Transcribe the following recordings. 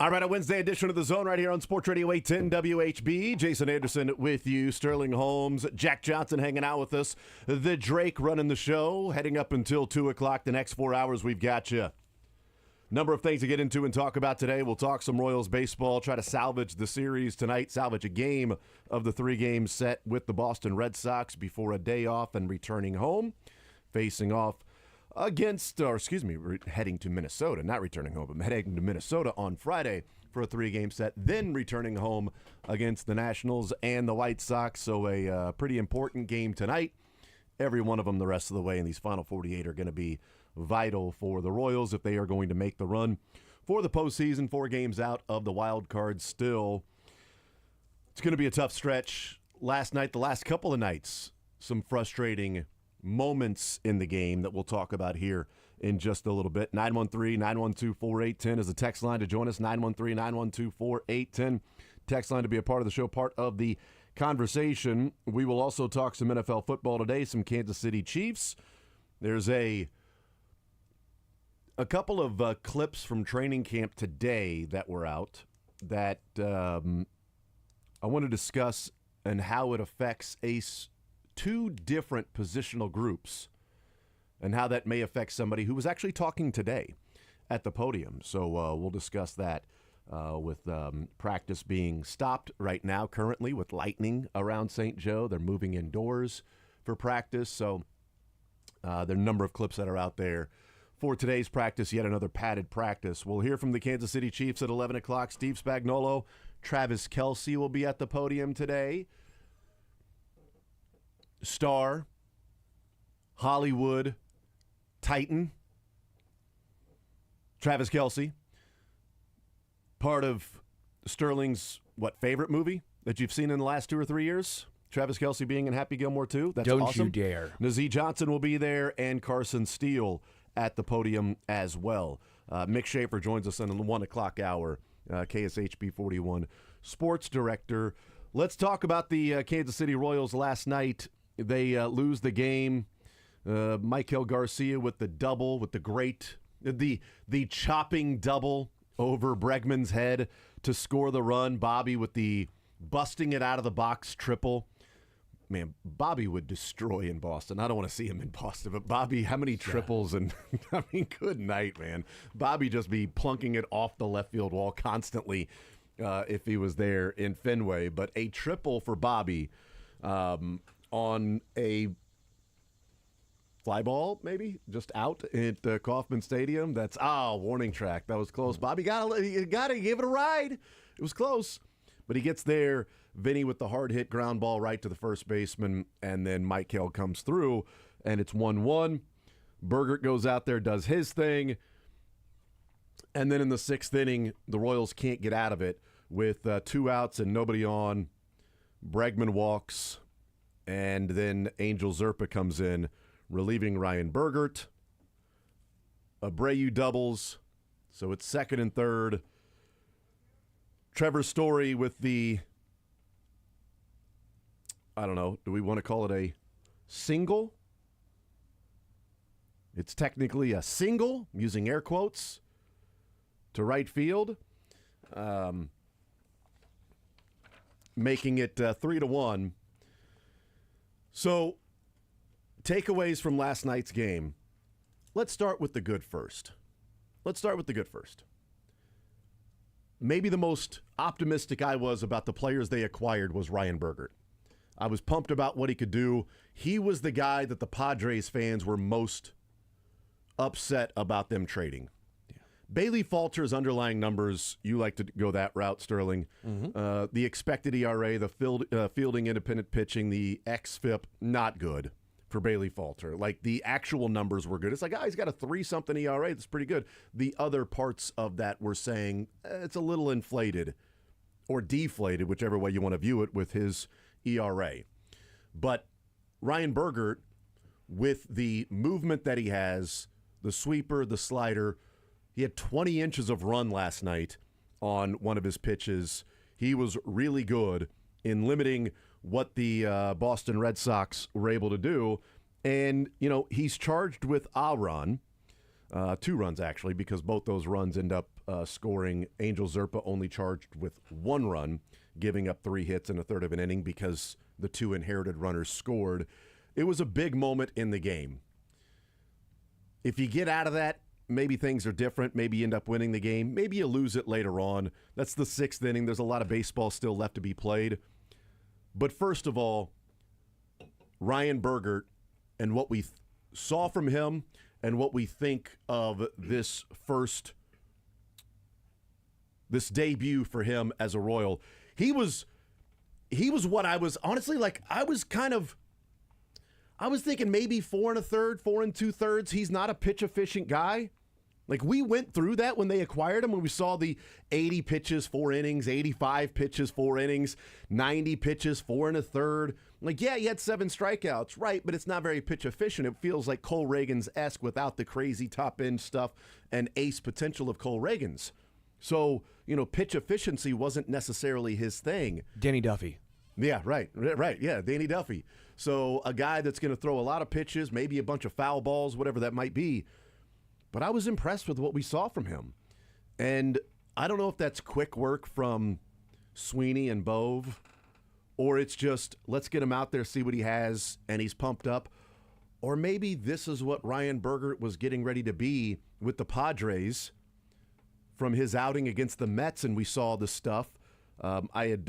All right, a Wednesday edition of The Zone right here on Sports Radio 810 WHB. Jason Anderson with you, Sterling Holmes, Jack Johnson hanging out with us, the Drake running the show, heading up until 2 o'clock. The next 4 hours, we've got you. Number of things to get into and talk about today. We'll talk some Royals baseball, try to salvage the series tonight, salvage a game of the 3 games set with the Boston Red Sox before a day off and returning home, facing off heading to Minnesota, not returning home, but heading to Minnesota on Friday for a 3-game set, then returning home against the Nationals and the White Sox. So a pretty important game tonight. Every one of them the rest of the way in these final 48 are going to be vital for the Royals if they are going to make the run for the postseason. 4 games out of the wild card still. It's going to be a tough stretch. Last night, the last couple of nights, some frustrating moments in the game that we'll talk about here in just a little bit. 913-912-4810 is the text line to join us. 913-912-4810. Text line to be a part of the show, part of the conversation. We will also talk some NFL football today, some Kansas City Chiefs. There's a couple of clips from training camp today that were out that I want to discuss and how it affects 2 different positional groups and how that may affect somebody who was actually talking today at the podium. So we'll discuss that with practice being stopped right now currently with lightning around St. Joe. They're moving indoors for practice. So there are a number of clips that are out there for today's practice, yet another padded practice. We'll hear from the Kansas City Chiefs at 11 o'clock. Steve Spagnuolo, Travis Kelce will be at the podium today. Star, Hollywood, Titan, Travis Kelce, part of Sterling's, favorite movie that you've seen in the last 2 or 3 years? Travis Kelce being in Happy Gilmore 2. That's Don't awesome. you dare. Nazee Johnson will be there, and Carson Steele at the podium as well. Mick Schaefer joins us in the 1 o'clock hour, KSHB 41 sports director. Let's talk about the Kansas City Royals last night. They lose the game. Michael Garcia with the double, with the chopping double over Bregman's head to score the run. Bobby with the busting it out of the box triple. Man, Bobby would destroy in Boston. I don't want to see him in Boston, but Bobby, how many triples? And I mean, good night, man. Bobby just be plunking it off the left field wall constantly if he was there in Fenway. But a triple for Bobby on a fly ball, maybe just out at Kauffman Stadium. That's warning track. That was close. Bobby you gotta give it a ride. It was close, but he gets there. Vinny with the hard hit ground ball right to the first baseman, and then Mike Hale comes through, and it's 1-1. Burgert goes out there, does his thing, and then in the 6th inning, the Royals can't get out of it with 2 outs and nobody on. Bregman walks, and then Angel Zerpa comes in, relieving Ryan Burgert. Abreu doubles, so it's 2nd and 3rd. Trevor Story with the, I don't know, do we want to call it a single? It's technically a single, using air quotes, to right field, making it 3-1. So, takeaways from last night's game. Let's start with the good first. Maybe the most optimistic I was about the players they acquired was Ryan Burgert. I was pumped about what he could do. He was the guy that the Padres fans were most upset about them trading. Yeah. Bailey Falter's underlying numbers, you like to go that route, Sterling. Mm-hmm. The expected ERA, the fielding independent pitching, the xFIP, not good for Bailey Falter. Like, the actual numbers were good. It's like, he's got a 3-something ERA. That's pretty good. The other parts of that were saying it's a little inflated or deflated, whichever way you want to view it, with his ERA. But Ryan Burgert, with the movement that he has, the sweeper, the slider, he had 20 inches of run last night on one of his pitches. He was really good in limiting what the Boston Red Sox were able to do. And, he's charged with Aaron, 2 runs actually, because both those runs end up scoring. Angel Zerpa only charged with 1 run, giving up 3 hits in a third of an inning because the 2 inherited runners scored. It was a big moment in the game. If you get out of that, maybe things are different. Maybe you end up winning the game. Maybe you lose it later on. That's the 6th inning. There's a lot of baseball still left to be played. But first of all, Ryan Bergert and what we saw from him and what we think of this debut for him as a Royal. He was what I was honestly like. I was thinking maybe 4 1/3, 4 2/3. He's not a pitch efficient guy. Like, we went through that when they acquired him, when we saw the 80 pitches, 4 innings, 85 pitches, 4 innings, 90 pitches, 4 1/3. Like, yeah, he had 7 strikeouts, right, but it's not very pitch efficient. It feels like Cole Reagans-esque without the crazy top-end stuff and ace potential of Cole Reagans. So, pitch efficiency wasn't necessarily his thing. Danny Duffy. Yeah, right. Yeah, Danny Duffy. So a guy that's going to throw a lot of pitches, maybe a bunch of foul balls, whatever that might be. But I was impressed with what we saw from him. And I don't know if that's quick work from Sweeney and Bove, or it's just, let's get him out there, see what he has, and he's pumped up. Or maybe this is what Ryan Bergert was getting ready to be with the Padres from his outing against the Mets, and we saw the stuff. I had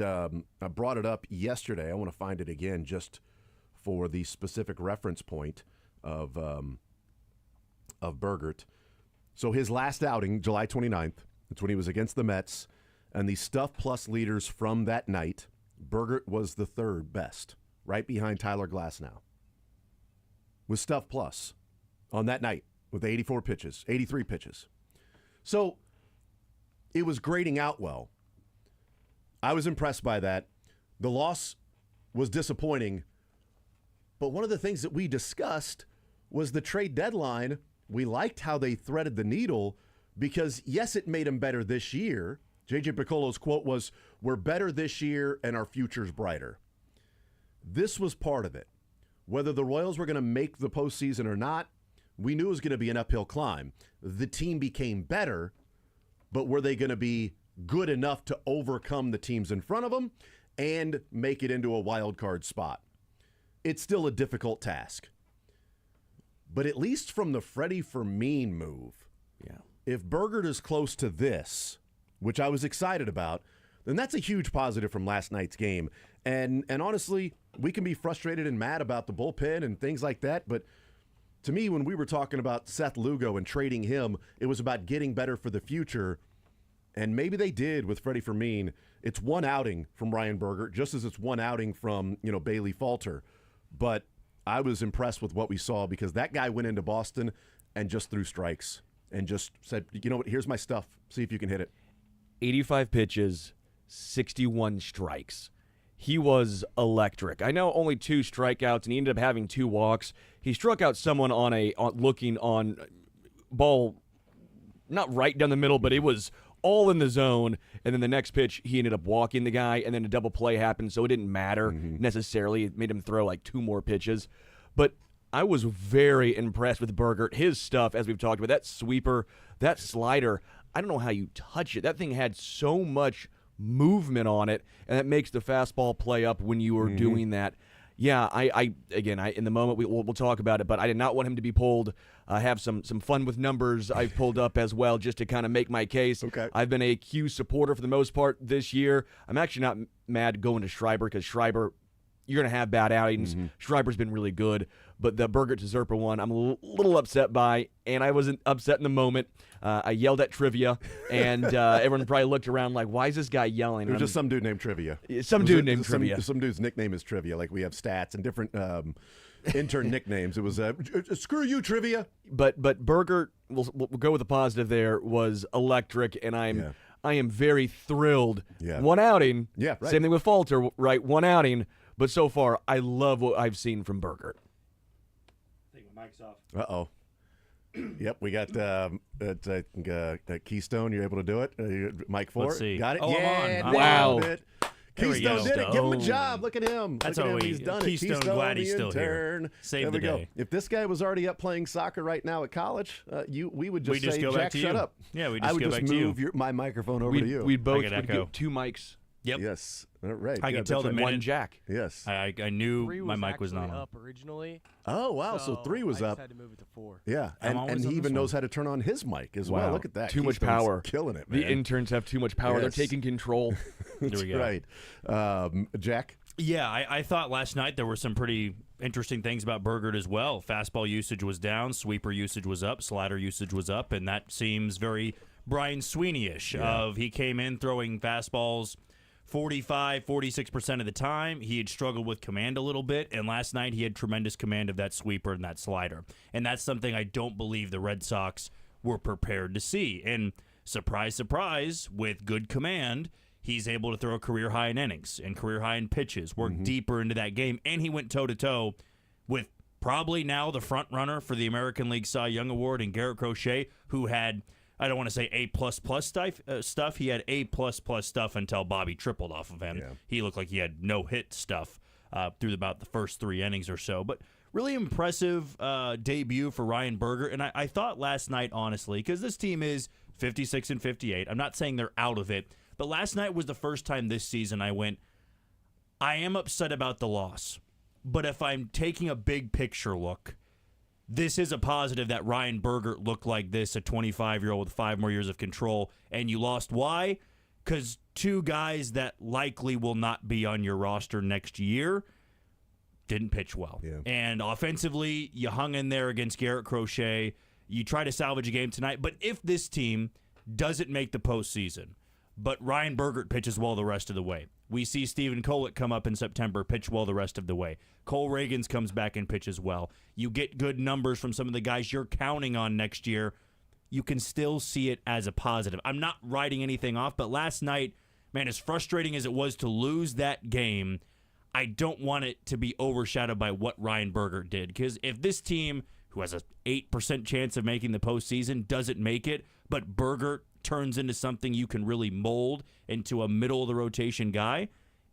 brought it up yesterday. I want to find it again just for the specific reference point of Bergert. So his last outing, July 29th, that's when he was against the Mets, and the Stuff Plus leaders from that night, Bergert was the 3rd best, right behind Tyler Glasnow, with Stuff Plus on that night with 83 pitches. So it was grading out well. I was impressed by that. The loss was disappointing, but one of the things that we discussed was the trade deadline. We liked how they threaded the needle because, yes, it made them better this year. J.J. Piccolo's quote was, "We're better this year and our future's brighter." This was part of it. Whether the Royals were going to make the postseason or not, we knew it was going to be an uphill climb. The team became better, but were they going to be good enough to overcome the teams in front of them and make it into a wild card spot? It's still a difficult task. But at least from the Freddie Fermin move, if Bergert is close to this, which I was excited about, then that's a huge positive from last night's game. And honestly, we can be frustrated and mad about the bullpen and things like that, but to me, when we were talking about Seth Lugo and trading him, it was about getting better for the future. And maybe they did with Freddie Fermin. It's one outing from Ryan Bergert, just as it's one outing from, Bailey Falter. But I was impressed with what we saw because that guy went into Boston and just threw strikes and just said, you know what, here's my stuff. See if you can hit it. 85 pitches, 61 strikes. He was electric. I know only 2 strikeouts, and he ended up having 2 walks. He struck out someone looking on ball, not right down the middle, but it was all in the zone. And then the next pitch, he ended up walking the guy, and then a double play happened, so it didn't matter necessarily. It made him throw like 2 more pitches. But I was very impressed with Bergert. His stuff, as we've talked about, that sweeper, that slider, I don't know how you touch it. That thing had so much movement on it, and that makes the fastball play up when you are doing that. Yeah, I in the moment we'll talk about it, but I did not want him to be pulled. I have some fun with numbers I've pulled up as well just to kind of make my case. Okay. I've been a Q supporter for the most part this year. I'm actually not mad going to Schreiber because Schreiber, you're going to have bad outings. Schreiber's been really good, but the Bergert to Zerpa one I'm a little upset by, and I wasn't upset in the moment. I yelled at Trivia, and everyone probably looked around like, why is this guy yelling? There's just some dude named Trivia. Some Trivia. Some dude's nickname is Trivia, like we have stats and different intern nicknames. It was, screw you, Trivia. But Bergert, we'll go with the positive there, was electric, and I am very thrilled. Yeah. One outing. Yeah, right. Same thing with Falter, right? One outing. But so far, I love what I've seen from Bergert. I think my mic's off. Uh-oh. Yep, we got Keystone. You're able to do it. Mic 4. Let's see. Got it? Oh, yeah, I'm on. Wow. nailed it. There we Keystone go. did it. Give him a job. Look at him. That's Look at all him. we- He's done Keystone, it. Keystone, glad the he's still here. intern. Saved There the we go. day. If this guy was already up playing soccer right now at college, we would just We just say, go Jack, back to shut you. up. Yeah, we I just would go just back to you. move my microphone over to you. We'd both get would echo. get 2 mics, Yep. Yes. All right. I Yeah, could tell that's the right. minute- one jack. Yes. I knew 3 my mic was actually not on. up originally. Oh, wow. So 3 was I up. just had to move it to 4. Yeah, I'm and always he on even this knows one. how to turn on his mic as well. Look at that. Too much Keystone's power. Killing it, man. The interns have too much power. Yes. They're taking control. There we go. Right. Jack? Yeah, I thought last night there were some pretty interesting things about Burgert as well. Fastball usage was down, sweeper usage was up, slider usage was up, and that seems very Brian Sweeney-ish. He came in throwing fastballs 45, 46% of the time. He had struggled with command a little bit, and last night he had tremendous command of that sweeper and that slider. And that's something I don't believe the Red Sox were prepared to see. And surprise, surprise, with good command, he's able to throw a career high in innings and career high in pitches, work deeper into that game, and he went toe-to-toe with probably now the front runner for the American League Cy Young Award and Garrett Crochet, who had, I don't want to say A++ stuff. He had A++ stuff until Bobby tripled off of him. Yeah. He looked like he had no-hit stuff through about the first 3 innings or so. But really impressive debut for Ryan Burgert. And I thought last night, honestly, because this team is 56 and 58. I'm not saying they're out of it. But last night was the first time this season I went, I am upset about the loss. But if I'm taking a big picture look, this is a positive that Ryan Burgert looked like this, a 25-year-old with 5 more years of control, and you lost. Why? Because 2 guys that likely will not be on your roster next year didn't pitch well. Yeah. And offensively, you hung in there against Garrett Crochet. You try to salvage a game tonight. But if this team doesn't make the postseason, but Ryan Burgert pitches well the rest of the way, we see Steven Kolek come up in September, pitch well the rest of the way. Cole Reagans comes back and pitches well. You get good numbers from some of the guys you're counting on next year. You can still see it as a positive. I'm not writing anything off, but last night, man, as frustrating as it was to lose that game, I don't want it to be overshadowed by what Ryan Burgert did. Because if this team, who has an 8% chance of making the postseason, doesn't make it, but Burgert turns into something you can really mold into a middle-of-the-rotation guy,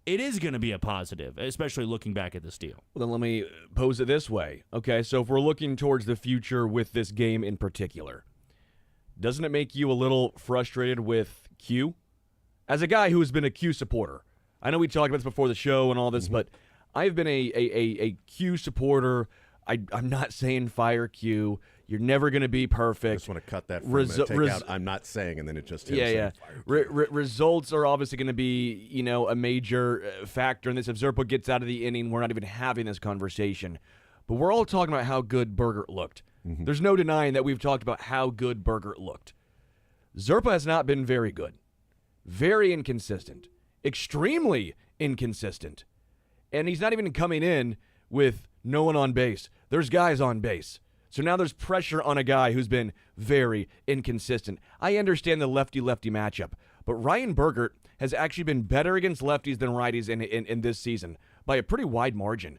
it is going to be a positive, especially looking back at this deal. Well, then let me pose it this way. Okay, so if we're looking towards the future with this game in particular, doesn't it make you a little frustrated with Q? As a guy who has been a Q supporter, I know we talked about this before the show and all this, but I've been a Q supporter. I'm not saying fire Q. You're never going to be I perfect. just want to cut that for a minute. Take out I'm not saying, and then it just him saying Yeah. fire. Results are obviously going to be, a major factor in this. If Zerpa gets out of the inning, we're not even having this conversation. But we're all talking about how good Burgert looked. There's no denying that we've talked about how good Burgert looked. Zerpa has not been very good. Very inconsistent. Extremely inconsistent. And he's not even coming in with no one on base. There's guys on base. So now there's pressure on a guy who's been very inconsistent. I understand the lefty-lefty matchup, but Ryan Burgert has actually been better against lefties than righties in this season by a pretty wide margin.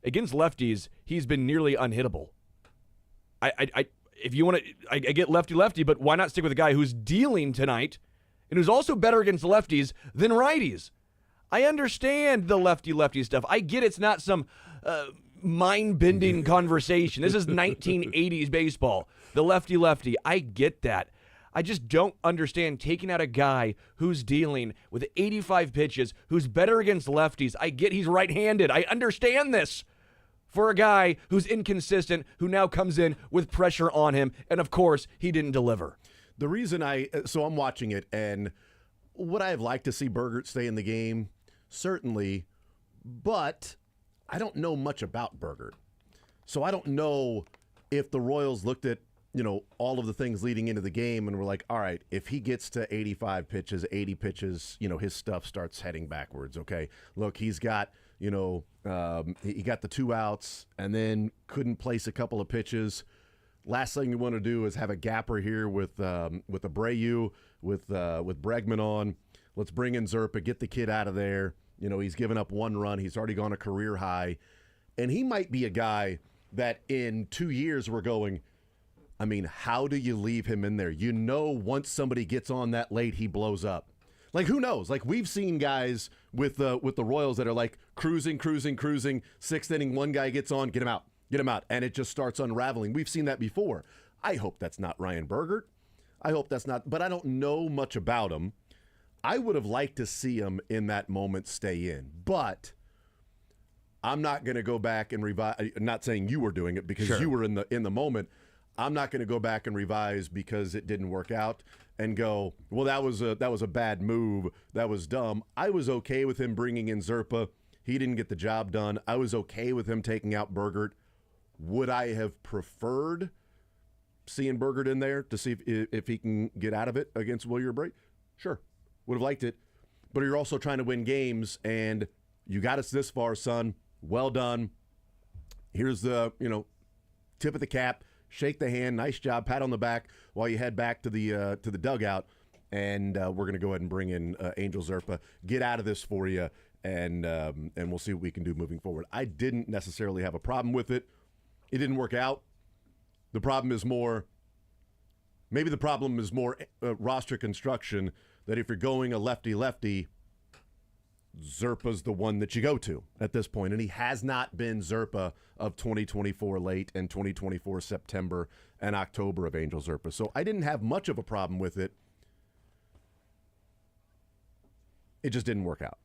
Against lefties, he's been nearly unhittable. If you want to, I get lefty-lefty, but why not stick with a guy who's dealing tonight and who's also better against lefties than righties? I understand the lefty-lefty stuff. I get it's not some mind-bending conversation. This is 1980s baseball. The lefty-lefty. I get that. I just don't understand taking out a guy who's dealing with 85 pitches, who's better against lefties. I get he's right-handed. I understand this. For a guy who's inconsistent, who now comes in with pressure on him, and of course, he didn't deliver. The reason I'm watching it, and would I have liked to see Burgert stay in the game? Certainly, but I don't know much about Burgert. So I don't know if the Royals looked at, all of the things leading into the game and were like, all right, if he gets to 85 pitches, 80 pitches, his stuff starts heading backwards, okay? Look, he's got, he got the 2 outs and then couldn't place a couple of pitches. Last thing you want to do is have a gapper here with Abreu, with Bregman on. Let's bring in Zerpa, get the kid out of there. He's given up 1 run. He's already gone a career high. And he might be a guy that in 2 years we're going, how do you leave him in there? Once somebody gets on that late, he blows up. Like, who knows? Like, we've seen guys with the Royals that are like cruising. Sixth inning, one guy gets on, get him out, and it just starts unraveling. We've seen that before. I hope that's not Ryan Bergert. I hope that's not, but I don't know much about him. I would have liked to see him in that moment stay in, but I'm not going to go back and revise. I'm not saying you were doing it because you were in the moment. I'm not going to go back and revise because it didn't work out and go, well, that was a bad move. That was dumb. I was okay with him bringing in Zerpa. He didn't get the job done. I was okay with him taking out Bergert. Would I have preferred seeing Bergert in there to see if he can get out of it against William Bray? Sure. Would have liked it. But you're also trying to win games, and you got us this far, son. Well done. Here's the, tip of the cap. Shake the hand. Nice job. Pat on the back while you head back to the dugout. And we're going to go ahead and bring in Angel Zerpa. Get out of this for you, and we'll see what we can do moving forward. I didn't necessarily have a problem with it. It didn't work out. The problem is more roster construction, that if you're going a lefty-lefty, Zerpa's the one that you go to at this point, and he has not been Zerpa of 2024 late and 2024 September and October of Angel Zerpa. So I didn't have much of a problem with it. It just didn't work out.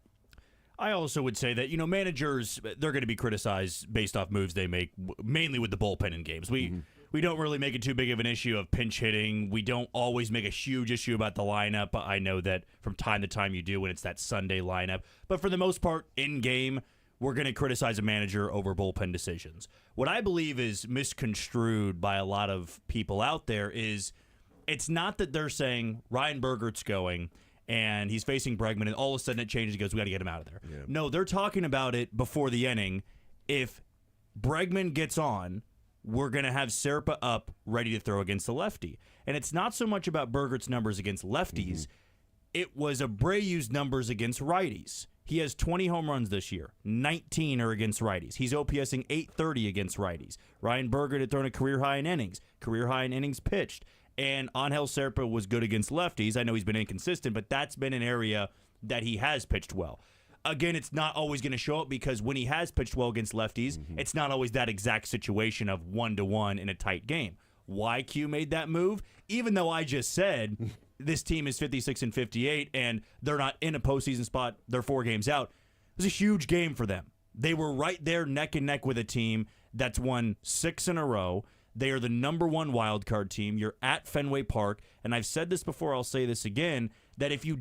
I also would say that, managers, they're going to be criticized based off moves they make, mainly with the bullpen in games. We don't really make it too big of an issue of pinch hitting. We don't always make a huge issue about the lineup. I know that from time to time you do when it's that Sunday lineup. But for the most part, in game, we're going to criticize a manager over bullpen decisions. What I believe is misconstrued by a lot of people out there is it's not that they're saying Ryan Bergert's going and he's facing Bregman, and all of a sudden it changes. He goes, we got to get him out of there. Yeah. No, they're talking about it before the inning. If Bregman gets on, we're going to have Serpa up ready to throw against the lefty. And it's not so much about Bergert's numbers against lefties. Mm-hmm. It was Abreu's numbers against righties. He has 20 home runs this year. 19 are against righties. He's OPSing 830 against righties. Ryan Bergert had thrown a career high in innings pitched. And Angel Serpa was good against lefties. I know he's been inconsistent, but that's been an area that he has pitched well. Again, it's not always going to show up because when he has pitched well against lefties, it's not always that exact situation of 1-to-1 in a tight game. Why Q made that move? Even though I just said this team is 56-58 and they're not in a postseason spot, they're 4 games out. It was a huge game for them. They were right there neck and neck with a team that's won 6 in a row. They are the number 1 wild card team. You're at Fenway Park, and I've said this before, I'll say this again, that if you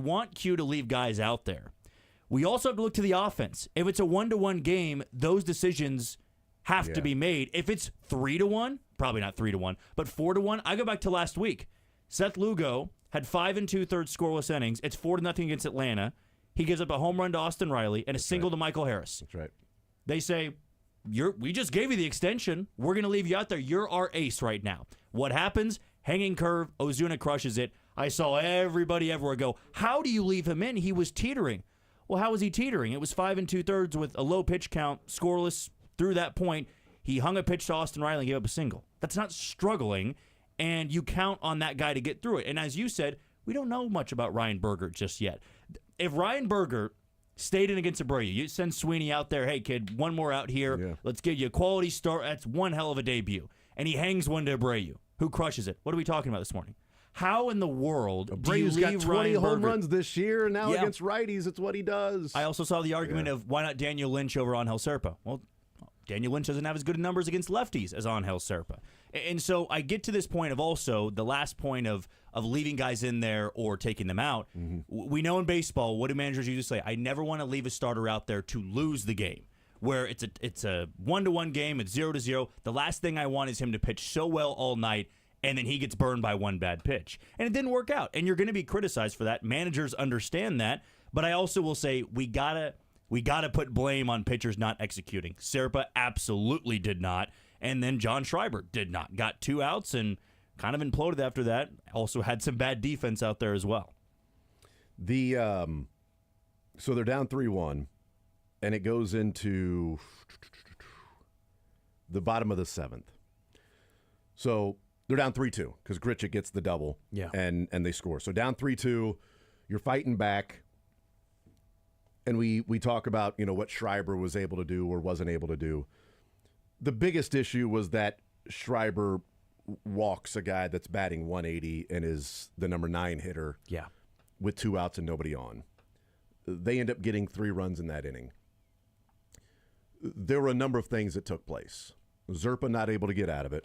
want Q to leave guys out there, we also have to look to the offense. If it's a 1-to-1 game, those decisions have to be made. If it's 3-to-1, probably not 3-to-1, but 4-to-1, I go back to last week. Seth Lugo had 5 2/3 scoreless innings. It's 4-0 against Atlanta. He gives up a home run to Austin Riley and a single to Michael Harris. That's right. They say, we just gave you the extension. We're going to leave you out there. You're our ace right now. What happens? Hanging curve. Ozuna crushes it. I saw everybody everywhere go, how do you leave him in? He was teetering. Well, how was he teetering? It was 5 2/3 with a low pitch count, scoreless through that point. He hung a pitch to Austin Riley and gave up a single. That's not struggling, and you count on that guy to get through it. And as you said, we don't know much about Ryan Bergert just yet. If Ryan Bergert stayed in against Abreu, you send Sweeney out there, hey, kid, one more out here. Yeah. Let's give you a quality start. That's one hell of a debut. And he hangs one to Abreu, who crushes it. What are we talking about this morning? How in the world do you leave got 20 Ryan home Bergert? runs this year, and now against righties, it's what he does. I also saw the argument of why not Daniel Lynch over Angel Serpa. Well, Daniel Lynch doesn't have as good numbers against lefties as Angel Serpa. And so I get to this point of also the last point of leaving guys in there or taking them out. Mm-hmm. We know in baseball, what do managers usually say? I never want to leave a starter out there to lose the game. Where it's a 1-to-1 game, it's 0-0. The last thing I want is him to pitch so well all night and then he gets burned by one bad pitch. And it didn't work out. And you're going to be criticized for that. Managers understand that. But I also will say we gotta put blame on pitchers not executing. Serpa absolutely did not. And then John Schreiber did not. Got 2 outs and kind of imploded after that. Also had some bad defense out there as well. So they're down 3-1, and it goes into the bottom of the 7th. So they're down 3-2 because Grichuk gets the double, and they score. So down 3-2, You're fighting back. And we talk about, what Schreiber was able to do or wasn't able to do. The biggest issue was that Schreiber walks a guy that's batting 180 and is the number 9 hitter with 2 outs and nobody on. They end up getting 3 runs in that inning. There were a number of things that took place. Zerpa not able to get out of it.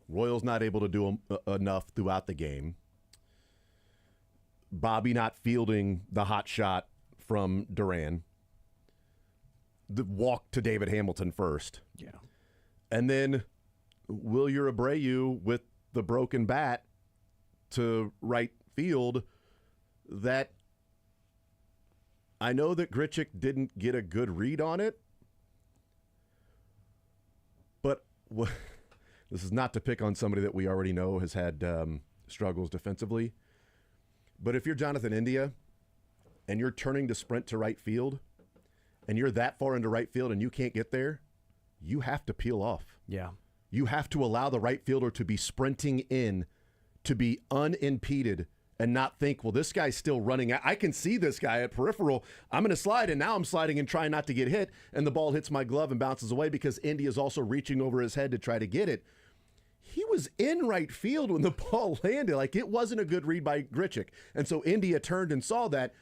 Royals not able to do enough throughout the game. Bobby not fielding the hot shot from Duran. The walk to David Hamilton first. Yeah. And then Wilyer Abreu with the broken bat to right field. That I know that Grichuk didn't get a good read on it, but this is not to pick on somebody that we already know has had struggles defensively. But if you're Jonathan India and you're turning to sprint to right field and you're that far into right field and you can't get there, you have to peel off. Yeah. You have to allow the right fielder to be sprinting in, to be unimpeded, and not think, well, this guy's still running. I can see this guy at peripheral. I'm going to slide, and now I'm sliding and trying not to get hit, and the ball hits my glove and bounces away because India's also reaching over his head to try to get it. He was in right field when the ball landed. Like, it wasn't a good read by Grichuk. And so India turned and saw that.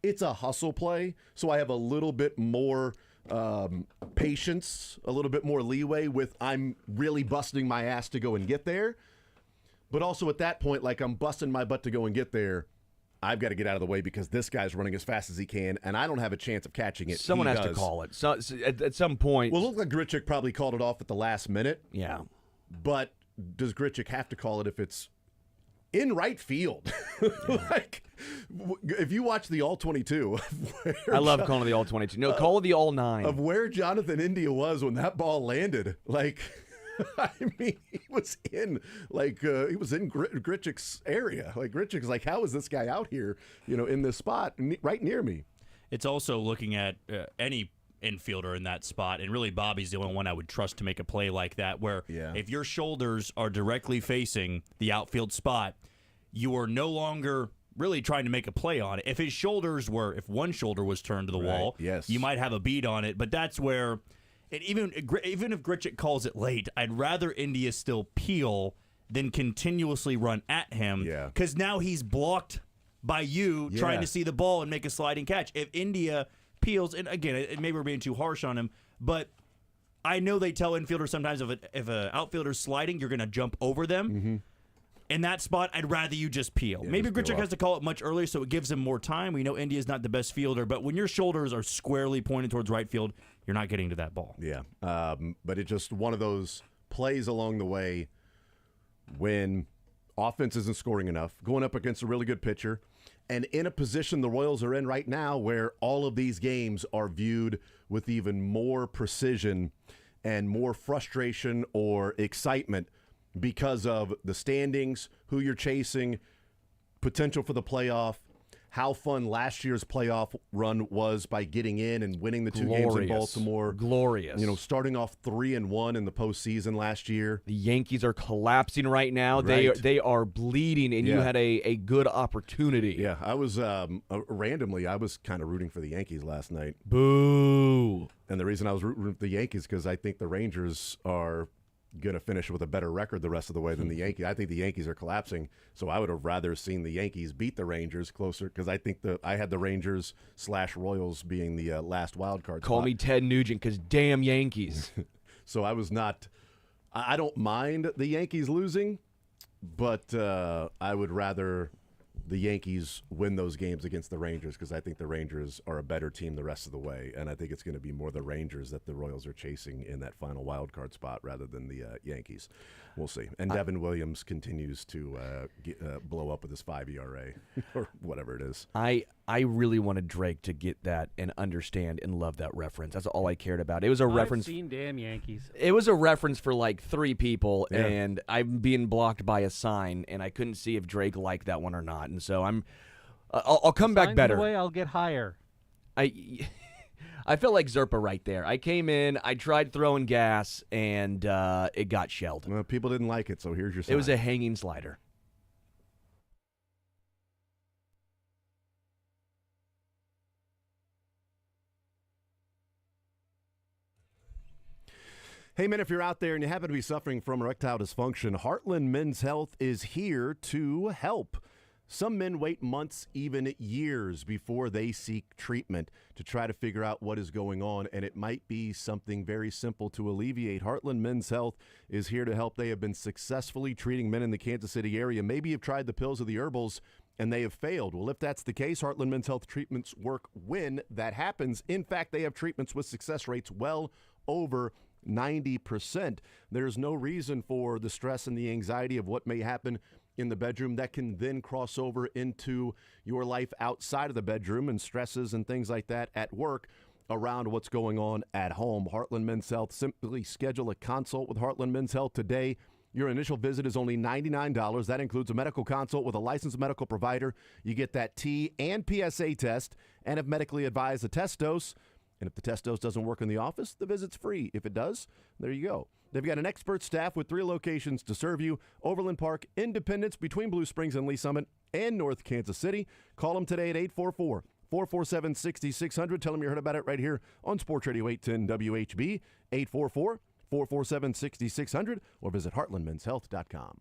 It's a hustle play, so I have a little bit more patience, a little bit more leeway with I'm really busting my ass to go and get there. But also at that point, like, I'm busting my butt to go and get there, I've got to get out of the way because this guy's running as fast as he can, and I don't have a chance of catching it. Someone has to call it. So at some point. Well, it looked like Grichuk probably called it off at the last minute. Yeah. But does Grichuk have to call it if it's in right field? Like, if you watch the All-22. I love calling the All-22. No, call it the All-9. Of where Jonathan India was when that ball landed. Like, I mean, he was in Grichuk's area. Like, Grichuk's like, how is this guy out here, in this spot right near me? It's also looking at any infielder in that spot, and really Bobby's the only one I would trust to make a play like that, where if your shoulders are directly facing the outfield spot, you are no longer really trying to make a play on it. If if one shoulder was turned to the wall, you might have a beat on it, but that's where, and even if Grichuk calls it late, I'd rather India still peel than continuously run at him, because now he's blocked by you trying to see the ball and make a sliding catch. If India peels, and again, maybe we're being too harsh on him, but I know they tell infielders sometimes if an outfielder's sliding, you're going to jump over them. Mm-hmm. In that spot, I'd rather you just peel. Maybe Grichuk has to call it much earlier, so it gives him more time. We know India's not the best fielder, but when your shoulders are squarely pointed towards right field, you're not getting to that ball. Yeah, but it's just one of those plays along the way when offense isn't scoring enough, going up against a really good pitcher, and in a position the Royals are in right now where all of these games are viewed with even more precision and more frustration or excitement because of the standings, who you're chasing, potential for the playoff, how fun last year's playoff run was by getting in and winning the 2 games in Baltimore. Glorious. Starting off 3-1 in the postseason last year. The Yankees are collapsing right now. Right. They are bleeding, and you had a good opportunity. Yeah, I was randomly, I was kind of rooting for the Yankees last night. Boo. And the reason I was rooting for the Yankees because I think the Rangers are going to finish with a better record the rest of the way than the Yankees. I think the Yankees are collapsing, so I would have rather seen the Yankees beat the Rangers closer because I think I had the Rangers/Royals being the last wild card Call spot. me Ted Nugent because damn Yankees. So I was not – I don't mind the Yankees losing, but I would rather the Yankees win those games against the Rangers because I think the Rangers are a better team the rest of the way, and I think it's going to be more the Rangers that the Royals are chasing in that final wild card spot rather than the Yankees. We'll see. And Devin Williams continues to blow up with his 5 ERA or whatever it is. I really wanted Drake to get that and understand and love that reference. That's all I cared about. It was a reference. I've seen damn Yankees. It was a reference for like 3 people, and I'm being blocked by a sign, and I couldn't see if Drake liked that one or not. And so I'll come back better. Signs the way, I'll get higher. I felt like Zerpa right there. I came in, I tried throwing gas, and it got shelled. Well, people didn't like it, so here's your sign. It was a hanging slider. Hey, men, if you're out there and you happen to be suffering from erectile dysfunction, Heartland Men's Health is here to help. Some men wait months, even years, before they seek treatment to try to figure out what is going on, and it might be something very simple to alleviate. Heartland Men's Health is here to help. They have been successfully treating men in the Kansas City area. Maybe you've tried the pills or the herbals, and they have failed. Well, if that's the case, Heartland Men's Health treatments work when that happens. In fact, they have treatments with success rates well over 90%. There's no reason for the stress and the anxiety of what may happen in the bedroom that can then cross over into your life outside of the bedroom and stresses and things like that at work around what's going on at home. Heartland Men's Health. Simply schedule a consult with Heartland Men's Health today. Your initial visit is only $99. That includes a medical consult with a licensed medical provider. You get that T and PSA test, and if medically advised, a test dose. And if the test dose doesn't work in the office, the visit's free. If it does, there you go. They've got an expert staff with 3 locations to serve you: Overland Park, Independence, between Blue Springs and Lee Summit, and North Kansas City. Call them today at 844-447-6600. Tell them you heard about it right here on Sports Radio 810 WHB, 844-447-6600, or visit heartlandmenshealth.com.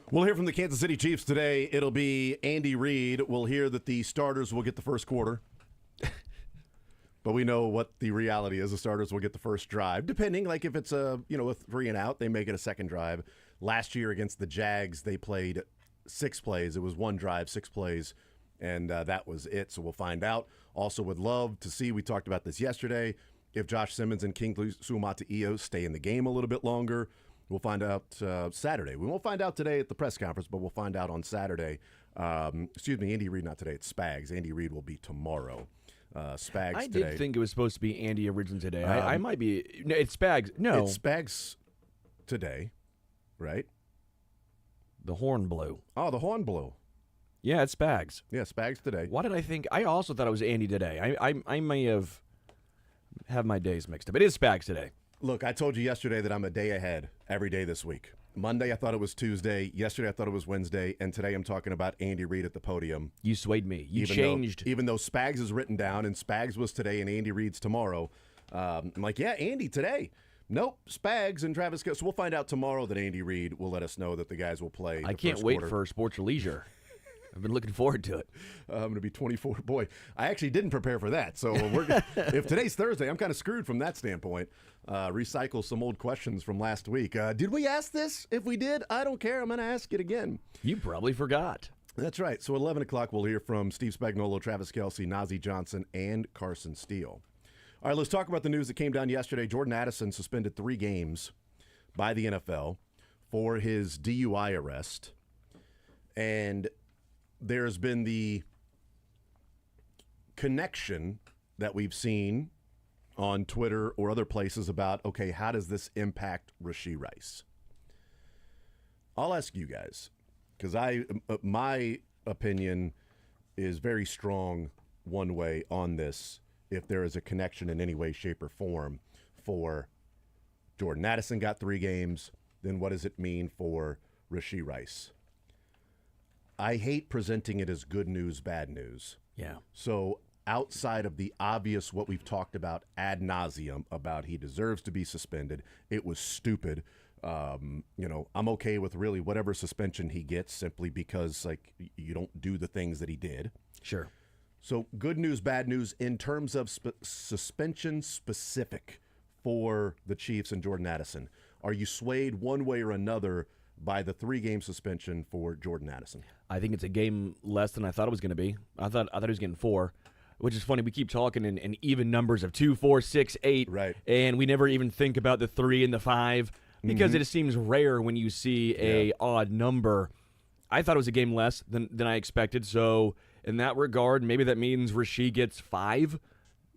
We'll hear from the Kansas City Chiefs today. It'll be Andy Reid. We'll hear that the starters will get the first quarter. But we know what the reality is. The starters will get the first drive, depending. Like if it's a 3 and out, they may get a second drive. Last year against the Jags, they played 6 plays. It was 1 drive, 6 plays, and that was it. So we'll find out. Also would love to see, we talked about this yesterday, if Josh Simmons and Kingsley Suamataio stay in the game a little bit longer. We'll find out Saturday. We won't find out today at the press conference, but we'll find out on Saturday. Andy Reid, not today. It's Spags. Andy Reid will be tomorrow. Spags I today. did think it was supposed to be Andy originally today. I might be. No, it's Spags. No. It's Spags today, right? The horn blew. Oh, the horn blew. Yeah, it's Spags. Yeah, Spags today. Why did I think? I also thought it was Andy today. I may have my days mixed up. It is Spags today. Look, I told you yesterday that I'm a day ahead every day this week. Monday, I thought it was Tuesday. Yesterday, I thought it was Wednesday. And today, I'm talking about Andy Reid at the podium. You swayed me. You even changed. Even though Spags is written down and Spags was today and Andy Reid's tomorrow. I'm like, yeah, Andy today. Nope, Spags and Travis Kelce. So we'll find out tomorrow that Andy Reid will let us know that the guys will play. I can't wait for sports or leisure. I've been looking forward to it. I'm going to be 24. Boy, I actually didn't prepare for that. So if today's Thursday, I'm kind of screwed from that standpoint. Recycle some old questions from last week. Did we ask this? If we did, I don't care. I'm going to ask it again. You probably forgot. That's right. So at 11 o'clock, we'll hear from Steve Spagnuolo, Travis Kelce, Najee Johnson, and Carson Steele. All right, let's talk about the news that came down yesterday. Jordan Addison suspended 3 games by the NFL for his DUI arrest. And there's been the connection that we've seen on Twitter or other places about, okay, how does this impact Rashee Rice? I'll ask you guys, because my opinion is very strong one way on this, if there is a connection in any way, shape, or form for Jordan Addison got 3 games, then what does it mean for Rashee Rice? I hate presenting it as good news, bad news. Yeah. So outside of the obvious, what we've talked about ad nauseum about he deserves to be suspended, it was stupid. I'm okay with really whatever suspension he gets simply because like you don't do the things that he did. Sure. So good news, bad news in terms of suspension specific for the Chiefs and Jordan Addison. Are you swayed one way or another by the 3-game suspension for Jordan Addison? I think it's a game less than I thought it was going to be. I thought he was getting 4, which is funny. We keep talking in even numbers of 2, 4, 6, 8, right? And we never even think about the 3 and the 5 because it seems rare when you see a odd number. I thought it was a game less than I expected. So in that regard, maybe that means Rashee gets 5.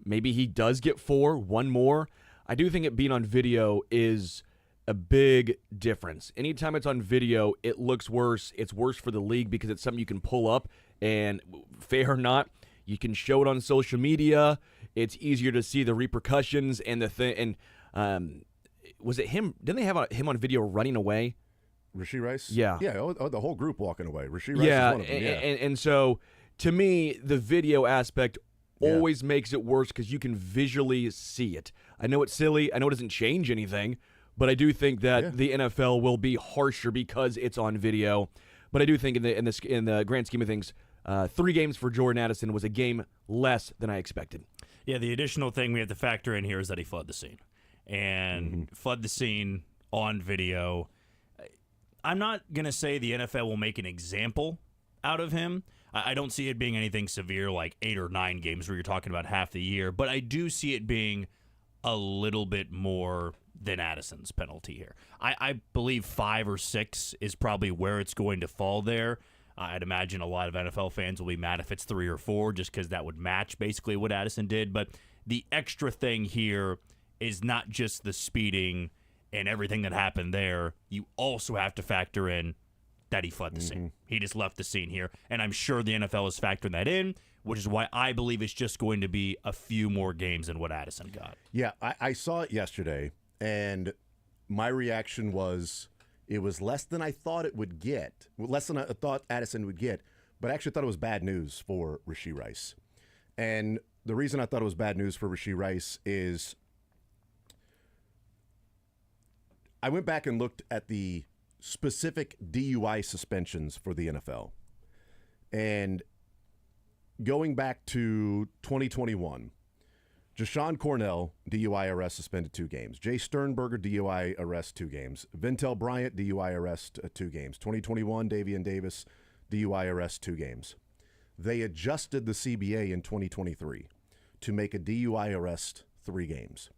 Maybe he does get 4, 1 more. I do think it being on video is a big difference. Anytime it's on video, it looks worse. It's worse for the league because it's something you can pull up, and fair or not, you can show it on social media. It's easier to see the repercussions and the thing. And was it him? Didn't they have him on video running away? Rashee Rice? Yeah. Yeah, the whole group walking away. Rashee Rice yeah, is one of them. And so to me, the video aspect always makes it worse because you can visually see it. I know it's silly. I know it doesn't change anything. But I do think that the NFL will be harsher because it's on video. But I do think in the grand scheme of things, 3 games for Jordan Addison was a game less than I expected. Yeah, the additional thing we have to factor in here is that he fled the scene. And fled the scene on video. I'm not going to say the NFL will make an example out of him. I don't see it being anything severe like 8 or 9 games where you're talking about half the year. But I do see it being a little bit more than Addison's penalty here. I believe 5 or 6 is probably where it's going to fall there. I'd imagine a lot of NFL fans will be mad if it's 3 or 4 just because that would match basically what Addison did. But the extra thing here is not just the speeding and everything that happened there. You also have to factor in that he fled the scene. He just left the scene here. And I'm sure the NFL is factoring that in, which is why I believe it's just going to be a few more games than what Addison got. Yeah, I saw it yesterday. And my reaction was it was less than I thought it would get, less than I thought Addison would get, but I actually thought it was bad news for Rashee Rice. And the reason I thought it was bad news for Rashee Rice is I went back and looked at the specific DUI suspensions for the NFL. And going back to 2021, Jashawn Cornell, DUI arrest, suspended 2 games. Jay Sternberger, DUI arrest, 2 games. Vintel Bryant, DUI arrest, 2 games. 2021, Davian Davis, DUI arrest, 2 games. They adjusted the CBA in 2023 to make a DUI arrest 3 games.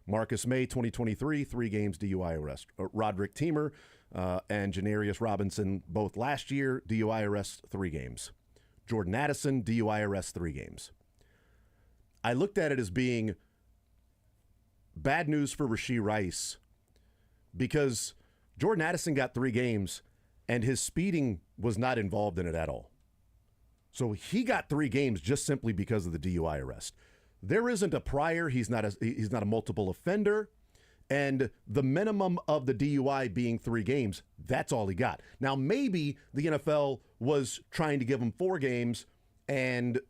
Marcus May, 2023, 3 games DUI arrest. Roderick Teamer and Janarius Robinson, both last year, DUI arrest 3 games. Jordan Addison, DUI arrest 3 games. I looked at it as being bad news for Rashee Rice because Jordan Addison got 3 games and his speeding was not involved in it at all. So he got 3 games just simply because of the DUI arrest. There isn't a prior. He's not a multiple offender. And the minimum of the DUI being 3 games, that's all he got. Now, maybe the NFL was trying to give him 4 games and,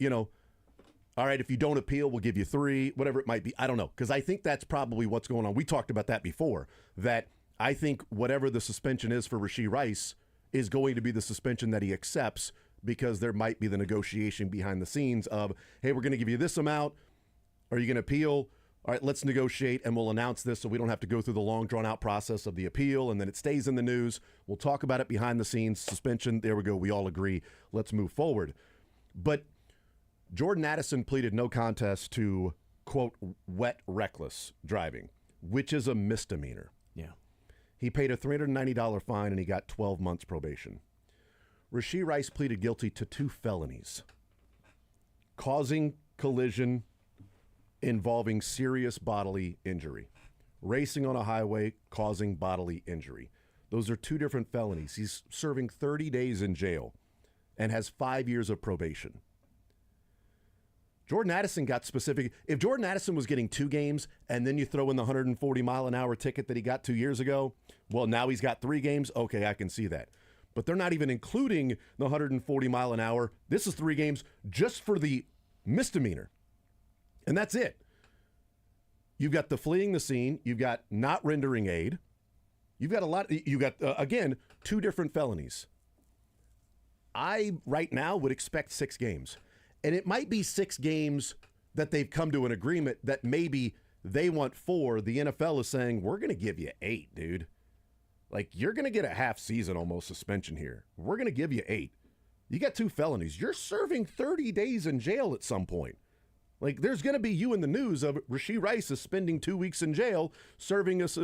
all right, if you don't appeal, we'll give you 3, whatever it might be. I don't know, because I think that's probably what's going on. We talked about that before, that I think whatever the suspension is for Rashee Rice is going to be the suspension that he accepts because there might be the negotiation behind the scenes of, hey, we're going to give you this amount. Are you going to appeal? All right, let's negotiate, and we'll announce this so we don't have to go through the long, drawn-out process of the appeal, and then it stays in the news. We'll talk about it behind the scenes. Suspension, there we go. We all agree. Let's move forward. But Jordan Addison pleaded no contest to, quote, wet reckless driving, which is a misdemeanor. Yeah. He paid a $390 fine, and he got 12 months probation. Rashee Rice pleaded guilty to 2 felonies, causing collision involving serious bodily injury, racing on a highway causing bodily injury. Those are 2 different felonies. He's serving 30 days in jail and has 5 years of probation. Jordan Addison got specific. If Jordan Addison was getting 2 games and then you throw in the 140-mile-an-hour ticket that he got 2 years ago, well, now he's got 3 games. Okay, I can see that. But they're not even including the 140-mile-an-hour. This is 3 games just for the misdemeanor. And that's it. You've got the fleeing the scene. You've got not rendering aid. You've got a lot. You got, again, 2 different felonies. I, right now, would expect 6 games. And it might be 6 games that they've come to an agreement that maybe they want 4. The NFL is saying, we're going to give you 8, dude. Like, you're going to get a half season almost suspension here. We're going to give you 8. You got 2 felonies. You're serving 30 days in jail at some point. Like, there's going to be you in the news of Rashee Rice is spending 2 weeks in jail serving us,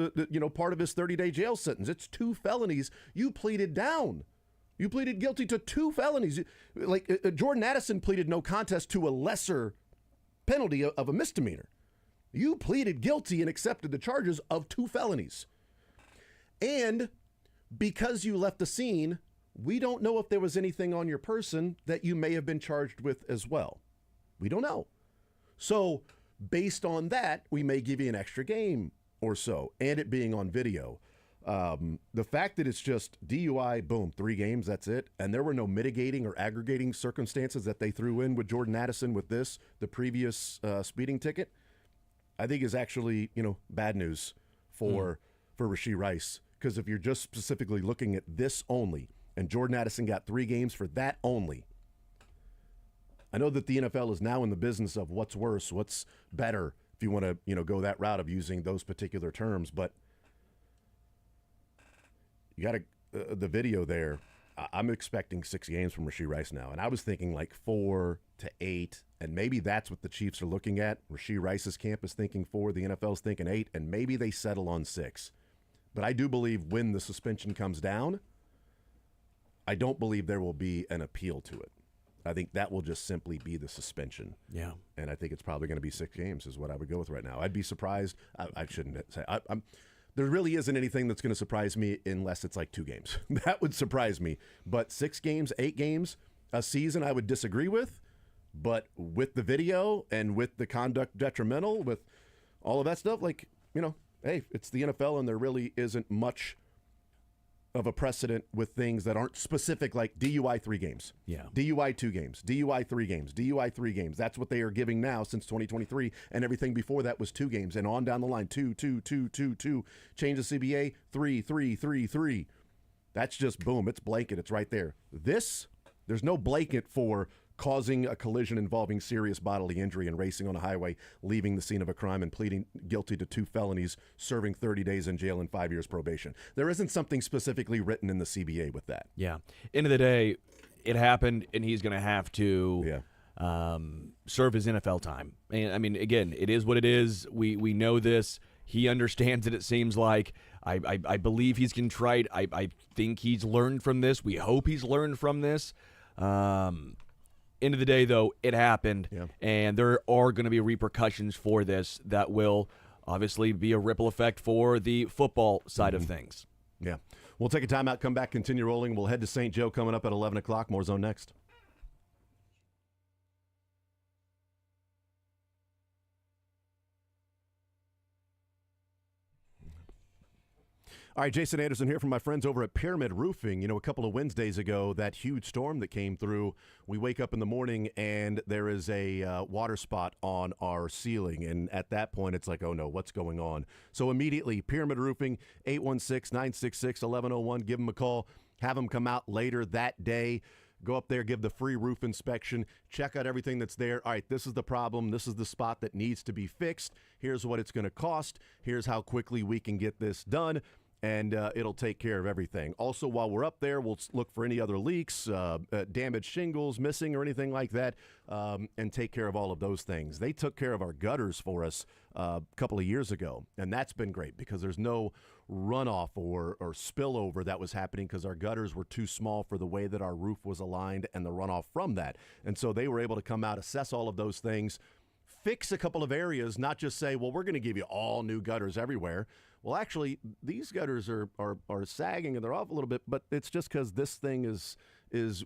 part of his 30-day jail sentence. It's 2 felonies. You pleaded down. You pleaded guilty to 2 felonies. Like, Jordan Addison pleaded no contest to a lesser penalty of a misdemeanor. You pleaded guilty and accepted the charges of 2 felonies. And because you left the scene, we don't know if there was anything on your person that you may have been charged with as well. We don't know. So based on that, we may give you an extra game or so, and it being on video. The fact that it's just DUI, boom, 3 games, that's it. And there were no mitigating or aggregating circumstances that they threw in with Jordan Addison with this, the previous speeding ticket, I think is actually, bad news for Rashee Rice. Because if you're just specifically looking at this only, and Jordan Addison got 3 games for that only, I know that the NFL is now in the business of what's worse, what's better, if you want to, go that route of using those particular terms. But you got the video there. I'm expecting 6 games from Rashee Rice now. And I was thinking like 4 to 8, and maybe that's what the Chiefs are looking at. Rashee Rice's camp is thinking 4, the NFL's thinking 8, and maybe they settle on 6. But I do believe when the suspension comes down, I don't believe there will be an appeal to it. I think that will just simply be the suspension. Yeah. And I think it's probably going to be 6 games is what I would go with right now. I'd be surprised. I shouldn't say. There really isn't anything that's going to surprise me unless it's like 2 games. That would surprise me. But 6 games, 8 games, a season I would disagree with. But with the video and with the conduct detrimental, with all of that stuff, hey, it's the NFL and there really isn't much of a precedent with things that aren't specific, like DUI 3 games. Yeah. DUI 2 games. DUI 3 games. DUI 3 games. That's what they are giving now since 2023, and everything before that was 2 games, and on down the line, 2, 2, 2, 2, 2. Change the CBA, 3, 3, 3, 3. That's just boom. It's blanket. It's right there. There's no blanket for causing a collision involving serious bodily injury and racing on a highway, leaving the scene of a crime and pleading guilty to 2 felonies, serving 30 days in jail and 5 years probation. There isn't something specifically written in the CBA with that. Yeah. End of the day, it happened, and he's going to have to serve his NFL time. And I mean, again, it is what it is. We know this. He understands it. It seems like. I believe he's contrite. I think he's learned from this. We hope he's learned from this. End of the day, though, it happened, and there are going to be repercussions for this that will obviously be a ripple effect for the football side of things. Yeah. We'll take a timeout, come back, continue rolling. We'll head to St. Joe coming up at 11 o'clock. More Zone next. All right, Jason Anderson here from my friends over at Pyramid Roofing. You know, a couple of Wednesdays ago, that huge storm that came through, we wake up in the morning and there is a water spot on our ceiling. And at that point, it's like, oh no, what's going on? So immediately, Pyramid Roofing, 816-966-1101. Give them a call. Have them come out later that day. Go up there, give the free roof inspection, check out everything that's there. All right, this is the problem. This is the spot that needs to be fixed. Here's what it's going to cost. Here's how quickly we can get this done. And it'll take care of everything. Also, while we're up there, we'll look for any other leaks, damaged shingles, missing, or anything like that, and take care of all of those things. They took care of our gutters for us a couple of years ago, and that's been great because there's no runoff or spillover that was happening because our gutters were too small for the way that our roof was aligned and the runoff from that. And so they were able to come out, assess all of those things, fix a couple of areas, not just say, well, we're going to give you all new gutters everywhere. Well, actually, these gutters are sagging and they're off a little bit, but it's just because this thing is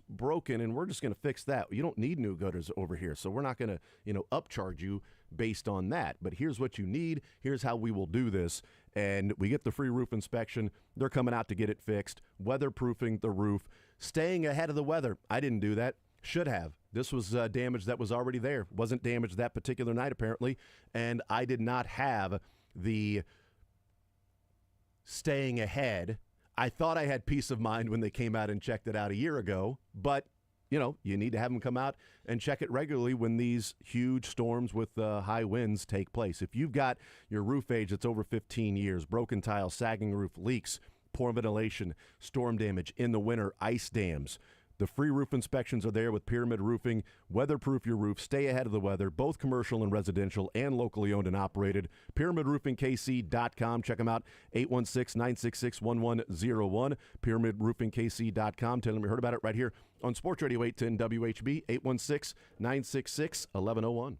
broken, and we're just going to fix that. You don't need new gutters over here, so we're not going to upcharge you based on that. But here's what you need. Here's how we will do this, and we get the free roof inspection. They're coming out to get it fixed, weatherproofing the roof, staying ahead of the weather. I didn't do that. Should have. This was damage that was already there. Wasn't damaged that particular night, apparently, and I did not have the staying ahead. I thought I had peace of mind when they came out and checked it out a year ago, but you need to have them come out and check it regularly when these huge storms with high winds take place. If you've got your roof age that's over 15 years, broken tile, sagging roof, leaks, poor ventilation, storm damage in the winter, ice dams, the free roof inspections are there with Pyramid Roofing. Weatherproof your roof. Stay ahead of the weather, both commercial and residential and locally owned and operated. PyramidRoofingKC.com. Check them out, 816-966-1101. PyramidRoofingKC.com. Tell them you heard about it right here on Sports Radio 810 WHB, 816-966-1101.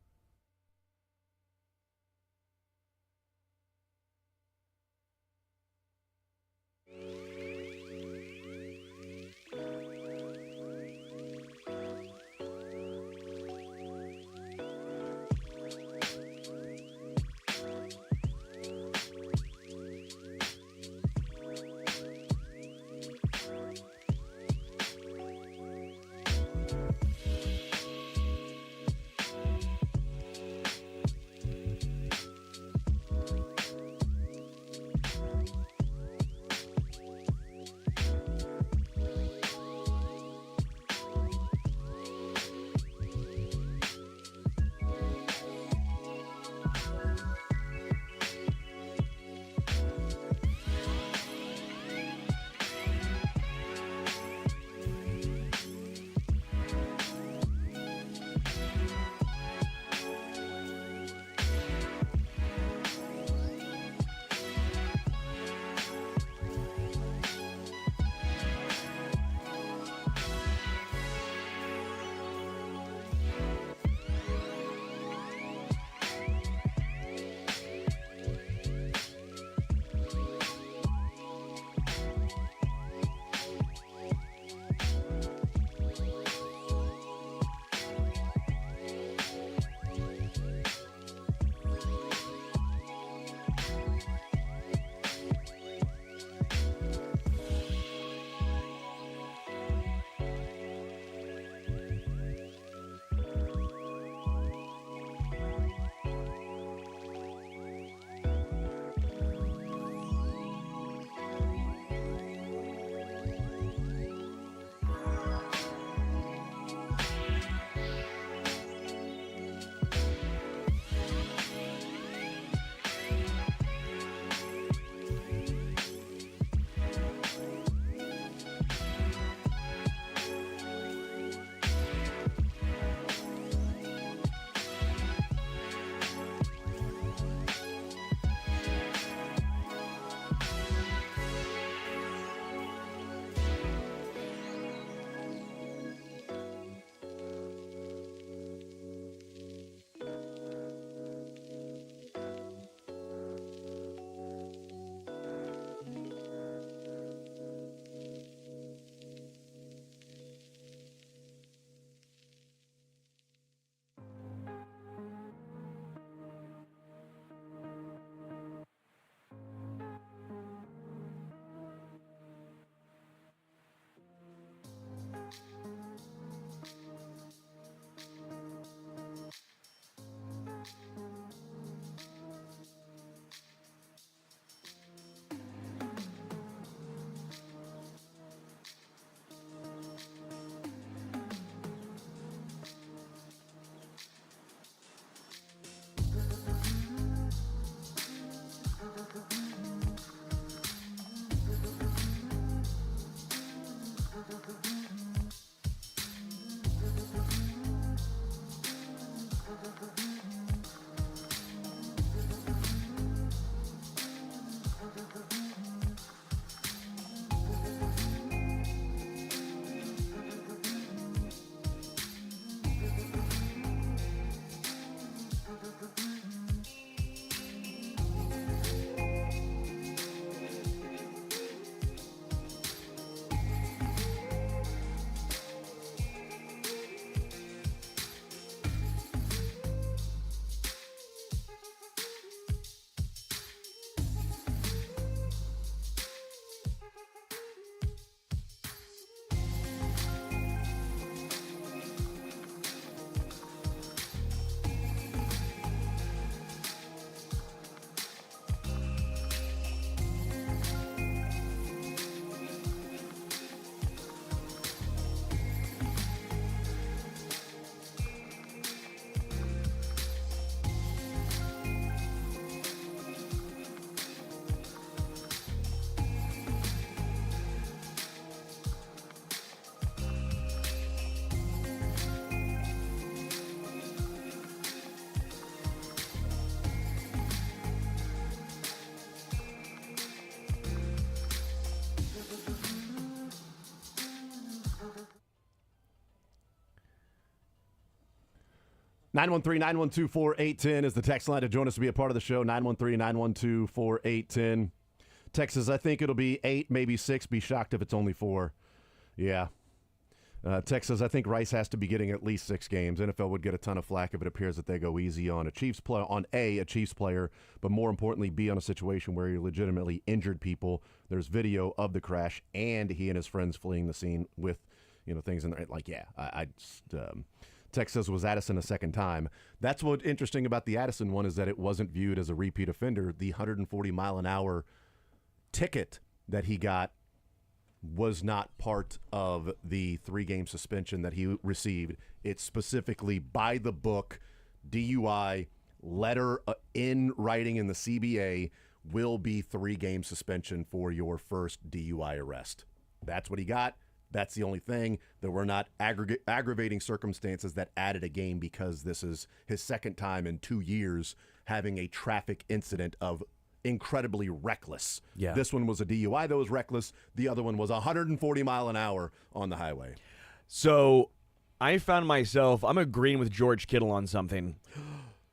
913-912-4810 is the text line to join us to be a part of the show. 913-912-4810. Texas, I think it'll be 8, maybe 6. Be shocked if it's only 4. Yeah. Texas, I think Rice has to be getting at least 6 games. NFL would get a ton of flack if it appears that they go easy on a Chiefs player, but more importantly, be on a situation where he legitimately injured people. There's video of the crash, and he and his friends fleeing the scene with, things in there. Like, yeah, Texas was Addison a second time. That's what's interesting about the Addison one, is that it wasn't viewed as a repeat offender. The 140-mile-an-hour ticket that he got was not part of the 3-game suspension that he received. It's specifically by the book, DUI, letter in writing in the CBA, will be 3-game suspension for your first DUI arrest. That's what he got. That's the only thing. There were not aggravating circumstances that added a game, because this is his second time in 2 years having a traffic incident of incredibly reckless. Yeah. This one was a DUI that was reckless. The other one was 140 mile an hour on the highway. So I found myself, I'm agreeing with George Kittle on something.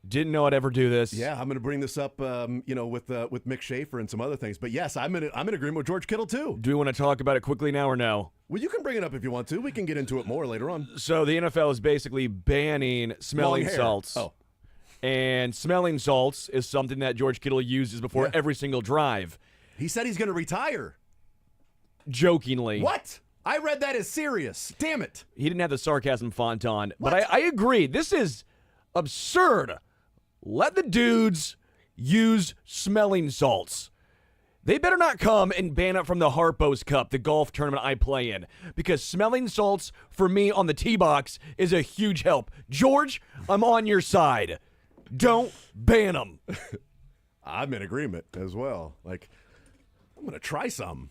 Didn't know I'd ever do this. Yeah, I'm going to bring this up, with Mick Schaefer and some other things. But yes, I'm in agreement with George Kittle too. Do we want to talk about it quickly now or no? Well, you can bring it up if you want to. We can get into it more later on. So the NFL is basically banning smelling Long hair. salts. Oh. And smelling salts is something that George Kittle uses before every single drive. He said he's going to retire. Jokingly. What? I read that as serious. Damn it. He didn't have the sarcasm font on. What? But I agree. This is absurd. Let the dudes use smelling salts. They better not come and ban it from the Harpo's Cup, the golf tournament I play in, because smelling salts for me on the tee box is a huge help. George, I'm on your side. Don't ban them. I'm in agreement as well. Like, I'm going to try some.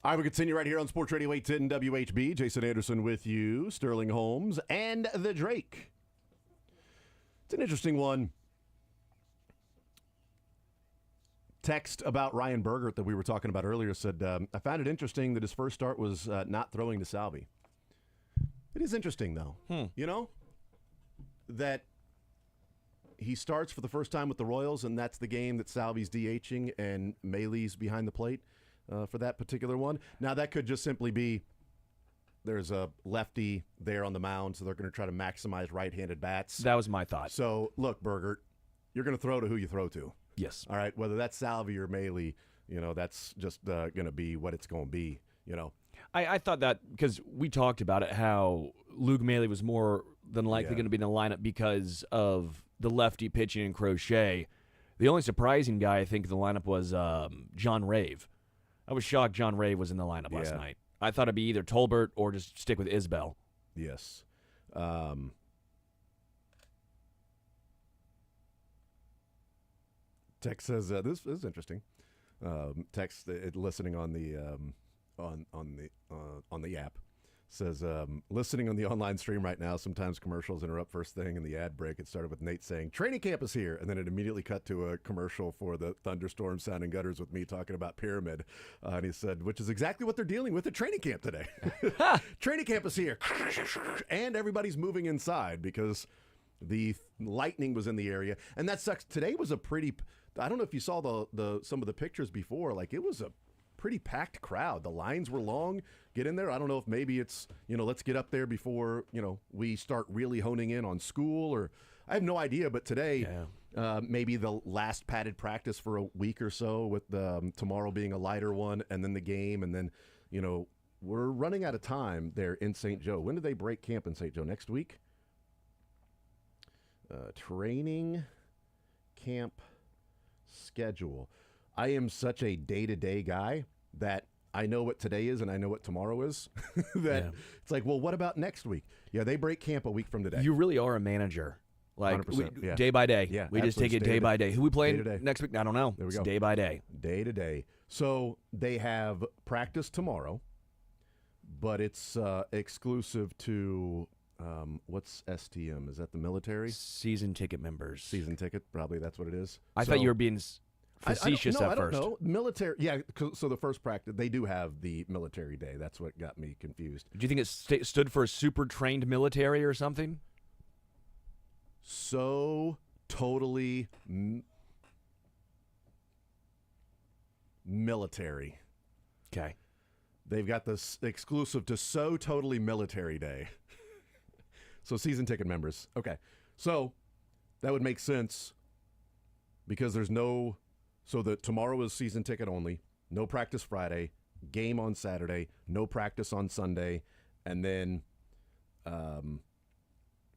All right, we continue right here on Sports Radio 810 WHB. Jason Anderson with you, Sterling Holmes, and the Drake. It's an interesting one. Text about Ryan Bergert that we were talking about earlier said, I found it interesting that his first start was not throwing to Salvi. It is interesting, though. You know, that he starts for the first time with the Royals, and that's the game that Salvi's DHing and Maley's behind the plate for that particular one. Now, that could just simply be there's a lefty there on the mound, so they're going to try to maximize right-handed bats. That was my thought. So, look, Bergert, you're going to throw to who you throw to. Yes. All right, whether that's Salvi or Maley, that's just going to be what it's going to be, I thought that because we talked about it, how Luke Maley was more than likely going to be in the lineup because of the lefty pitching and Crochet. The only surprising guy, I think, in the lineup was John Rave. I was shocked John Rave was in the lineup last night. I thought it'd be either Tolbert or just stick with Isbell. Yes. Tex says this is interesting. Tex listening on the on the app says listening on the online stream right now. Sometimes commercials interrupt first thing in the ad break. It started with Nate saying training camp is here, and then it immediately cut to a commercial for the thunderstorm sounding gutters with me talking about Pyramid, and he said, which is exactly what they're dealing with at training camp today. Training camp is here, and everybody's moving inside because the lightning was in the area, and that sucks. Today was a pretty. I don't know if you saw the some of the pictures before. Like, it was a pretty packed crowd. The lines were long. Get in there. I don't know if maybe it's, let's get up there before, we start really honing in on school, or I have no idea. But today, maybe the last padded practice for a week or so, with tomorrow being a lighter one, and then the game. And then, we're running out of time there in St. Joe. When do they break camp in St. Joe? Next week? Training camp schedule. I am such a day-to-day guy that I know what today is and I know what tomorrow is. It's like, well, what about next week? Yeah, they break camp a week from today. You really are a manager. Like, 100%, day by day. Yeah, we just take it day by day. Who we playing next week? I don't know. There we It's go. day by day. Day to day. So they have practice tomorrow, but it's exclusive to what's STM? Is that the military? Season ticket members. Season ticket, probably that's what it is. I thought you were being facetious I at first. I don't know. Military, yeah. So the first practice, they do have the military day. That's what got me confused. Do you think it stood for a super trained military or something? So totally military. Okay. They've got this exclusive to So Totally Military Day. So season ticket members. Okay. So that would make sense because there's no, so the tomorrow is season ticket only, no practice Friday, game on Saturday, no practice on Sunday, and then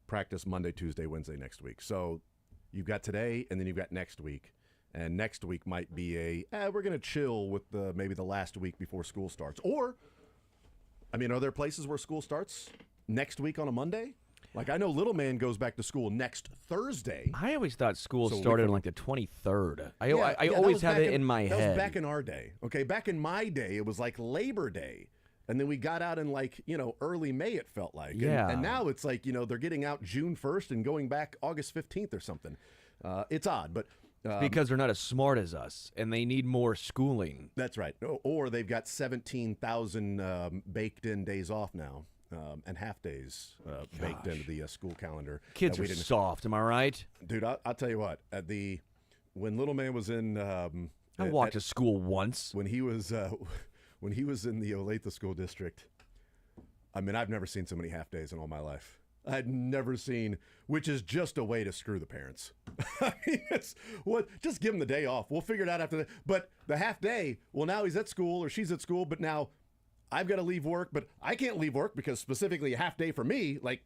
practice Monday, Tuesday, Wednesday next week. So you've got today and then you've got next week. And next week might be we're going to chill with maybe the last week before school starts. Or, I mean, are there places where school starts next week on a Monday? Like, I know Little Man goes back to school next Thursday. I always thought school started on like the 23rd. I Yeah, always had it in my that head. That was back in our day. Okay, back in my day, it was like Labor Day. And then we got out in like, early May, it felt like. Yeah. And now it's like, they're getting out June 1st and going back August 15th or something. It's odd, but... because they're not as smart as us, and they need more schooling. That's right. Or they've got 17,000 baked-in days off now, and half days baked into the school calendar. Kids are soft, am I right? Dude, I'll tell you what. When Little Man was in... I walked to school once. When he was in the Olathe School District, I mean, I've never seen so many half days in all my life. I'd never seen, which is just a way to screw the parents. I mean, just give them the day off. We'll figure it out after that. But the half day, well, now he's at school or she's at school, but now I've got to leave work, but I can't leave work because specifically a half day for me, like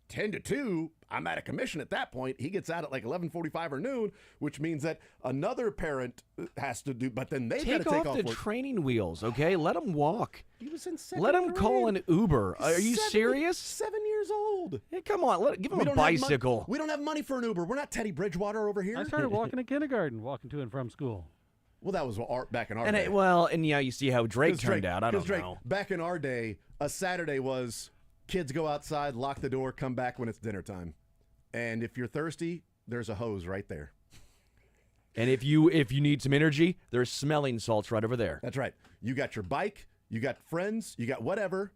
10 to 2, I'm out of commission at that point. He gets out at like 11:45 or noon, which means that another parent has to do, but then they've got to take off the work. Training wheels, okay? Let him walk. He was in second Let him grade. call an Uber. Are you 7 serious? 7 years old. Hey, come on. Give him a Have bicycle. we don't have money for an Uber. We're not Teddy Bridgewater over here. I started walking to kindergarten, walking to and from school. Well, that was back in our And day. and yeah, you see how Drake 'Cause turned out. I don't 'cause Drake, know. Back in our day, a Saturday was kids go outside, lock the door, come back when it's dinner time. And if you're thirsty, there's a hose right there. And if you need some energy, there's smelling salts right over there. That's right. You got your bike, you got friends, you got whatever,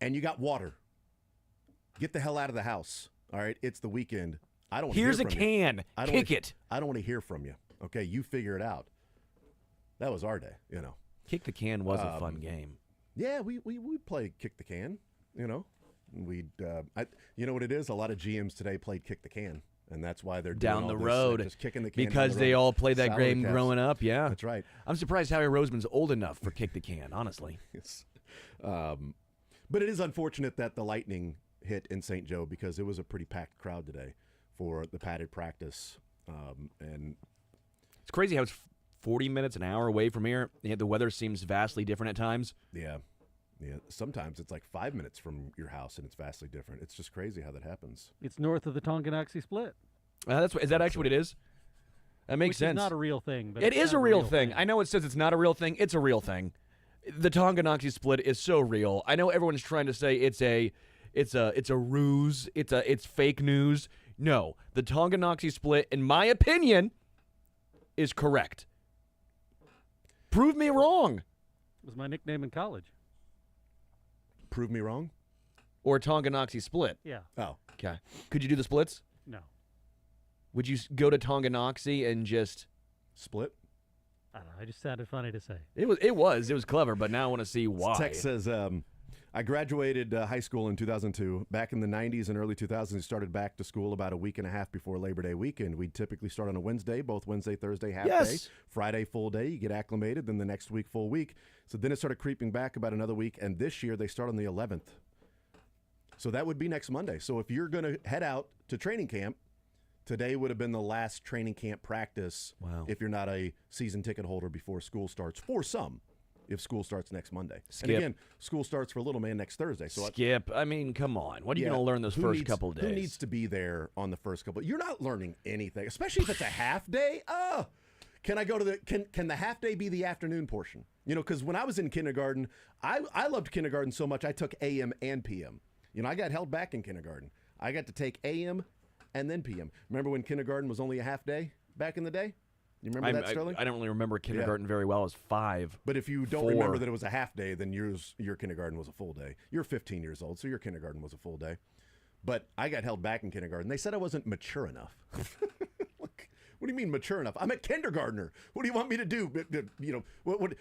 and you got water. Get the hell out of the house. All right, it's the weekend. I don't. Here's hear a from can. You. I don't Kick wanna, it. I don't want to hear from you. Okay, you figure it out. That was our day, you know. Kick the can was a fun game. Yeah, we played kick the can. You know, you know what it is. A lot of GMs today played kick the can, and that's why they're Down doing the all this, road just kicking the can because down the they road. all played that Salary game caps. growing up. Yeah, That's right. I'm surprised Howie Roseman's old enough for kick the can. Honestly, Yes. But it is unfortunate that the Lightning hit in St. Joe because it was a pretty packed crowd today for the padded practice. And it's crazy how it's 40 minutes, an hour away from here. Yet the weather seems vastly different at times. yeah, sometimes it's like 5 minutes from your house and it's vastly different. It's just crazy how that happens. It's north of the Tonganoxie Split. Is that actually what it is? That makes Which sense. is not a real thing. But It it's is kind a of real thing. I know it says it's not a real thing. It's a real thing. The Tonganoxie Split is so real. I know everyone's trying to say it's a ruse. It's fake news. No, the Tonganoxie Split, in my opinion, is correct. Prove me wrong. It was my nickname in college. Prove me wrong? Or Tonganoxie Split. Yeah. Oh, Okay. Could you do the splits? No. Would you go to Tonganoxie and just? split? I don't know. It just sounded funny to say. It was clever, but now I want to see why. Text says, I graduated high school in 2002. Back in the 90s and early 2000s, we started back to school about a week and a half before Labor Day weekend. We'd typically start on a Wednesday, both Wednesday, Thursday, half Yes. day. Friday, full day. You get acclimated. Then the next week, full week. So then it started creeping back about another week. And this year, they start on the 11th. So that would be next Monday. So if you're going to head out to training camp, today would have been the last training camp practice. Wow. If you're not a season ticket holder before school starts, for some, if school starts next Monday. Skip. And again, school starts for little man next Thursday. So Skip. I mean, come on. What are you yeah, going to learn those who first needs- couple of days? Who needs to be there on the first couple? You're not learning anything, especially if it's a half day. Can I go to can the half day be the afternoon portion? You know, because when I was in kindergarten, I loved kindergarten so much I took AM and PM. You know, I got held back in kindergarten. I got to take AM and then PM. Remember when kindergarten was only a half day back in the day? You remember that, Sterling? I don't really remember kindergarten very well. I was 5. But if you don't 4. remember that it was a half day, then your kindergarten was a full day. You're 15 years old, so your kindergarten was a full day. But I got held back in kindergarten. They said I wasn't mature enough. Look, what do you mean mature enough? I'm a kindergartner. What do you want me to do? You know, what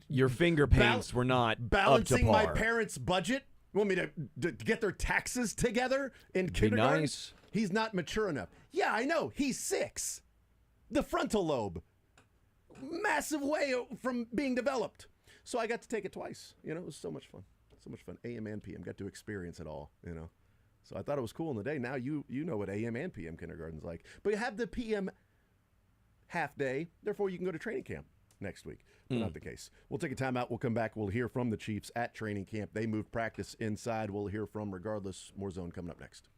Your finger paints were not balancing up to my par. parents' budget? You want me to get their taxes together in kindergarten? nice. He's not mature enough. Yeah, I know. He's 6. The frontal lobe, massive way from being developed. So I got to take it twice. You know, it was so much fun. So much fun. AM and PM. Got to experience it all, you know. So I thought it was cool in the day. Now you know what AM and PM kindergarten's like. But you have the PM half day. Therefore, you can go to training camp next week. But not the case. We'll take a timeout. We'll come back. We'll hear from the Chiefs at training camp. They moved practice inside. We'll hear from regardless. More Zone coming up next.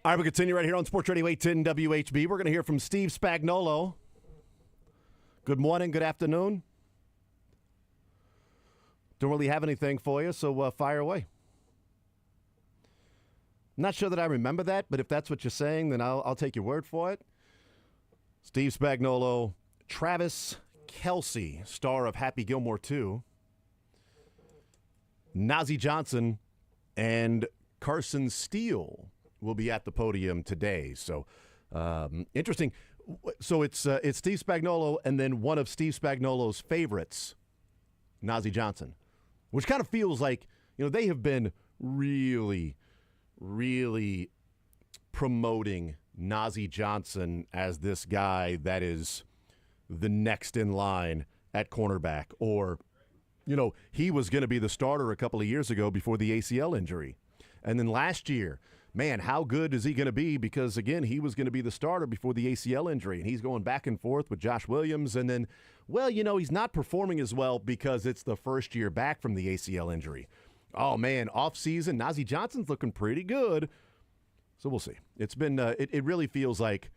All right, we continue right here on Sports Radio 810 WHB. We're going to hear from Steve Spagnuolo. Good morning, good afternoon. Don't really have anything for you, so fire away. Not sure that I remember that, but if that's what you're saying, then I'll take your word for it. Steve Spagnuolo, Travis Kelce, star of Happy Gilmore 2, Nazi Johnson, and Carson Steele will be at the podium today. So interesting. So it's Steve Spagnuolo and then one of Steve Spagnuolo's favorites, Nazi Johnson, which kind of feels like, they have been really promoting Nazi Johnson as this guy that is the next in line at cornerback. Or, he was going to be the starter a couple of years ago before the ACL injury. And then last year, man, how good is he going to be? Because, again, he was going to be the starter before the ACL injury. And he's going back and forth with Josh Williams. And then, he's not performing as well because it's the first year back from the ACL injury. Oh, man, off-season, Nazi Johnson's looking pretty good. So we'll see. It's been it really feels like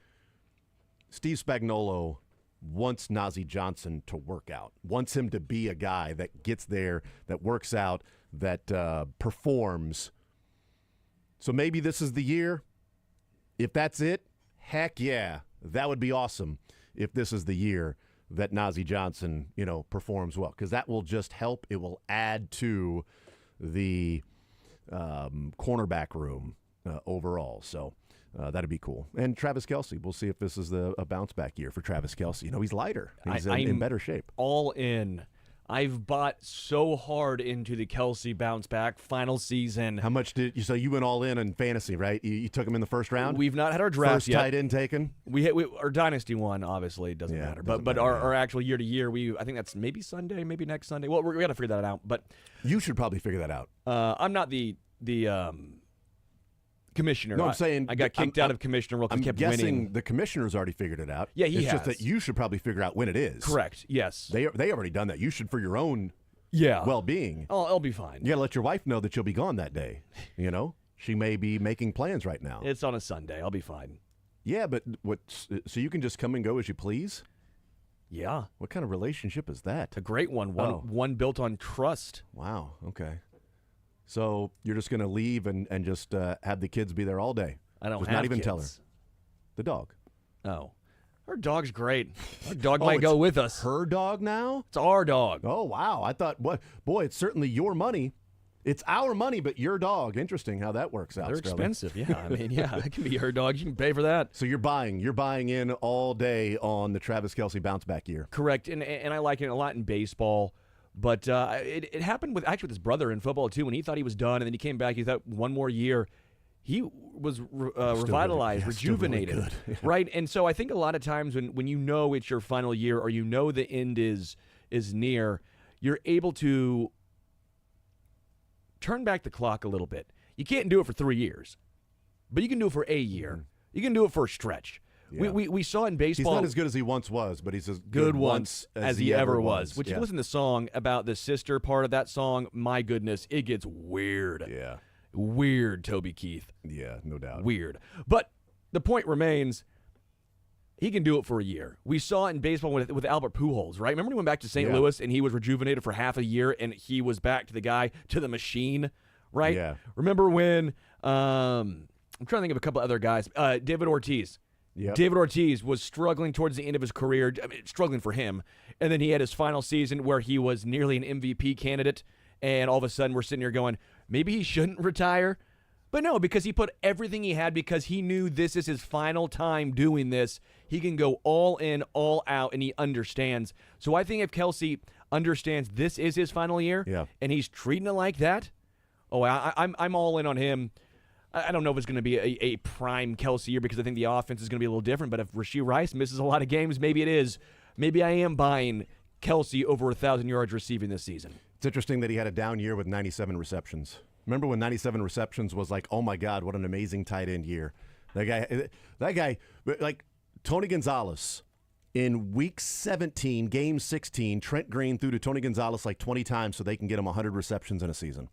Steve Spagnuolo wants Nazi Johnson to work out, wants him to be a guy that gets there, that works out, that performs. So maybe this is the year. If that's it, heck yeah, that would be awesome if this is the year that Nazi Johnson, performs well, because that will just help. It will add to the cornerback room overall. So that'd be cool. And Travis Kelce, we'll see if this is a bounce back year for Travis Kelce. He's lighter. He's in better shape. All in. I've bought so hard into the Kelce bounce back final season. How much did you? So you went all in fantasy, right? You took him in the first round. We've not had our draft first yet. Tight end taken. Our dynasty one obviously doesn't matter, but our actual year to year, I think that's maybe Sunday, maybe next Sunday. Well, we got to figure that out. But you should probably figure that out. I'm not the commissioner. No, I'm saying I got kicked out of commissioner role because I'm kept guessing winning. the commissioner's already figured it out. Yeah, he it's has. just that you should probably figure out when it is. Correct. Yes. They already done that. You should, for your own well-being. Oh, I'll be fine. You got to let your wife know that you'll be gone that day. She may be making plans right now. It's on a Sunday. I'll be fine. Yeah, but so you can just come and go as you please? Yeah. What kind of relationship is that? A great one. One built on trust. Wow. Okay. So you're just going to leave and just have the kids be there all day? I don't just have not even kids. tell her. The dog. Oh. Our dog's great. Our dog might go with us. Her dog now? It's our dog. Oh, wow. I thought, boy, it's certainly your money. It's our money, but your dog. Interesting how that works out. They're Sterling. expensive. Yeah, it can be your dog. You can pay for that. So you're buying in all day on the Travis Kelce bounce back year. Correct, and I like it a lot in baseball. But it happened with his brother in football too. When he thought he was done, and then he came back, he thought one more year. He was revitalized, rejuvenated, really good. right? And so I think a lot of times when it's your final year or the end is near, you're able to turn back the clock a little bit. You can't do it for 3 years, but you can do it for a year. Mm-hmm. You can do it for a stretch. Yeah. We saw in baseball. He's not as good as he once was, but he's as good once as he ever was. Which, yeah. if you listen to the song about the sister part of that song, my goodness, it gets weird. Yeah. Weird, Toby Keith. Yeah, no doubt. Weird. But the point remains, he can do it for a year. We saw it in baseball with Albert Pujols, right? Remember when he went back to St. Louis and he was rejuvenated for half a year and he was back to the machine, right? Yeah. Remember when, I'm trying to think of a couple other guys, David Ortiz. Yep. David Ortiz was struggling towards the end of his career, struggling for him, and then he had his final season where he was nearly an MVP candidate, and all of a sudden we're sitting here going, maybe he shouldn't retire. But no, because he put everything he had because he knew this is his final time doing this. He can go all in, all out, and he understands. So I think if Kelce understands this is his final year and he's treating it like that, I'm all in on him. I don't know if it's going to be a prime Kelce year because I think the offense is going to be a little different. But if Rashee Rice misses a lot of games, maybe it is. Maybe I am buying Kelce over 1,000 yards receiving this season. It's interesting that he had a down year with 97 receptions. Remember when 97 receptions was like, oh my God, what an amazing tight end year. That guy, like Tony Gonzalez in week 17, game 16, Trent Green threw to Tony Gonzalez like 20 times so they can get him 100 receptions in a season.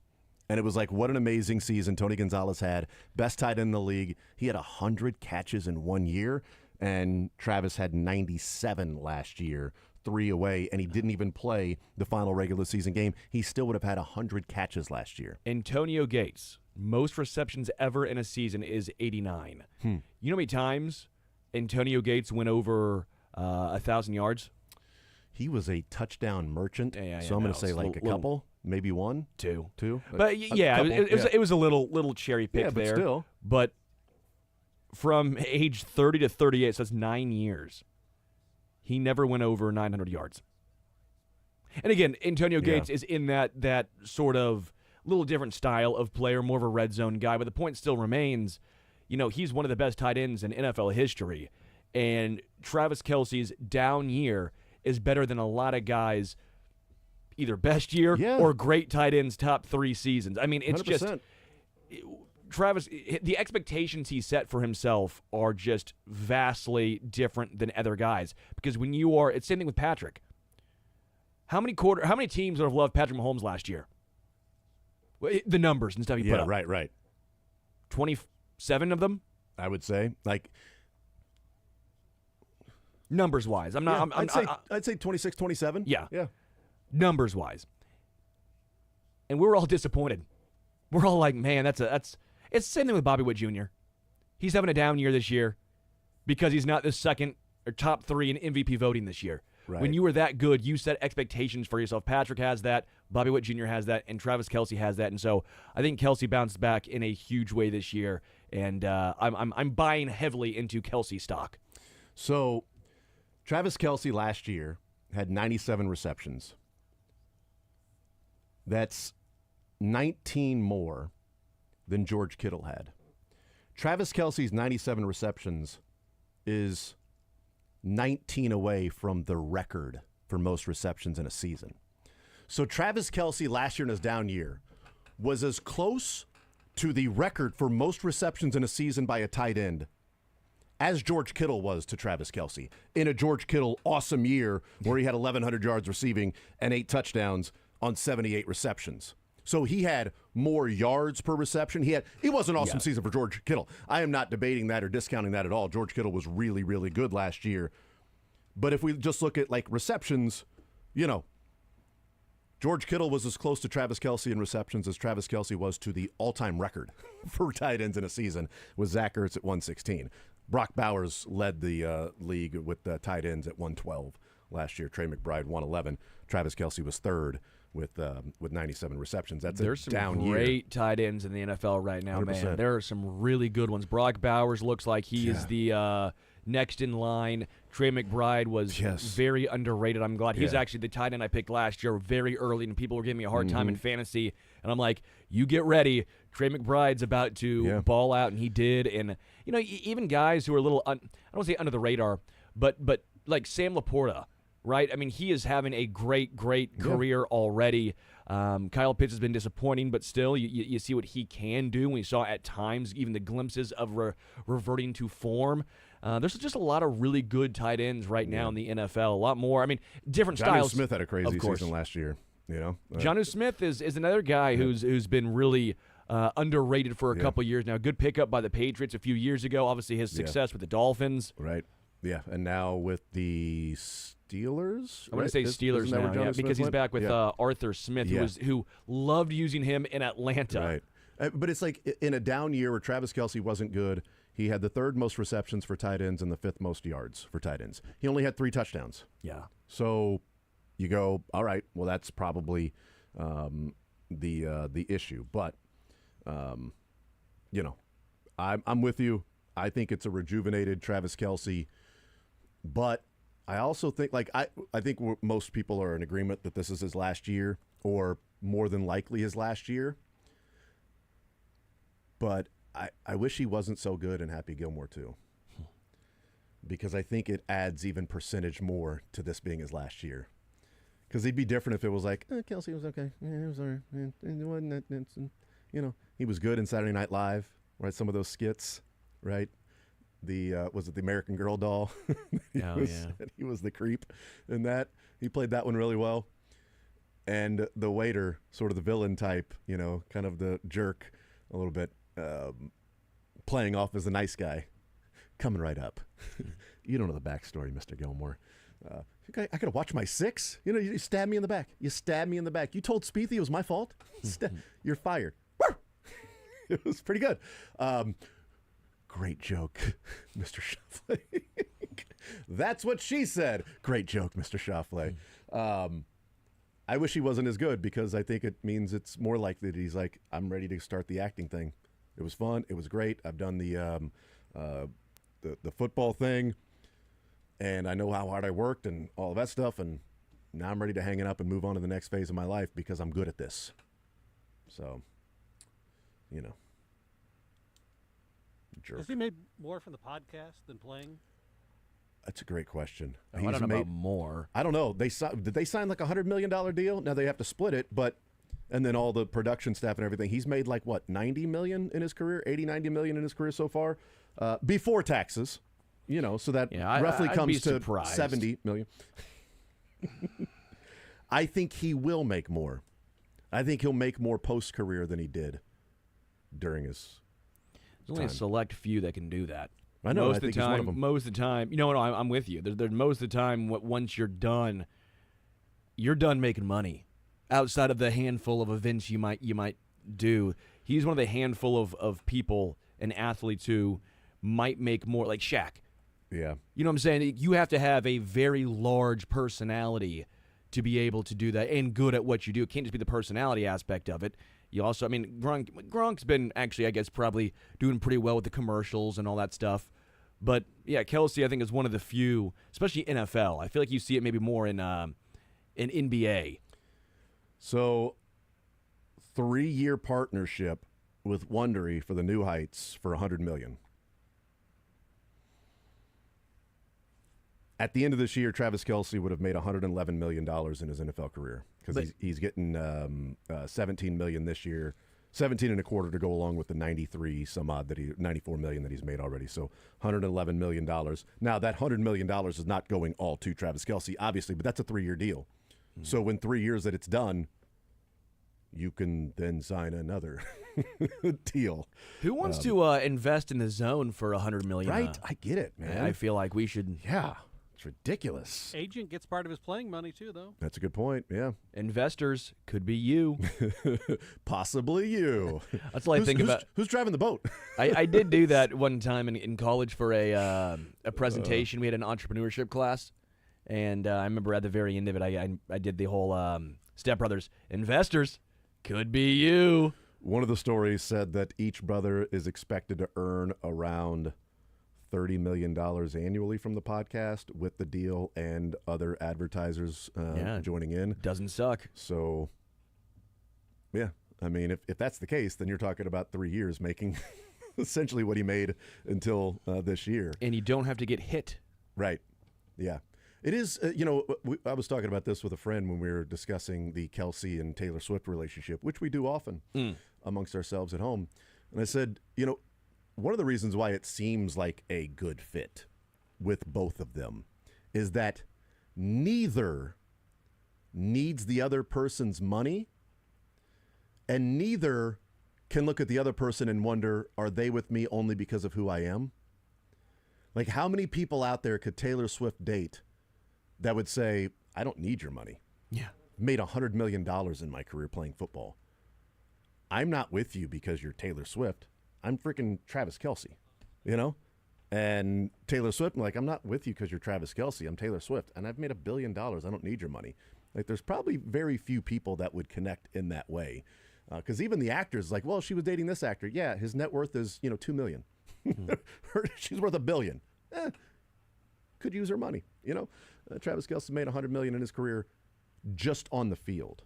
And it was like, what an amazing season Tony Gonzalez had. Best tight end in the league. He had 100 catches in 1 year, and Travis had 97 last year, 3 away, and he didn't even play the final regular season game. He still would have had 100 catches last year. Antonio Gates, most receptions ever in a season is 89. You know how many times Antonio Gates went over 1,000 yards? He was a touchdown merchant, Yeah, so I'm going to say it's like a couple, maybe one, two. two. But yeah, couple, it was a little cherry pick Yeah, but there. still. But from age 30 to 38, so that's 9 years, he never went over 900 yards. And again, Antonio Gates is in that sort of little different style of player, more of a red zone guy. But the point still remains, he's one of the best tight ends in NFL history. And Travis Kelce's down year is better than a lot of guys' either best year or great tight ends top 3 seasons. I mean, it's 100%. just Travis, the expectations he set for himself are just vastly different than other guys. Because when you are, it's the same thing with Patrick. How many teams would have loved Patrick Mahomes last year? The numbers and stuff he put up. Right. 27 of them, I would say, like, numbers wise. I'd say 26, 27. Yeah. Yeah. Numbers wise. And we were all disappointed. We're all like, man, it's the same thing with Bobby Witt Jr. He's having a down year this year because he's not the second or top 3 in MVP voting this year. Right. When you were that good, you set expectations for yourself. Patrick has that, Bobby Witt Jr. has that, and Travis Kelce has that. And so I think Kelce bounced back in a huge way this year, and I'm buying heavily into Kelce stock. So Travis Kelce last year had 97 receptions. That's 19 more than George Kittle had. Travis Kelce's 97 receptions is 19 away from the record for most receptions in a season. So Travis Kelce last year in his down year was as close to the record for most receptions in a season by a tight end as George Kittle was to Travis Kelce in a George Kittle awesome year where he had 1,100 yards receiving and 8 touchdowns on 78 receptions. So he had more yards per reception. It was an awesome season for George Kittle. I am not debating that or discounting that at all. George Kittle was really, really good last year. But if we just look at like receptions, George Kittle was as close to Travis Kelce in receptions as Travis Kelce was to the all-time record for tight ends in a season with Zach Ertz at 116. Brock Bowers led the league with tight ends at 112 last year. Trey McBride 111. Travis Kelce was third with 97 receptions. There's some down year. great tight ends in the NFL right now, 100%. man. There are some really good ones. Brock Bowers looks like he is the next in line. Trey McBride was very underrated. I'm glad he's actually the tight end I picked last year very early, and people were giving me a hard time in fantasy. And I'm like, you get ready. Trey McBride's about to ball out, and he did. And, even guys who are a little, I don't want to say under the radar, but like Sam Laporta, right? I mean, he is having a great career already. Kyle Pitts has been disappointing, but still, you see what he can do. We saw at times even the glimpses of reverting to form. There's just a lot of really good tight ends right now in the NFL. A lot more. I mean, different styles. Jonnu Smith had a crazy season last year. Jonnu Smith is another guy who's been really underrated for a couple years now. Good pickup by the Patriots a few years ago. Obviously, his success with the Dolphins. Right. Yeah, and now with the Steelers. I'm going to say Steelers now, because he's back with Arthur Smith, who loved using him in Atlanta. Right. But it's like in a down year where Travis Kelce wasn't good, he had the 3rd most receptions for tight ends and the 5th most yards for tight ends. He only had 3 touchdowns. Yeah. So you go, all right, well, that's probably the issue. But, I'm with you. I think it's a rejuvenated Travis Kelce. But I also think, I think most people are in agreement that this is his last year, or more than likely his last year. But I wish he wasn't so good in Happy Gilmore too, because I think it adds even percentage more to this being his last year. Because he'd be different if it was like, Kelce was okay, it was all right, he was good in Saturday Night Live, right? Some of those skits, right? Was it the American Girl doll? He was the creep in that. He played that one really well. and the waiter, sort of the villain type, kind of the jerk a little bit, playing off as the nice guy, coming right up. You don't know the backstory, Mr. Gilmore. I gotta watch my six. You stabbed me in the back. You stabbed me in the back. You told Spieth it was my fault. You're fired. It was pretty good. Great joke, Mr. Schauffele. That's what she said. Great joke, Mr. Schauffele. I wish he wasn't as good because I think it means it's more likely that he's like, I'm ready to start the acting thing. It was fun. It was great. I've done the football thing, and I know how hard I worked and all of that stuff, and now I'm ready to hang it up and move on to the next phase of my life because I'm good at this. So, jerk. Has he made more from the podcast than playing? That's a great question. I don't know about more. I don't know. Did they sign like $100 million deal? Now they have to split it, and then all the production staff and everything. He's made like what, 90 million in his career, 80, 90 million in his career so far, before taxes. So that roughly I'd comes be to surprised. 70 million. I think he will make more. I think he'll make more post-career than he did during his There's only a select few that can do that. I know. Most I of the think he's one time, of them. most of the time, no, I'm with you. There's most of the time, once you're done making money. Outside of the handful of events you might do, he's one of the handful of people and athletes who might make more, like Shaq. Yeah. You know what I'm saying? You have to have a very large personality to be able to do that and good at what you do. It can't just be the personality aspect of it. You also, Gronk's been actually, I guess, probably doing pretty well with the commercials and all that stuff. But, yeah, Kelsey, I think, is one of the few, especially NFL. I feel like you see it maybe more in NBA. So, 3-year partnership with Wondery for the New Heights for $100 million. At the end of this year, Travis Kelce would have made $111 million in his NFL career because he's getting $17 million this year, 17 and a quarter to go along with the 94 million that he's made already. So $111 million. Now that $100 million is not going all to Travis Kelce, obviously, but that's a 3-year deal. Mm-hmm. So in 3 years that it's done, you can then sign another deal. Who wants to invest in the zone for $100 million? Right, I get it, man. I feel like we should. Yeah. It's ridiculous. Agent gets part of his playing money too, though. That's a good point. Yeah. Investors could be you. Possibly you. That's what I think about. Who's driving the boat? I did do that one time in college for a presentation. We had an entrepreneurship class, and I remember at the very end of it, I did the whole Step Brothers. Investors could be you. One of the stories said that each brother is expected to earn around $30 million annually from the podcast with the deal and other advertisers joining in. Doesn't suck. So, yeah. I mean, if that's the case, then you're talking about 3 years making essentially what he made until this year. And you don't have to get hit. Right. Yeah. It is, I was talking about this with a friend when we were discussing the Kelsey and Taylor Swift relationship, which we do often amongst ourselves at home. And I said, one of the reasons why it seems like a good fit with both of them is that neither needs the other person's money, and neither can look at the other person and wonder, are they with me only because of who I am? Like, how many people out there could Taylor Swift date that would say, I don't need your money? Yeah. Made $100 million in my career playing football. I'm not with you because you're Taylor Swift. I'm freaking Travis Kelce, And Taylor Swift, I'm not with you because you're Travis Kelce. I'm Taylor Swift, and I've made $1 billion. I don't need your money. Like, there's probably very few people that would connect in that way. Because even the actors, well, she was dating this actor. Yeah, his net worth is, $2 million. She's worth $1 billion. Could use her money, Travis Kelce made $100 million in his career just on the field.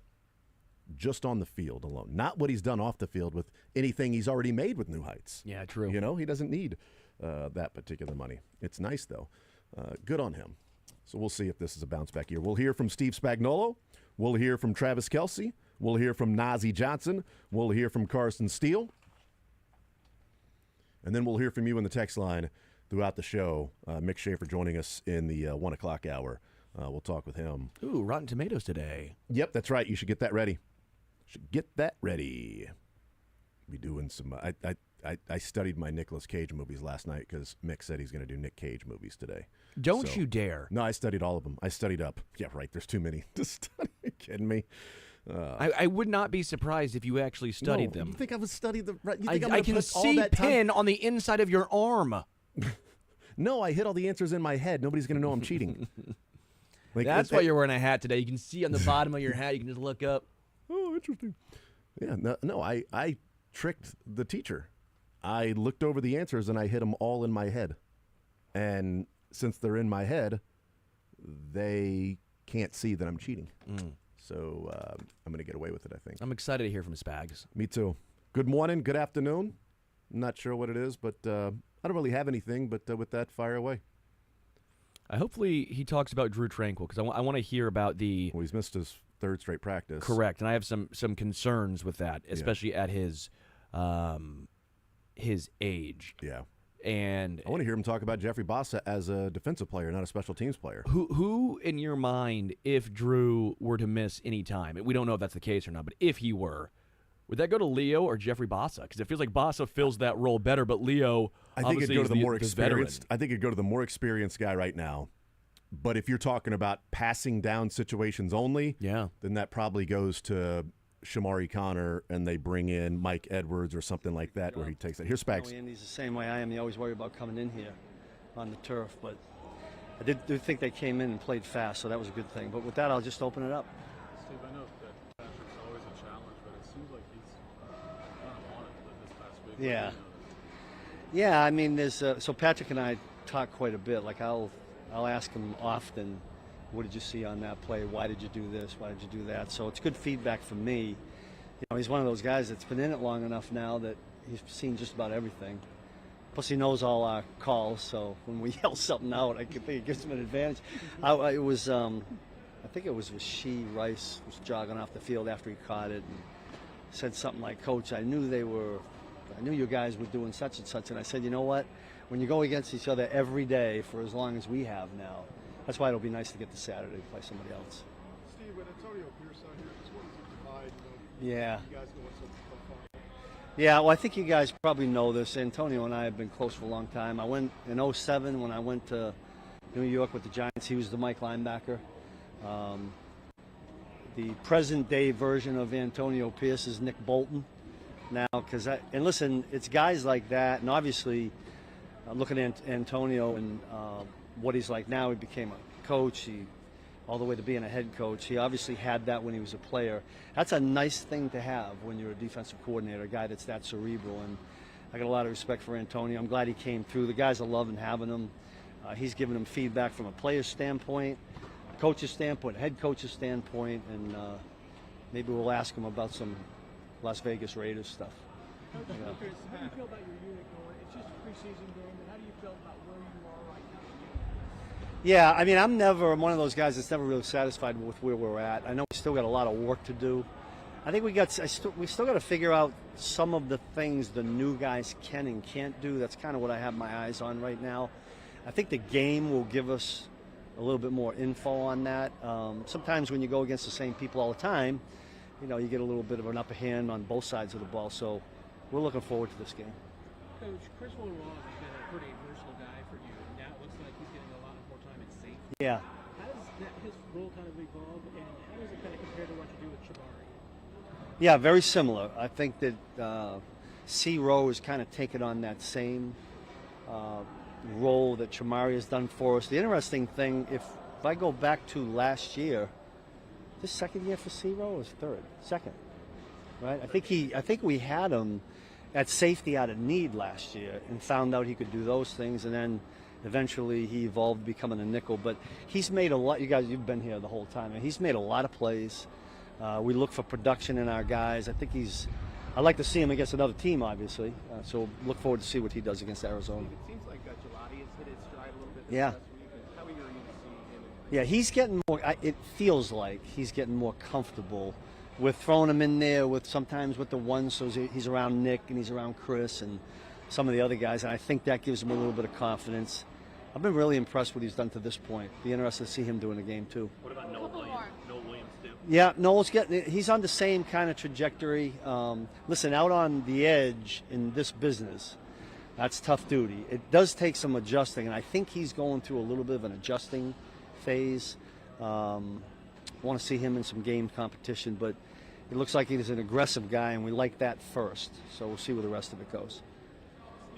Just on the field alone. Not what he's done off the field with anything he's already made with New Heights. Yeah, true. He doesn't need that particular money. It's nice, though. Good on him. So we'll see if this is a bounce back year. We'll hear from Steve Spagnuolo. We'll hear from Travis Kelce. We'll hear from Nazi Johnson. We'll hear from Carson Steele. And then we'll hear from you in the text line throughout the show. Mick Schaefer joining us in the 1 o'clock hour We'll talk with him. Ooh, Rotten Tomatoes today. Yep, that's right. You should get that ready. Be doing some. I studied my Nicolas Cage movies last night because Mick said he's going to do Nick Cage movies today. Don't you dare. No, I studied all of them. I studied up. Yeah, right. There's too many to study. Are you kidding me? I would not be surprised if you actually studied them. You think I would study the? You think I can see pin on the inside of your arm. No, I hit all the answers in my head. Nobody's going to know I'm cheating. That's why you're wearing a hat today. You can see on the bottom of your hat. You can just look up. Oh, interesting. Yeah, no, I tricked the teacher. I looked over the answers and I hit them all in my head. And since they're in my head, they can't see that I'm cheating. So I'm going to get away with it, I think. I'm excited to hear from Spags. Me too. Good morning, good afternoon. Not sure what it is, but I don't really have anything, but with that, fire away. Hopefully he talks about Drew Tranquil, because I want to hear about the... Well, he's missed his third straight practice. Correct, and I have some concerns with that, especially at his age. Yeah. And I want to hear him talk about Jeffrey Bossa as a defensive player, not a special teams player. Who in your mind, if Drew were to miss any time, and we don't know if that's the case or not, but if he were, would that go to Leo or Jeffrey Bossa? Because it feels like Bossa fills that role better, but Leo, I think it'd go to the more experienced. veteran. I think it'd go to the more experienced guy right now. But if you're talking about passing down situations only, then that probably goes to Shamari Connor, and they bring in Mike Edwards or something like that, where he takes it. Here's Spags. Andy's the same way I am. You always worry about coming in here on the turf, but I do think they came in and played fast, so that was a good thing. But with that, I'll just open it up. Steve, I know that Patrick's always a challenge, but it seems like he's kind of on it this past week. Yeah. Yeah, I mean, there's so Patrick and I talk quite a bit. Like I'll ask him often, what did you see on that play? Why did you do this? Why did you do that? So it's good feedback for me. You know, he's one of those guys that's been in it long enough now that he's seen just about everything. Plus, he knows all our calls, so when we yell something out, I think it gives him an advantage. I think it was Rice was jogging off the field after he caught it and said something like, "Coach, I knew you guys were doing such and such," and I said, "You know what? When you go against each other every day for as long as we have now, that's why it'll be nice to get to Saturday to play somebody else." Steve, when Antonio Pierce out here, just wanted to provide, Yeah. you guys know what's so far. Yeah, well, I think you guys probably know this. Antonio and I have been close for a long time. I went in 2007 when I went to New York with the Giants. He was the Mike linebacker. The present-day version of Antonio Pierce is Nick Bolton now. And listen, it's guys like that, and obviously looking at Antonio and what he's like now, he became a coach, all the way to being a head coach. He obviously had that when he was a player. That's a nice thing to have when you're a defensive coordinator, a guy that's that cerebral. And I got a lot of respect for Antonio. I'm glad he came through. The guys are loving having him. He's giving them feedback from a player's standpoint, a coach's standpoint, a head coach's standpoint, and maybe we'll ask him about some Las Vegas Raiders stuff. Coach, how do you feel about your unit going? It's just a preseason game, but how do you feel about where you are right now? Yeah, I mean, I'm one of those guys that's never really satisfied with where we're at. I know we still got a lot of work to do. I think we still got to figure out some of the things the new guys can and can't do. That's kind of what I have my eyes on right now. I think the game will give us a little bit more info on that. Sometimes when you go against the same people all the time, you know, you get a little bit of an upper hand on both sides of the ball. So we're looking forward to this game. Coach, Chris Wall has been a pretty versatile guy for you. Now it looks like he's getting a lot more time at safety. Yeah. How does his role kind of evolve, and how does it kind of compare to what you do with Shabari? Yeah, very similar. I think that C. Rowe has kind of taken on that same role that Chamari has done for us. The interesting thing, if I go back to last year, this second year for C. Rowe is second, right? I think we had him at safety out of need last year and found out he could do those things, and then eventually he evolved becoming a nickel. But he's made a lot. You guys, you've been here the whole time, and he's made a lot of plays. We look for production in our guys. I think I'd like to see him against another team, obviously. So look forward to see what he does against Arizona. It seems like Gelati has hit his stride a little bit this Yeah. past week. How are you seeing him? Yeah, he's getting more. It feels like he's getting more comfortable with throwing him in there sometimes with the ones. So he's around Nick and he's around Chris and some of the other guys, and I think that gives him a little bit of confidence. I've been really impressed with what he's done to this point. Be interested to see him doing a game too. What about Noah Williams? Noah Williams too. Yeah, Noel's he's on the same kind of trajectory. Listen, out on the edge in this business, that's tough duty. It does take some adjusting, and I think he's going through a little bit of an adjusting phase. Want to see him in some game competition, but it looks like he's an aggressive guy, and we like that first. So we'll see where the rest of it goes.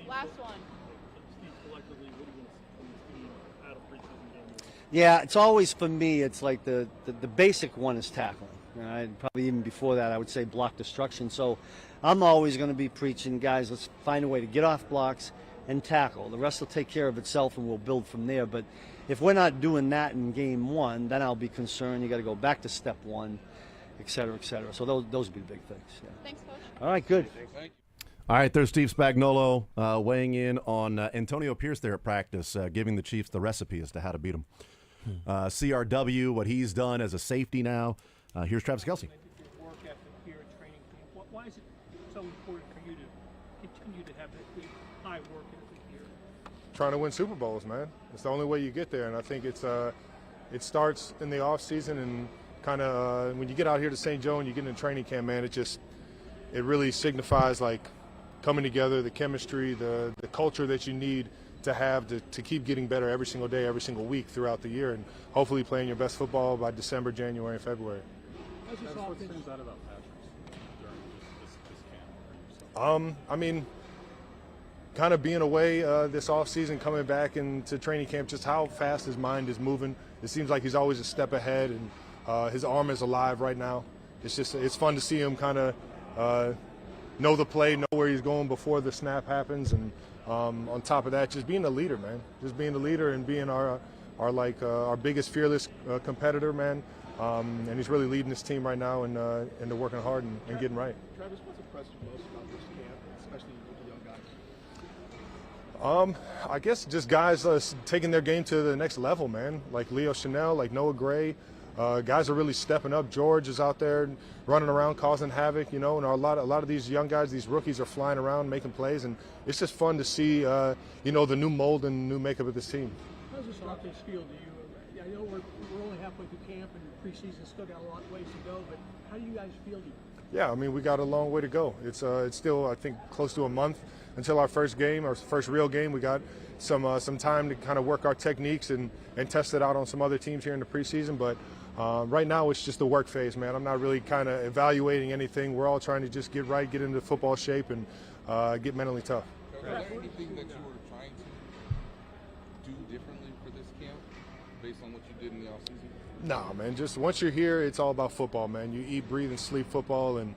Last one. Steve, collectively, what do you want to see from this team out of preseason games? Yeah, it's always for me. It's like the basic one is tackling. Probably even before that, I would say block destruction. So I'm always going to be preaching, guys, let's find a way to get off blocks and tackle. The rest will take care of itself, and we'll build from there. But if we're not doing that in game one, then I'll be concerned. You got to go back to step one, et cetera, et cetera. So those would be the big things. Yeah. Thanks, Coach. All right, good. All right, there's Steve Spagnuolo weighing in on Antonio Pierce there at practice, giving the Chiefs the recipe as to how to beat them. CRW, what he's done as a safety now. Here's Travis Kelce. Your work ethic here at training camp. Why is it so important for you to continue to have that high work ethic here? Trying to win Super Bowls, man. It's the only way you get there, and I think it starts in the off season and kind of when you get out here to St. Joe and you get in training camp, man. It really signifies like coming together, the chemistry, the culture that you need to have to keep getting better every single day, every single week throughout the year, and hopefully playing your best football by December, January, and February. How's this What offense? stands out about Patrick's during this camp? I mean, kind of being away this off season, coming back into training camp, just how fast his mind is moving. It seems like he's always a step ahead, and his arm is alive right now. It's fun to see him kind of know the play, know where he's going before the snap happens, and on top of that, just being a leader, man. Just being the leader and being our biggest fearless competitor, man. And he's really leading this team right now, and they're working hard and getting right. Travis, what's impressed you most about this camp, especially with the young guys? I guess just guys taking their game to the next level, man. Like Leo Chanel, like Noah Gray. Guys are really stepping up. George is out there running around causing havoc, and a lot of these young guys, these rookies are flying around making plays, and it's just fun to see, the new mold and new makeup of this team. How does this offense feel to you? I know we're only halfway through camp and preseason still got a lot of ways to go, but how do you guys feel? Yeah, I mean, we got a long way to go. It's still, I think, close to a month until our first game, our first real game. We got some time to kind of work our techniques and test it out on some other teams here in the preseason, but right now it's just the work phase, man. I'm not really kind of evaluating anything. We're all trying to just get right, get into football shape, and get mentally tough. Was there anything that you were trying to do differently for this camp based on what you did in the offseason? Nah, man. Just once you're here, it's all about football, man. You eat, breathe, and sleep football, and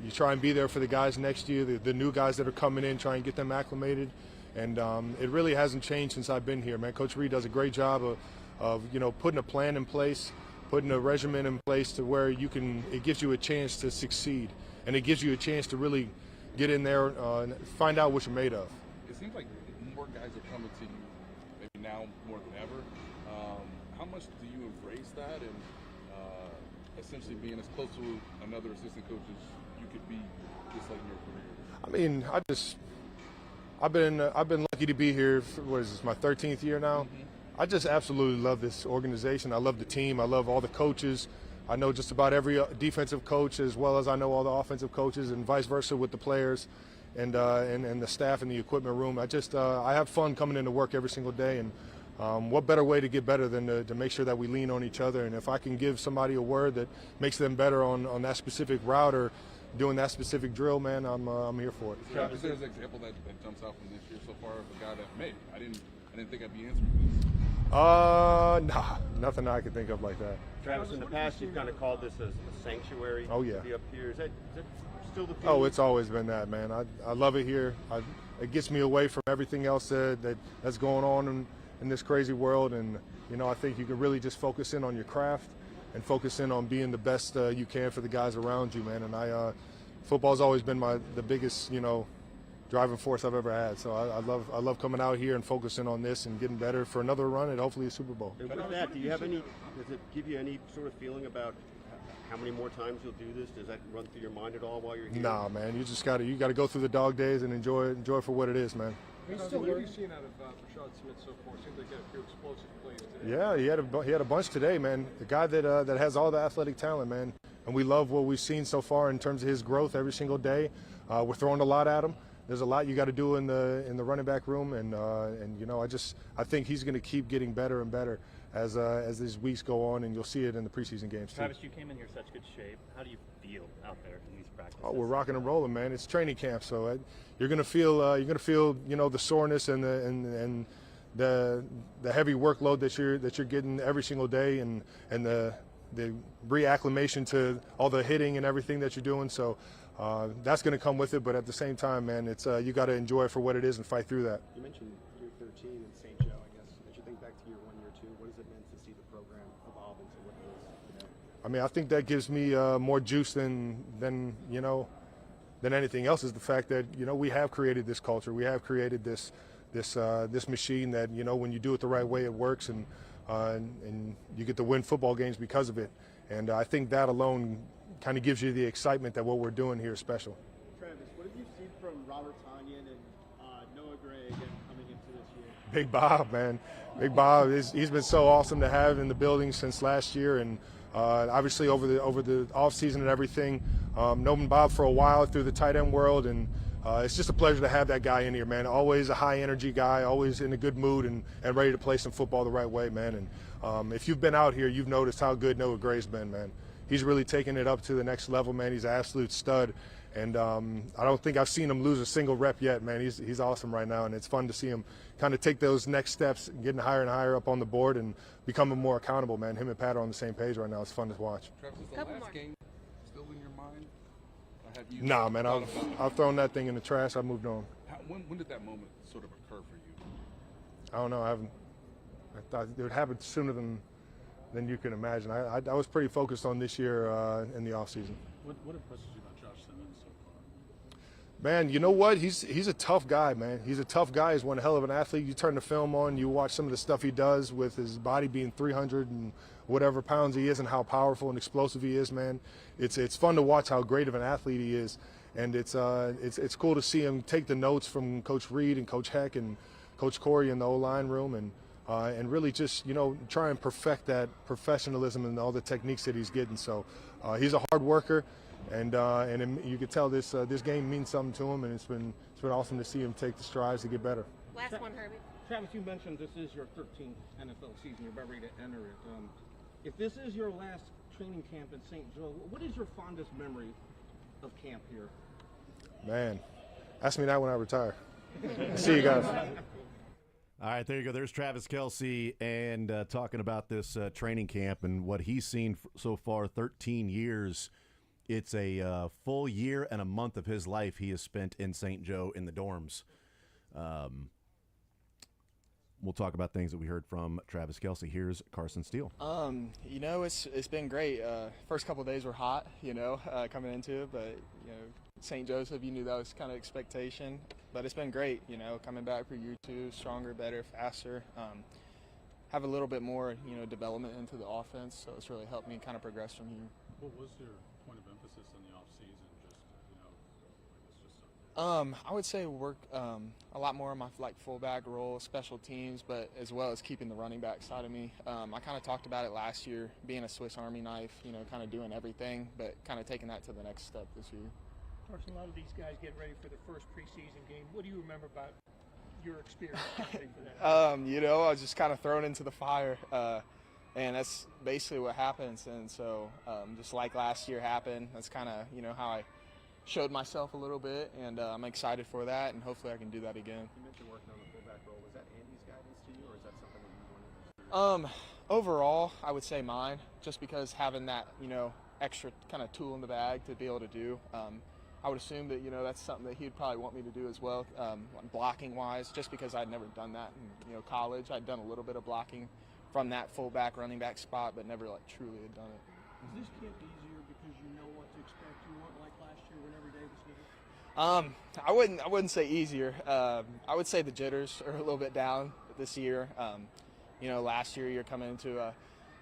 you try and be there for the guys next to you, the new guys that are coming in, try and get them acclimated. And it really hasn't changed since I've been here, man. Coach Reed does a great job of putting a plan in place, putting a regimen in place to where it gives you a chance to succeed, and it gives you a chance to really get in there and find out what you're made of. It seems like more guys are coming to you maybe now more than ever. How much do you embrace that and essentially being as close to another assistant coach as you could be just like in your career? I mean, I've been lucky to be here for, what is this, my 13th year now? Mm-hmm. I just absolutely love this organization. I love the team. I love all the coaches. I know just about every defensive coach as well as I know all the offensive coaches, and vice versa with the players and the staff in the equipment room. I have fun coming into work every single day, and what better way to get better than to make sure that we lean on each other. And if I can give somebody a word that makes them better on that specific route or doing that specific drill, man, I'm here for it. Yeah, is there an example that jumps out from this year so far of a guy that maybe I didn't think I'd be answering this? Nah, nothing I can think of like that. Travis, in the past, you've kind of called this a sanctuary. Oh, yeah. To be up here. Is that still the Oh, it's always been that, man. I love it here. It gets me away from everything else that's going on in this crazy world, and I think you can really just focus in on your craft and focus in on being the best you can for the guys around you, man. And football's always been the biggest driving force I've ever had. So I love coming out here and focusing on this and getting better for another run and hopefully a Super Bowl. And with that, does it give you any sort of feeling about how many more times you'll do this? Does that run through your mind at all while you're here? Nah, man. You gotta go through the dog days and enjoy it for what it is, man. He's What still have you learning. seen out of Rashad Smith so far? Seems like he had a few explosive plays today. Yeah, he had a bunch today, man. The guy that has all the athletic talent, man. And we love what we've seen so far in terms of his growth every single day. We're throwing a lot at him. There's a lot you got to do in the running back room, and you know, I think he's going to keep getting better and better as these weeks go on, and you'll see it in the preseason games too. Travis, you came in here such good shape. How do you feel out there in these practices? Oh, we're rocking and rolling, man. It's training camp, so you're gonna feel you know, the soreness and the heavy workload that you're getting every single day, and the reacclimation to all the hitting and everything that you're doing. So that's gonna come with it, but at the same time, man, it's you got to enjoy it for what it is and fight through that. You mentioned year 13 in St. Joe, I guess. As you think back to year 1, year 2, what has it meant to see the program evolve into what it is today? I mean, I think that gives me more juice than anything else, is the fact that, you know, we have created this culture. We have created this machine that, you know, when you do it the right way, it works, and you get to win football games because of it. And I think that alone kind of gives you the excitement that what we're doing here is special. Travis, what have you seen from Robert Tonyan and Noah Gray again coming into this year? Big Bob, man. Big Bob, he's been so awesome to have in the building since last year, and obviously over the off season and everything. Known Bob for a while through the tight end world, and it's just a pleasure to have that guy in here, man. Always a high energy guy, always in a good mood and ready to play some football the right way, man. And if you've been out here, you've noticed how good Noah Gray's been, man. He's really taken it up to the next level, man. He's an absolute stud. And I don't think I've seen him lose a single rep yet, man. He's awesome right now, and it's fun to see him kind of take those next steps, getting higher and higher up on the board and becoming more accountable, man. Him and Pat are on the same page right now. It's fun to watch. Travis, is the last game still in your mind? Or have you Nah, man, thought about it? I've thrown that thing in the trash. I moved on. When did that moment sort of occur for you? I don't know. I thought it would happen sooner than you can imagine. I was pretty focused on this year in the off season. What impresses you about Josh Simmons so far? Man, you know what? He's a tough guy, man. He's a tough guy. He's one hell of an athlete. You turn the film on, you watch some of the stuff he does with his body being 300 and whatever pounds he is, and how powerful and explosive he is, man. It's fun to watch how great of an athlete he is, and it's cool to see him take the notes from Coach Reed and Coach Heck and Coach Corey in the O-line room, and really just, you know, try and perfect that professionalism and all the techniques that he's getting. So he's a hard worker, and you could tell this game means something to him, and it's been awesome to see him take the strides to get better. Last one, Herbie. Travis, you mentioned this is your 13th NFL season. You're about ready to enter it. If this is your last training camp in St. Joe, what is your fondest memory of camp here? Man, ask me that when I retire. See you guys. All right, there you go. There's Travis Kelce, and talking about this training camp and what he's seen so far, 13 years. It's a full year and a month of his life he has spent in St. Joe in the dorms. We'll talk about things that we heard from Travis Kelce. Here's Carson Steele. You know, it's been great. First couple of days were hot, you know, coming into it, but, you know, St. Joseph, you knew that was kind of expectation, but it's been great, you know, coming back for year 2, stronger, better, faster. Have a little bit more, you know, development into the offense, so it's really helped me kind of progress from here. What was your point of emphasis in the offseason? Just, you know, I guess just I would say work a lot more on my fullback role, special teams, but as well as keeping the running back side of me. I kind of talked about it last year, being a Swiss Army knife, you know, kind of doing everything, but kind of taking that to the next step this year. Carson, a lot of these guys get ready for the first preseason game. What do you remember about your experience getting ready for that? You know, I was just kind of thrown into the fire, and that's basically what happens. And so just like last year happened, that's kind of, you know, how I showed myself a little bit, and I'm excited for that, and hopefully I can do that again. You mentioned working on the fullback role. Was that Andy's guidance to you, or is that something that you wanted to do? Overall, I would say mine, just because having that, you know, extra kind of tool in the bag to be able to do. I would assume that, you know, that's something that he'd probably want me to do as well, blocking wise, just because I'd never done that in, you know, college. I'd done a little bit of blocking from that fullback, running back spot, but never like truly had done it. Is this camp easier because you know what to expect? You weren't like last year when every day was new? I wouldn't say easier. I would say the jitters are a little bit down this year. You know, last year you're coming into a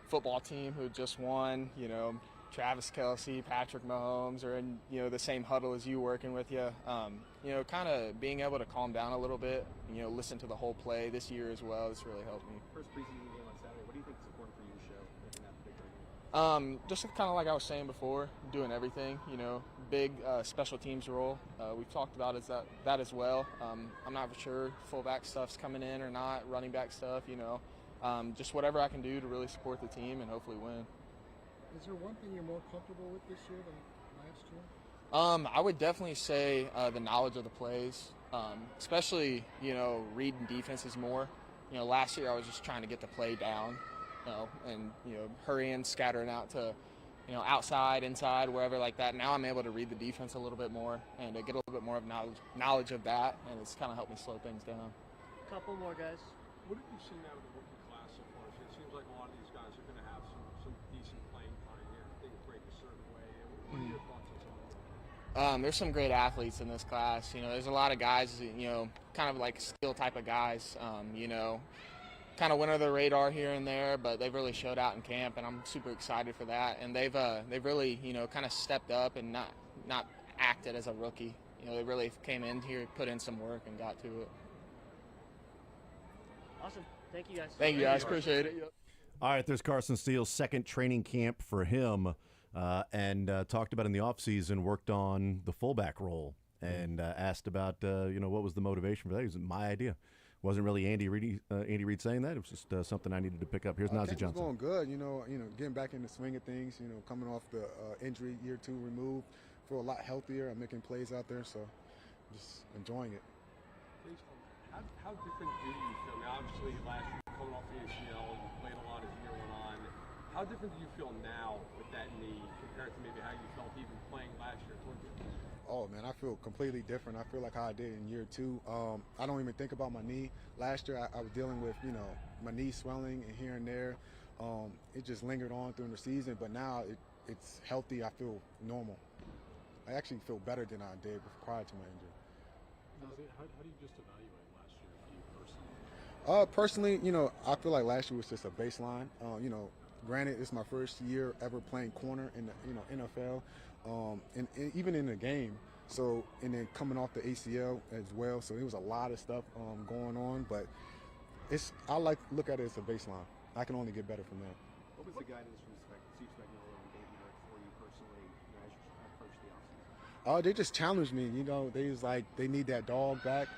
football team who just won, you know, Travis Kelce, Patrick Mahomes are in, you know, the same huddle as you working with you. You know, kind of being able to calm down a little bit, you know, listen to the whole play this year as well. This really helped me. First preseason game on Saturday. What do you think is important for you to show in that particular game? Just kind of like I was saying before, doing everything, you know, big special teams role. We've talked about that as well. I'm not for sure fullback stuff's coming in or not, running back stuff, you know. Just whatever I can do to really support the team and hopefully win. Is there one thing you're more comfortable with this year than last year? I would definitely say the knowledge of the plays, especially, you know, reading defenses more. You know, last year I was just trying to get the play down, you know, and, you know, hurrying, scattering out to, you know, outside, inside, wherever like that. Now I'm able to read the defense a little bit more and to get a little bit more of knowledge of that, and it's kind of helped me slow things down. Couple more guys. What have you seen out of the rookie class so far? It seems like a lot of these guys are going to have some decent playing time here. Things break a certain way. What are your thoughts on some of them? There's some great athletes in this class. You know, there's a lot of guys, you know, kind of like skill type of guys, you know, kind of went under the radar here and there, but they've really showed out in camp, and I'm super excited for that. And they've really, you know, kind of stepped up and not acted as a rookie. You know, they really came in here, put in some work, and got to it. Awesome. Thank you guys. Thank you guys. Appreciate it. Yep. All right, there's Carson Steele's second training camp for him, and talked about in the offseason, worked on the fullback role, and asked about, you know, what was the motivation for that. It was my idea. Wasn't really Andy Reid saying that. It was just something I needed to pick up. Here's Najee Johnson. It's going good. You know, getting back in the swing of things. You know, coming off the injury, year 2 removed, feel a lot healthier. I'm making plays out there, so just enjoying it. How different do you feel now? Obviously, last year coming off the ACL, you played a lot as the year went on. How different do you feel now with that knee compared to maybe how you felt even playing last year towards you? Oh man, I feel completely different. I feel like how I did in year 2. I don't even think about my knee. Last year, I was dealing with, you know, my knee swelling and here and there. It just lingered on through the season, but now it's healthy. I feel normal. I actually feel better than I did prior to my injury. How do you just evaluate last year for you personally? Personally, you know, I feel like last year was just a baseline. You know, granted, it's my first year ever playing corner in the, you know, NFL, and even in the game. So, and then coming off the ACL as well. So it was a lot of stuff going on, but I like to look at it as a baseline. I can only get better from there. What was the guidance from Steve Spagnuolo and Baby Rick for you personally, you know, as you approached the offseason? They just challenged me. You know, they was like, they need that dog back.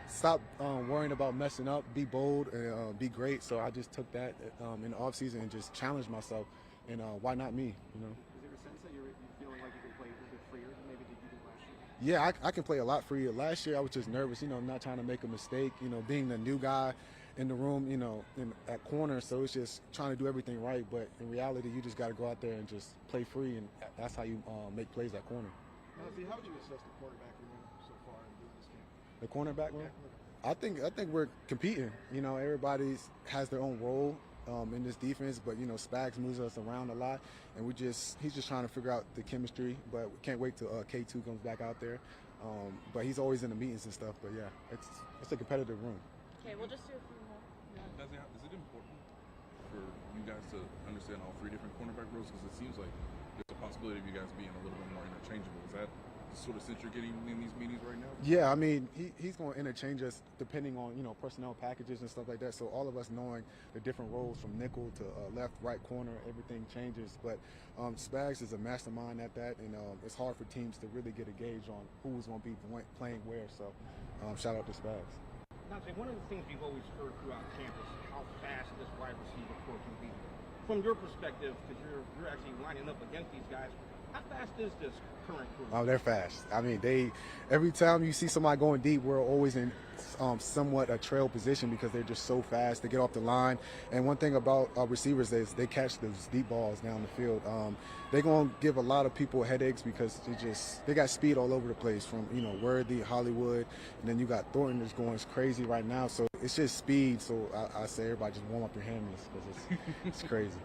Stop worrying about messing up. Be bold and be great. So I just took that in the offseason and just challenged myself. And why not me? You know. Is there a sense that you're feeling like you can play a little bit freer than maybe you did last year? Yeah, I can play a lot freer. Last year I was just nervous. You know, not trying to make a mistake. You know, being the new guy in the room. You know, at corner. So it's just trying to do everything right. But in reality, you just got to go out there and just play free, and that's how you make plays at corner. How would you assess the quarterback room so far in doing this game? The cornerback room? I think we're competing. You know, everybody has their own role in this defense, but you know, Spags moves us around a lot, and he's just trying to figure out the chemistry. But we can't wait till K2 comes back out there. But he's always in the meetings and stuff. But yeah, it's a competitive room. Okay, we'll just do a few more. Is it important for you guys to understand all 3 different cornerback roles? Because it seems like there's a possibility of you guys being a little bit more interchangeable. Is that the sort of sense you're getting in these meetings right now? Yeah, I mean, he's going to interchange us depending on, you know, personnel packages and stuff like that. So all of us knowing the different roles from nickel to left, right corner, everything changes. But Spags is a mastermind at that, and it's hard for teams to really get a gauge on who's going to be playing where. So shout out to Spags. Najee, one of the things we've always heard throughout camp is how fast this wide receiver core can be. From your perspective, because you're actually lining up against these guys, how fast is this current crew? Oh, they're fast. I mean, every time you see somebody going deep, we're always in somewhat a trail position because they're just so fast. They get off the line. And one thing about receivers is they catch those deep balls down the field. They're going to give a lot of people headaches because they got speed all over the place from, you know, Worthy, Hollywood, and then you got Thornton that's going crazy right now. So it's just speed. So I say everybody just warm up your hands because it's crazy.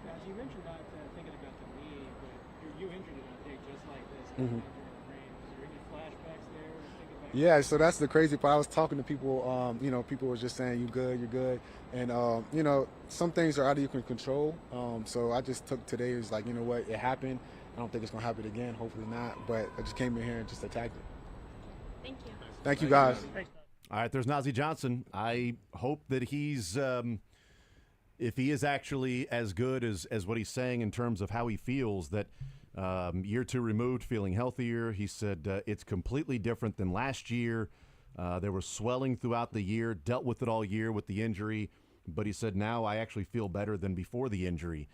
Now, you mentioned not thinking about the knee, but you injured it, I think, just like this. Mm-hmm. Is there any flashbacks there? Yeah, so that's the crazy part. I was talking to people, people were just saying, you're good. And, some things are out of your control. So I just took today as like, you know what, it happened. I don't think it's going to happen again, hopefully not. But I just came in here and just attacked it. Thank you. Thank you, guys. All right, there's Nazi Johnson. I hope that he's, if he is actually as good as what he's saying in terms of how he feels, that year 2 removed, feeling healthier. He said it's completely different than last year. There was swelling throughout the year, dealt with it all year with the injury. But he said now I actually feel better than before the injury.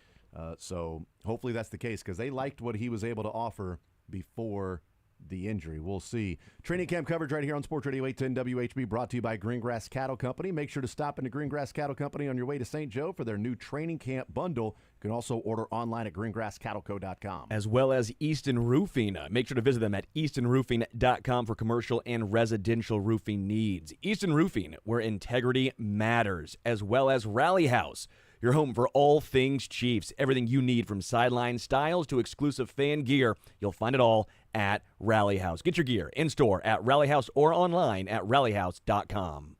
So hopefully that's the case because they liked what he was able to offer before the injury. We'll see. Training camp coverage right here on Sports Radio 810 WHB, brought to you by Greengrass Cattle Company. Make sure to stop into Greengrass Cattle Company on your way to St. Joe for their new training camp bundle. You can also order online at greengrasscattleco.com. As well as Easton Roofing. Make sure to visit them at eastonroofing.com for commercial and residential roofing needs. Easton Roofing, where integrity matters, as well as Rally House, your home for all things Chiefs. Everything you need from sideline styles to exclusive fan gear. You'll find it all at Rally House. Get your gear in store at Rally House or online at rallyhouse.com.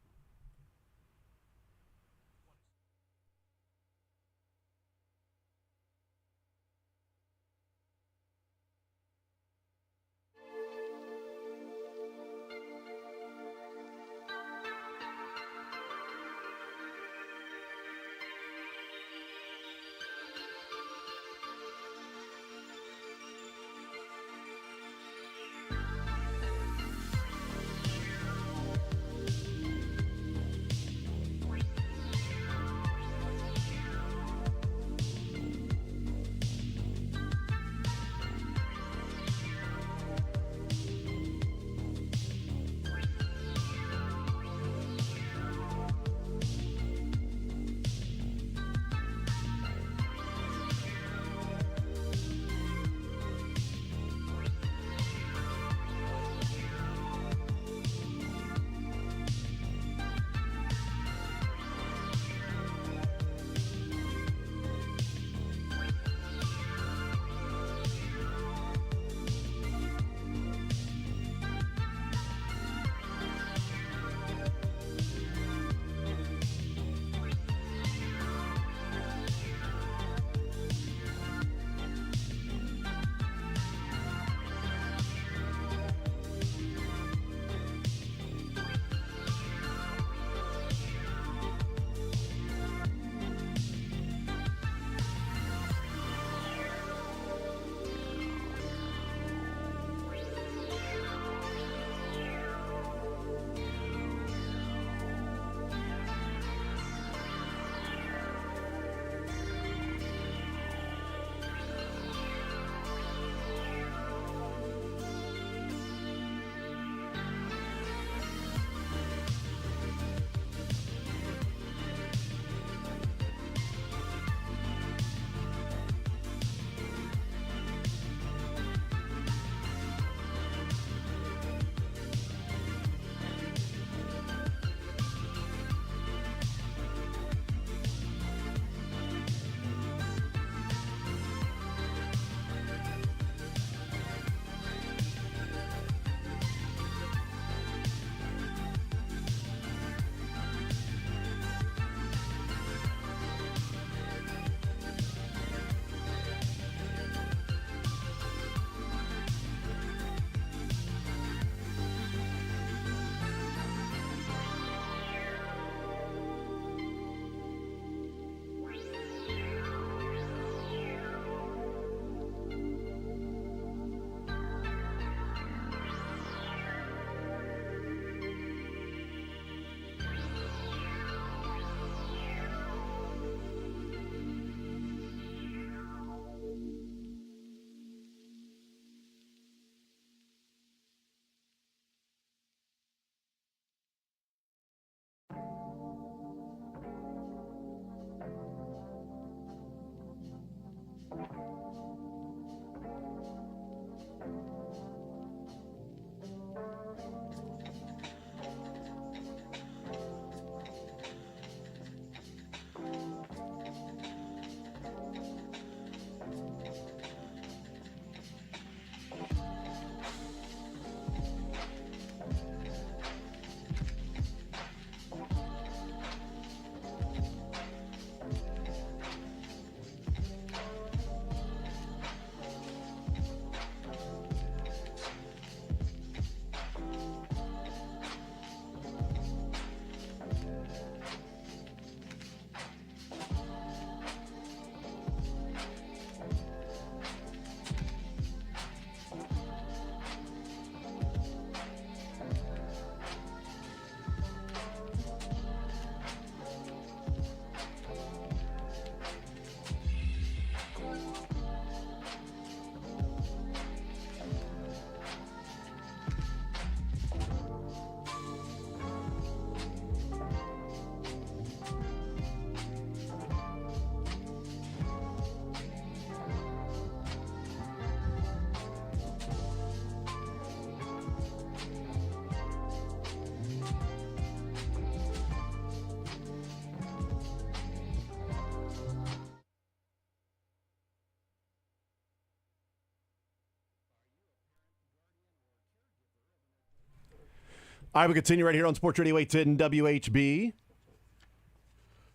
All right, we continue right here on Sports Radio 810 WHB.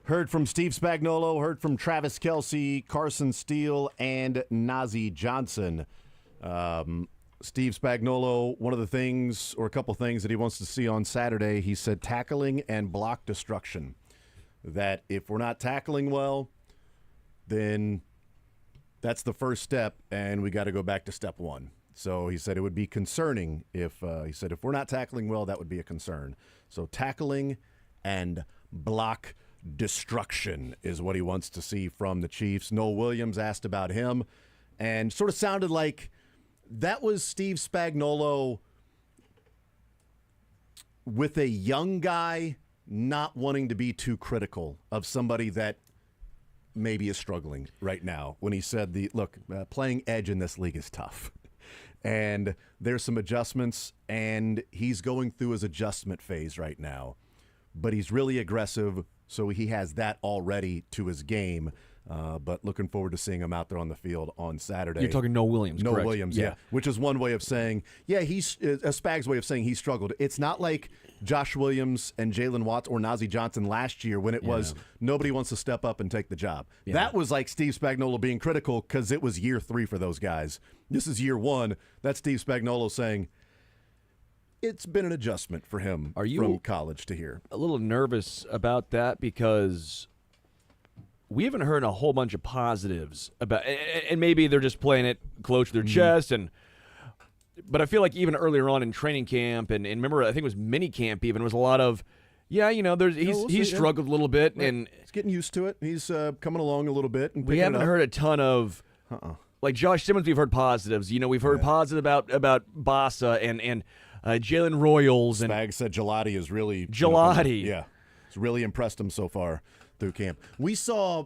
Heard from Steve Spagnuolo, heard from Travis Kelce, Carson Steele, and Nazeeh Johnson. Steve Spagnuolo, one of the things, or a couple things that he wants to see on Saturday, he said tackling and block destruction. That if we're not tackling well, then that's the first step, and we got to go back to step one. So he said it would be concerning if we're not tackling well, that would be a concern. So tackling and block destruction is what he wants to see from the Chiefs. Noel Williams asked about him, and sort of sounded like that was Steve Spagnuolo with a young guy not wanting to be too critical of somebody that maybe is struggling right now. When he said, playing edge in this league is tough. And there's some adjustments, and he's going through his adjustment phase right now. But he's really aggressive, so he has that already to his game. But looking forward to seeing him out there on the field on Saturday. You're talking Noel Williams, Noel correct? Williams, yeah. Which is one way of saying, he's a Spags way of saying he struggled. It's not like Josh Williams and Jalen Watts or Nazeeh Johnson last year when it was nobody wants to step up and take the job. Yeah. That was like Steve Spagnuolo being critical because it was year 3 for those guys. This is year 1. That's Steve Spagnuolo saying it's been an adjustment for him from college to here. A little nervous about that because we haven't heard a whole bunch of positives about, and maybe they're just playing it close to their chest. But I feel like even earlier on in training camp, and remember, I think it was mini camp even, was a lot of, he's struggled a little bit, and he's getting used to it. He's coming along a little bit, and we haven't heard a ton of, like Josh Simmons. We've heard positives. We've heard positive about Bassa and Jalen Royals, and Spags said Gelati is really it's really impressed him so far through camp. We saw,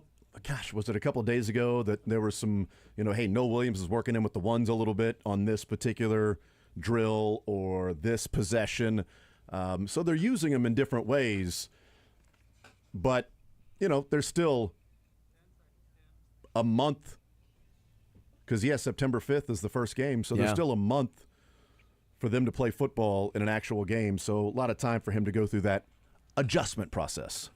was it a couple of days ago that there were some, Noel Williams is working in with the ones a little bit on this particular drill or this possession. So they're using them in different ways. But, there's still a month because, September 5th is the first game. So there's still a month for them to play football in an actual game. So a lot of time for him to go through that adjustment process.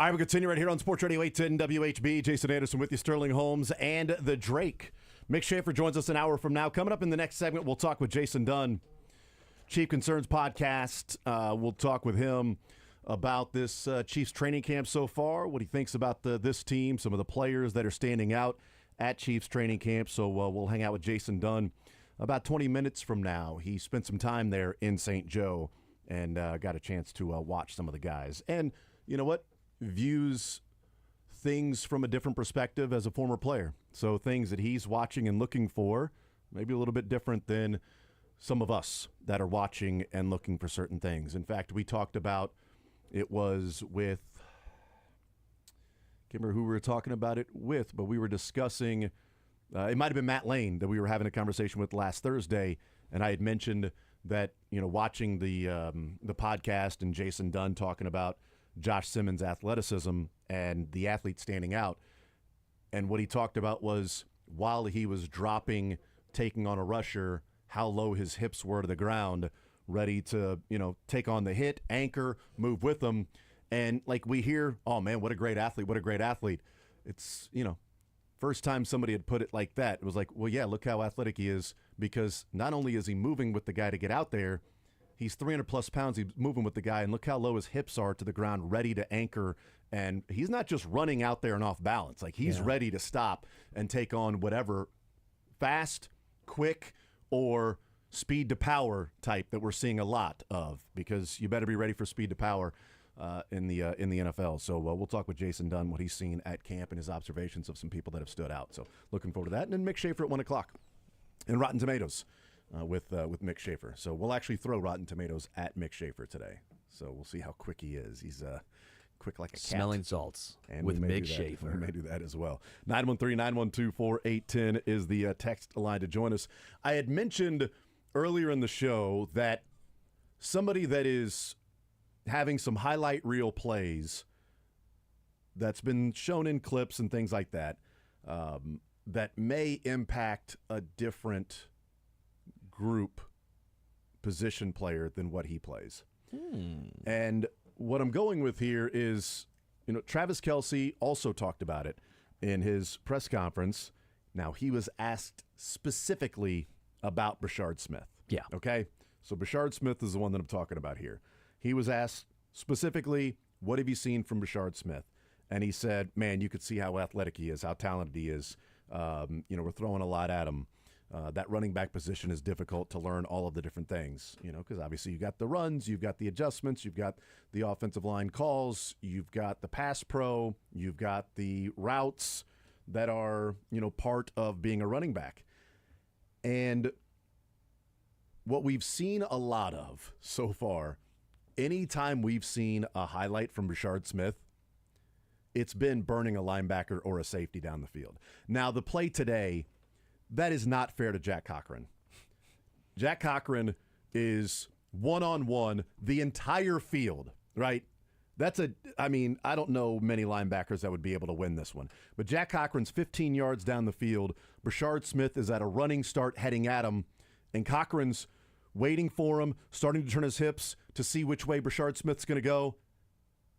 All right, we continue right here on Sports Radio 810 WHB. Jason Anderson with you, Sterling Holmes, and the Drake. Mick Schaefer joins us an hour from now. Coming up in the next segment, we'll talk with Jason Dunn, Chief Concerns Podcast. We'll talk with him about this Chiefs training camp so far, what he thinks about this team, some of the players that are standing out at Chiefs training camp. So we'll hang out with Jason Dunn about 20 minutes from now. He spent some time there in St. Joe and got a chance to watch some of the guys. And you know what? Views things from a different perspective as a former player. So things that he's watching and looking for, maybe a little bit different than some of us that are watching and looking for certain things. In fact, we talked about, it was with, can't remember who we were talking about it with, but we were discussing, it might have been Matt Lane that we were having a conversation with last Thursday, and I had mentioned that, watching the podcast and Jason Dunn talking about Josh Simmons' athleticism and the athlete standing out. And what he talked about was while he was dropping, taking on a rusher, how low his hips were to the ground, ready to, take on the hit, anchor, move with them. And like we hear, oh man, what a great athlete, what a great athlete. It's, first time somebody had put it like that, it was like, well, yeah, look how athletic he is, because not only is he moving with the guy to get out there, he's 300-plus pounds. He's moving with the guy, and look how low his hips are to the ground, ready to anchor. And he's not just running out there and off balance. Like, he's ready to stop and take on whatever fast, quick, or speed to power type that we're seeing a lot of, because you better be ready for speed to power in the NFL. So we'll talk with Jason Dunn, what he's seen at camp and his observations of some people that have stood out. So looking forward to that. And then Mick Schaefer at 1 o'clock and Rotten Tomatoes. With Mick Schaefer. So we'll actually throw Rotten Tomatoes at Mick Schaefer today. So we'll see how quick he is. He's quick like a cat. Smelling salts and with Mick Schaefer. We may do that as well. 913-912-4810 is the text line to join us. I had mentioned earlier in the show that somebody that is having some highlight reel plays that's been shown in clips and things like that, that may impact a different group position player than what he plays. And what I'm going with here is, Travis Kelce also talked about it in his press conference. Now, he was asked specifically about Brashard Smith. Yeah. Okay? So Brashard Smith is the one that I'm talking about here. He was asked specifically, what have you seen from Brashard Smith? And he said, man, you could see how athletic he is, how talented he is. We're throwing a lot at him. That running back position is difficult to learn all of the different things, because obviously you've got the runs, you've got the adjustments, you've got the offensive line calls, you've got the pass pro, you've got the routes that are, part of being a running back. And what we've seen a lot of so far, anytime we've seen a highlight from Brashard Smith, it's been burning a linebacker or a safety down the field. Now, the play today, that is not fair to Jack Cochran. Jack Cochran is one-on-one the entire field, right? I don't know many linebackers that would be able to win this one. But Jack Cochran's 15 yards down the field. Brashard Smith is at a running start heading at him, and Cochran's waiting for him, starting to turn his hips to see which way Brashard Smith's going to go.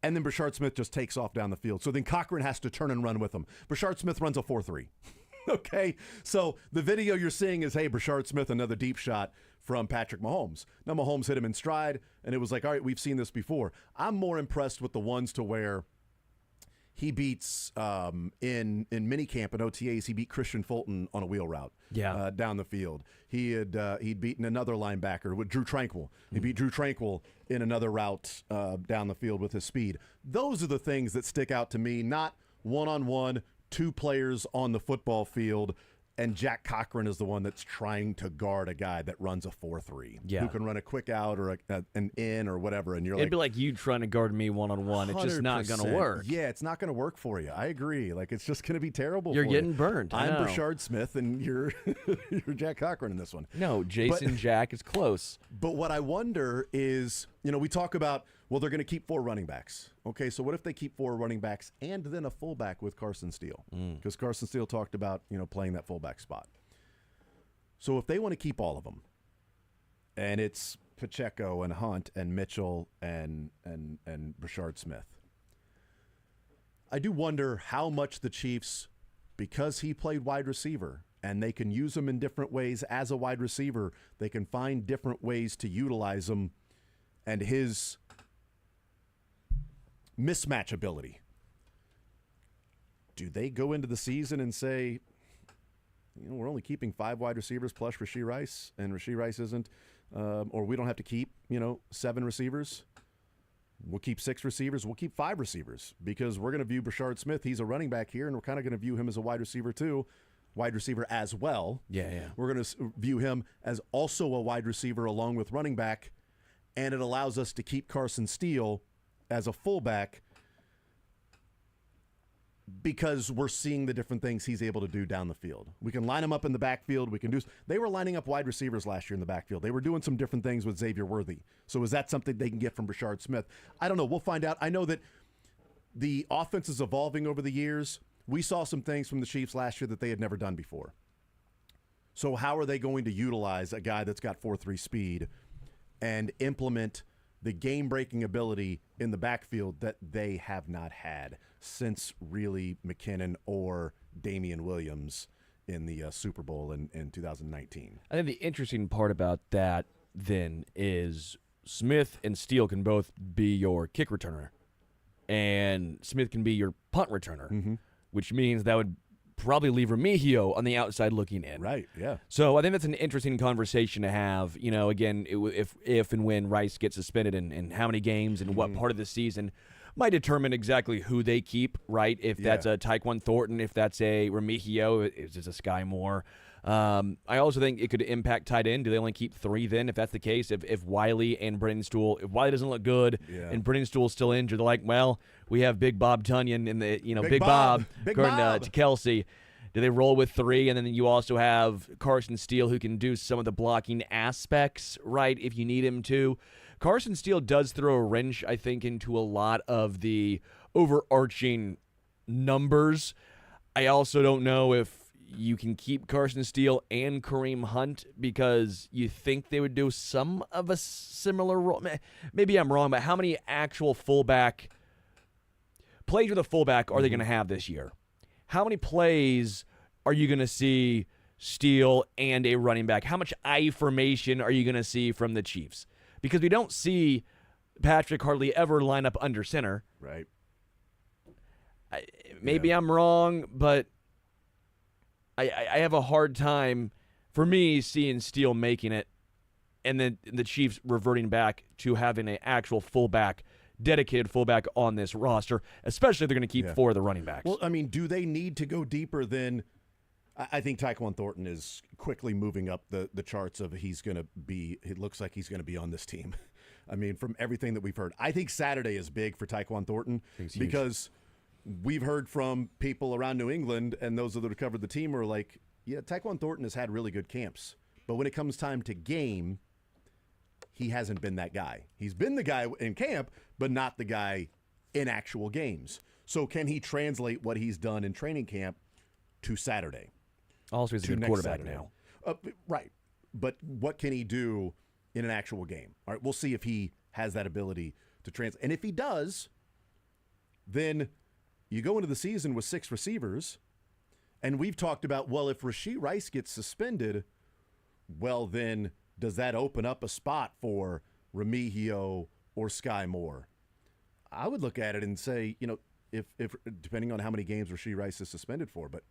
And then Brashard Smith just takes off down the field. So then Cochran has to turn and run with him. Brashard Smith runs a 4.3. Okay, so the video you're seeing is, hey, Brashard Smith, another deep shot from Patrick Mahomes. Now, Mahomes hit him in stride, and it was like, all right, we've seen this before. I'm more impressed with the ones to where he beats, in minicamp and OTAs, he beat Christian Fulton on a wheel route down the field. He'd beaten another linebacker with Drew Tranquil. He beat Drew Tranquil in another route down the field with his speed. Those are the things that stick out to me, not one-on-one, two players on the football field, and Jack Cochran is the one that's trying to guard a guy that runs a 4.3, who can run a quick out or an in or whatever. And It'd be like you trying to guard me one-on-one. It's just not going to work. Yeah, it's not going to work for you. I agree. Like, it's just going to be terrible. You're for getting you. burned. I'm Brashard Smith, and you're Jack Cochran in this one. No, Jason Jack is close. But what I wonder is, we talk about, well, they're going to keep 4 running backs. Okay, so what if they keep 4 running backs and then a fullback with Carson Steele? Because Carson Steele talked about, playing that fullback spot. So if they want to keep all of them, and it's Pacheco and Hunt and Mitchell and Brashard Smith, I do wonder how much the Chiefs, because he played wide receiver, and they can use him in different ways as a wide receiver, they can find different ways to utilize him and his mismatch ability. Do they go into the season and say, we're only keeping 5 wide receivers plus Rashee Rice, and Rashee Rice isn't, or we don't have to keep, 7 receivers? We'll keep 6 receivers. We'll keep 5 receivers because we're going to view Brashard Smith. He's a running back here, and we're kind of going to view him as a wide receiver too, wide receiver as well. Yeah. We're going to view him as also a wide receiver along with running back, and it allows us to keep Carson Steele as a fullback because we're seeing the different things he's able to do down the field. We can line him up in the backfield. They were lining up wide receivers last year in the backfield. They were doing some different things with Xavier Worthy. So is that something they can get from Brashard Smith? I don't know. We'll find out. I know that the offense is evolving over the years. We saw some things from the Chiefs last year that they had never done before. So how are they going to utilize a guy that's got 4.3 speed and implement the game-breaking ability in the backfield that they have not had since really McKinnon or Damian Williams in the Super Bowl in 2019? I think the interesting part about that then is Smith and Steele can both be your kick returner, and Smith can be your punt returner, which means that would probably leave Remigio on the outside looking in. Right, yeah. So I think that's an interesting conversation to have. Again, if and when Rice gets suspended and how many games and what part of the season might determine exactly who they keep, right? If that's a Tyquan Thornton, if that's a Remigio, if it's a Sky Moore. I also think it could impact tight end. Do they only keep 3 then? If that's the case, if Wiley and Brennan Stool, if Wiley doesn't look good and Brennan Stool's still injured, they're like, well, we have Big Bob Tunyon in the, Big Bob, according to Kelsey. Do they roll with 3? And then you also have Carson Steele, who can do some of the blocking aspects, right, if you need him to. Carson Steele does throw a wrench, I think, into a lot of the overarching numbers. I also don't know if you can keep Carson Steele and Kareem Hunt because you think they would do some of a similar role. Maybe I'm wrong, but how many actual fullback plays with a fullback are they going to have this year? How many plays are you going to see Steele and a running back? How much I formation are you going to see from the Chiefs? Because we don't see Patrick hardly ever line up under center. Right. Maybe I'm wrong, but I have a hard time, for me, seeing Steele making it and then the Chiefs reverting back to having an actual fullback, dedicated fullback on this roster, especially if they're going to keep 4 of the running backs. Well, I mean, do they need to go deeper than – I think Tyquan Thornton is quickly moving up the charts of it looks like he's going to be on this team. I mean, from everything that we've heard. I think Saturday is big for Tyquan Thornton because we've heard from people around New England and those that have covered the team are like, yeah, Tyquan Thornton has had really good camps. But when it comes time to game, he hasn't been that guy. He's been the guy in camp, but not the guy in actual games. So can he translate what he's done in training camp to Saturday? Also, he's a good quarterback Saturday now. Right. But what can he do in an actual game? All right, we'll see if he has that ability to translate. And if he does, then you go into the season with 6 receivers, and we've talked about, well, if Rashee Rice gets suspended, well, then does that open up a spot for Remigio or Sky Moore? I would look at it and say, if depending on how many games Rashee Rice is suspended for, but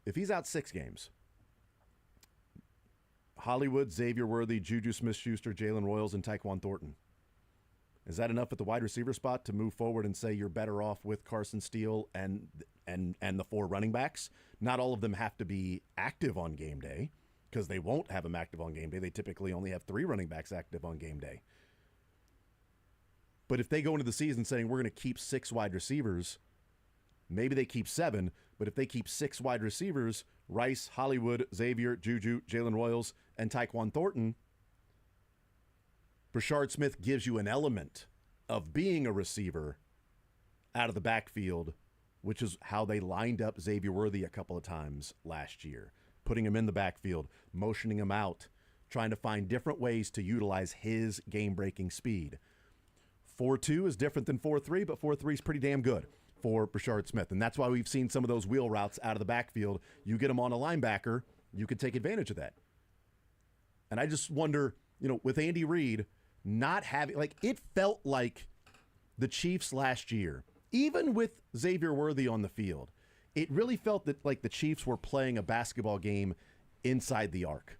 if he's out 6 games, Hollywood, Xavier Worthy, Juju Smith-Schuster, Jalen Royals, and Tyquan Thornton. Is that enough at the wide receiver spot to move forward and say you're better off with Carson Steele and the 4 running backs? Not all of them have to be active on game day because they won't have them active on game day. They typically only have 3 running backs active on game day. But if they go into the season saying we're going to keep 6 wide receivers, maybe they keep 7, but if they keep 6 wide receivers, Rice, Hollywood, Xavier, Juju, Jalen Royals, and Tyquan Thornton, Brashard Smith gives you an element of being a receiver out of the backfield, which is how they lined up Xavier Worthy a couple of times last year, putting him in the backfield, motioning him out, trying to find different ways to utilize his game-breaking speed. 4.2 is different than 4.3, but 4.3 is pretty damn good. for Brashard Smith. And that's why we've seen some of those wheel routes out of the backfield. You get them on a linebacker, you can take advantage of that. And I just wonder, with Andy Reid not having, it felt like the Chiefs last year, even with Xavier Worthy on the field, it really felt that the Chiefs were playing a basketball game inside the arc.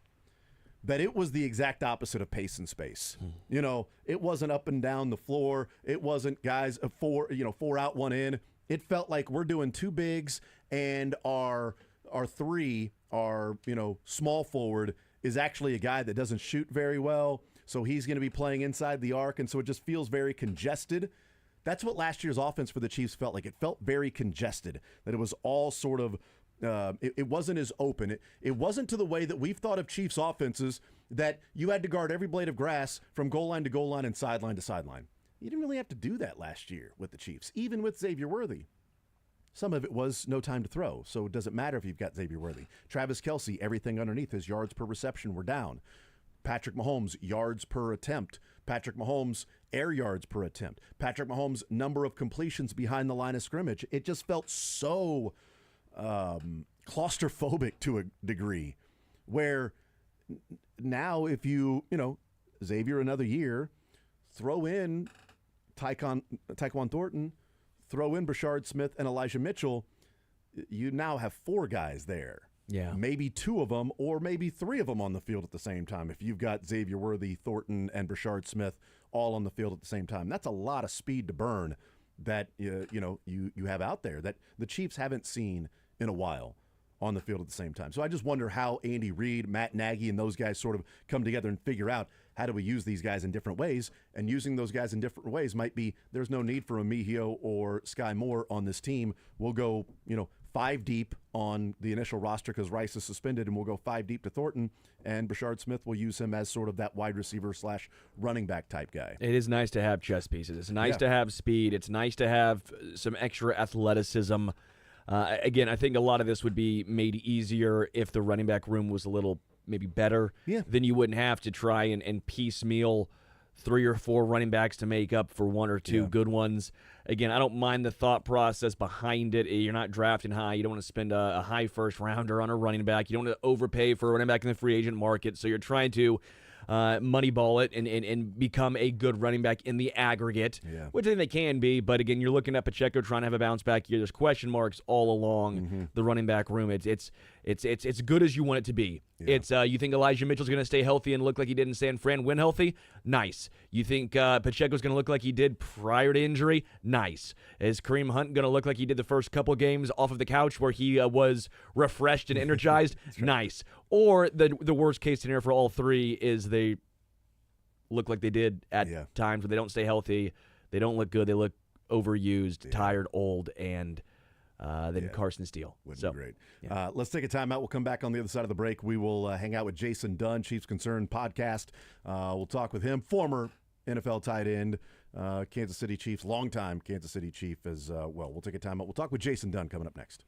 That it was the exact opposite of pace and space. It wasn't up and down the floor. It wasn't guys four out, one in. It felt like we're doing two bigs and our three, our small forward is actually a guy that doesn't shoot very well. So he's going to be playing inside the arc, and so it just feels very congested. That's what last year's offense for the Chiefs felt like. It felt very congested, that it was all sort of it wasn't as open. It wasn't to the way that we've thought of Chiefs offenses, that you had to guard every blade of grass from goal line to goal line and sideline to sideline. You didn't really have to do that last year with the Chiefs, even with Xavier Worthy. Some of it was no time to throw, so it doesn't matter if you've got Xavier Worthy. Travis Kelce, everything underneath his yards per reception were down. Patrick Mahomes, yards per attempt. Patrick Mahomes, air yards per attempt. Patrick Mahomes, number of completions behind the line of scrimmage. It just felt so claustrophobic to a degree, where now if Xavier another year, throw in Tyquan Thornton, throw in Brashard Smith and Elijah Mitchell, you now have four guys there. Yeah. Maybe two of them or maybe three of them on the field at the same time. If you've got Xavier Worthy, Thornton, and Brashard Smith all on the field at the same time, that's a lot of speed to burn that you have out there that the Chiefs haven't seen in a while on the field at the same time. So I just wonder how Andy Reid, Matt Nagy, and those guys sort of come together and figure out how do we use these guys in different ways. And using those guys in different ways might be there's no need for Emihio or Sky Moore on this team. We'll go, 5 deep on the initial roster because Rice is suspended, and we'll go 5 deep to Thornton, and Brashard Smith will use him as sort of that wide receiver / running back type guy. It is nice to have chess pieces. It's nice to have speed. It's nice to have some extra athleticism. Again, I think a lot of this would be made easier if the running back room was a little maybe better. Yeah. Then you wouldn't have to try and piecemeal 3 or 4 running backs to make up for 1 or 2 good ones. Again, I don't mind the thought process behind it. You're not drafting high. You don't want to spend a high first rounder on a running back. You don't want to overpay for a running back in the free agent market. So you're trying to moneyball it and become a good running back in the aggregate, which I think they can be. But again, you're looking at Pacheco trying to have a bounce back year. There's question marks all along the running back room. It's good as you want it to be. Yeah. It's you think Elijah Mitchell's going to stay healthy and look like he did in San Fran when healthy? Nice. You think Pacheco's going to look like he did prior to injury? Nice. Is Kareem Hunt going to look like he did the first couple games off of the couch where he was refreshed and energized? Right. Nice. Or the worst case scenario for all three is they look like they did at times where they don't stay healthy, they don't look good, they look overused, tired, old, and then Carson Steele. Would be great. Yeah. Let's take a timeout. We'll come back on the other side of the break. We will hang out with Jason Dunn, Chiefs Concern podcast. We'll talk with him, former NFL tight end, Kansas City Chiefs, longtime Kansas City Chief as well. We'll take a timeout. We'll talk with Jason Dunn coming up next.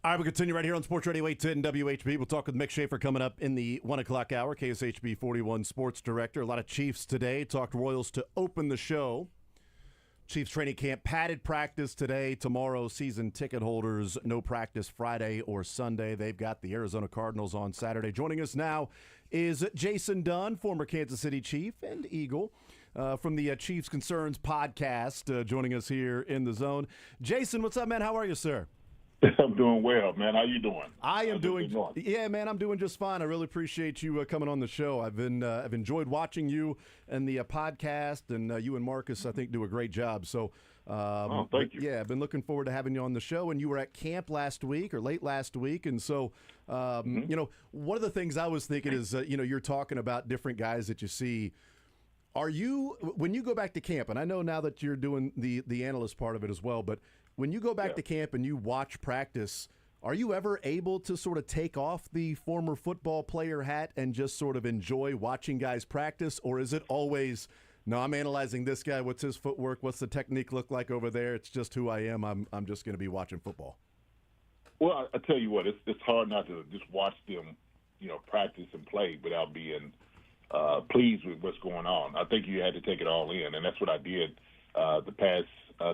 All right, we'll continue right here on Sports Radio 810 WHB. We'll talk with Mick Schaefer coming up in the 1 o'clock hour, KSHB 41 Sports Director. A lot of Chiefs today. Talked Royals to open the show. Chiefs training camp, padded practice today. Tomorrow, season ticket holders, no practice Friday or Sunday. They've got the Arizona Cardinals on Saturday. Joining us now is Jason Dunn, former Kansas City Chief and Eagle, from the Chiefs Concerns podcast, joining us here in the zone. Jason, what's up, man? How are you, sir? I'm doing well, man. How you doing? I am doing. Yeah, man, I'm doing just fine. I really appreciate you coming on the show. I've enjoyed watching you and the podcast, and you and Marcus, I think, do a great job. So, thank you. Yeah, I've been looking forward to having you on the show. And you were at camp last week or late last week, and so you know, one of the things I was thinking is, you know, you're talking about different guys that you see. Are you, when you go back to camp, and I know now that you're doing the analyst part of it as well, but when you go back to camp and you watch practice, are you ever able to sort of take off the former football player hat and just sort of enjoy watching guys practice? Or is it always, no, I'm analyzing this guy, what's his footwork, what's the technique look like over there? It's just who I am. I'm just going to be watching football. Well, I tell you what, it's hard not to just watch them, you know, practice and play without being pleased with what's going on. I think you had to take it all in, and that's what I did the past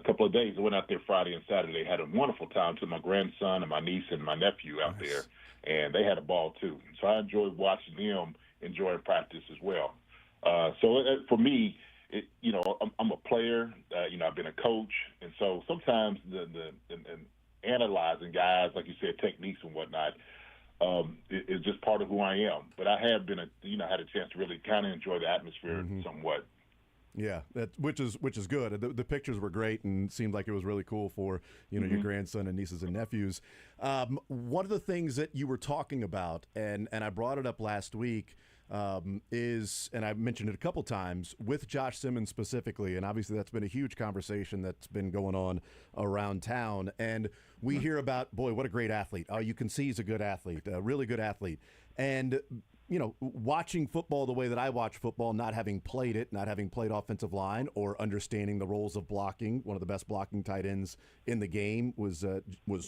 couple of days. I went out there Friday and Saturday, had a wonderful time to my grandson and my niece and my nephew out there, and they had a ball too. So I enjoyed watching them enjoying practice as well. So for me, you know, I'm a player. You know, I've been a coach, and so sometimes the analyzing guys, like you said, techniques and whatnot, is just part of who I am. But I have been, had a chance to really kind of enjoy the atmosphere somewhat. Yeah, which is good. The pictures were great and seemed like it was really cool for, you know, your grandson and nieces and nephews. One of the things that you were talking about, and I brought it up last week, is, and I've mentioned it a couple times, with Josh Simmons specifically, and obviously that's been a huge conversation that's been going on around town. And we hear about, boy, what a great athlete. Oh, you can see he's a good athlete, a really good athlete. And you know, watching football the way that I watch football, not having played it, not having played offensive line or understanding the roles of blocking, one of the best blocking tight ends in the game was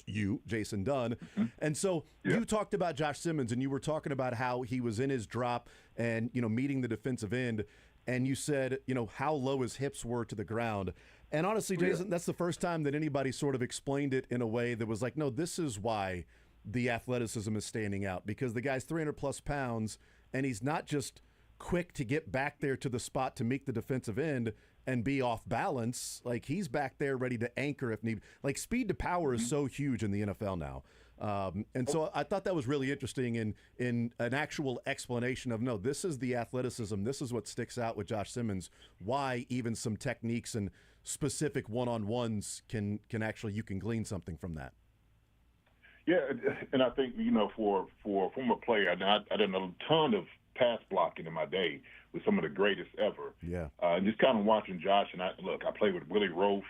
you, Jason Dunn. And so you talked about Josh Simmons, and you were talking about how he was in his drop and, you know, meeting the defensive end. And you said, you know, how low his hips were to the ground. And honestly, Jason, that's the first time that anybody sort of explained it in a way that was like, no, this is why the athleticism is standing out, because the guy's 300-plus pounds, and he's not just quick to get back there to the spot to meet the defensive end and be off balance. Like, he's back there ready to anchor if need. Like, speed to power is so huge in the NFL now. And so I thought that was really interesting in an actual explanation of, no, this is the athleticism. This is what sticks out with Josh Simmons, why even some techniques and specific one-on-ones can actually, you can glean something from that. Yeah, and I think, you know, for a former player, I did a ton of pass blocking in my day with some of the greatest ever. Yeah. And just kind of watching Josh, and I played with Willie Roaf.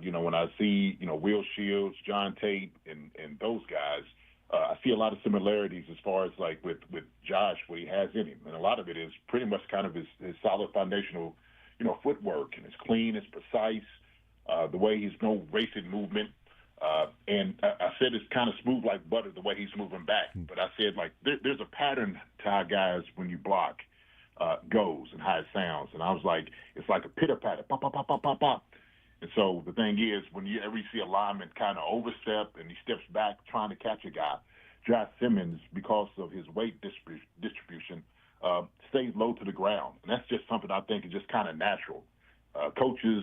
You know, when I see, you know, Will Shields, John Tate, and those guys, I see a lot of similarities as far as, like, with Josh, what he has in him. And a lot of it is pretty much kind of his solid foundational, you know, footwork, and it's clean, it's precise, the way he's no racing movement. And I said it's kind of smooth like butter the way he's moving back. But I said, like, there's a pattern to how guys, when you block, goes and how it sounds. And I was like, it's like a pitter-patter, pop, pop, pop, pop, pop, pop. And so the thing is, when you ever see a lineman kind of overstep and he steps back trying to catch a guy, Josh Simmons, because of his weight distribution, stays low to the ground. And that's just something I think is just kind of natural. Coaches,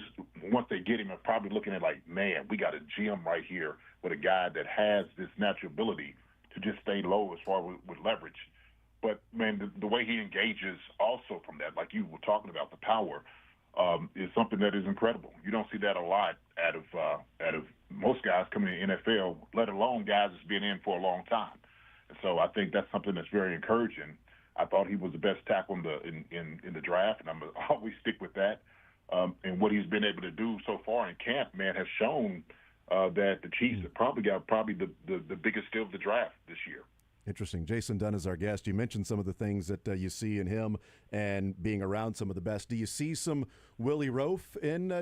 once they get him, are probably looking at like, man, we got a gem right here with a guy that has this natural ability to just stay low as far with leverage. But, man, the way he engages also from that, like you were talking about, the power, is something that is incredible. You don't see that a lot out of most guys coming in the NFL, let alone guys that's been in for a long time. And so I think that's something that's very encouraging. I thought he was the best tackle in the draft, and I'm going to always stick with that. And what he's been able to do so far in camp, man, has shown that the Chiefs have probably got the biggest steal of the draft this year. Interesting. Jason Dunn is our guest. You mentioned some of the things that you see in him and being around some of the best. Do you see some Willie Roaf in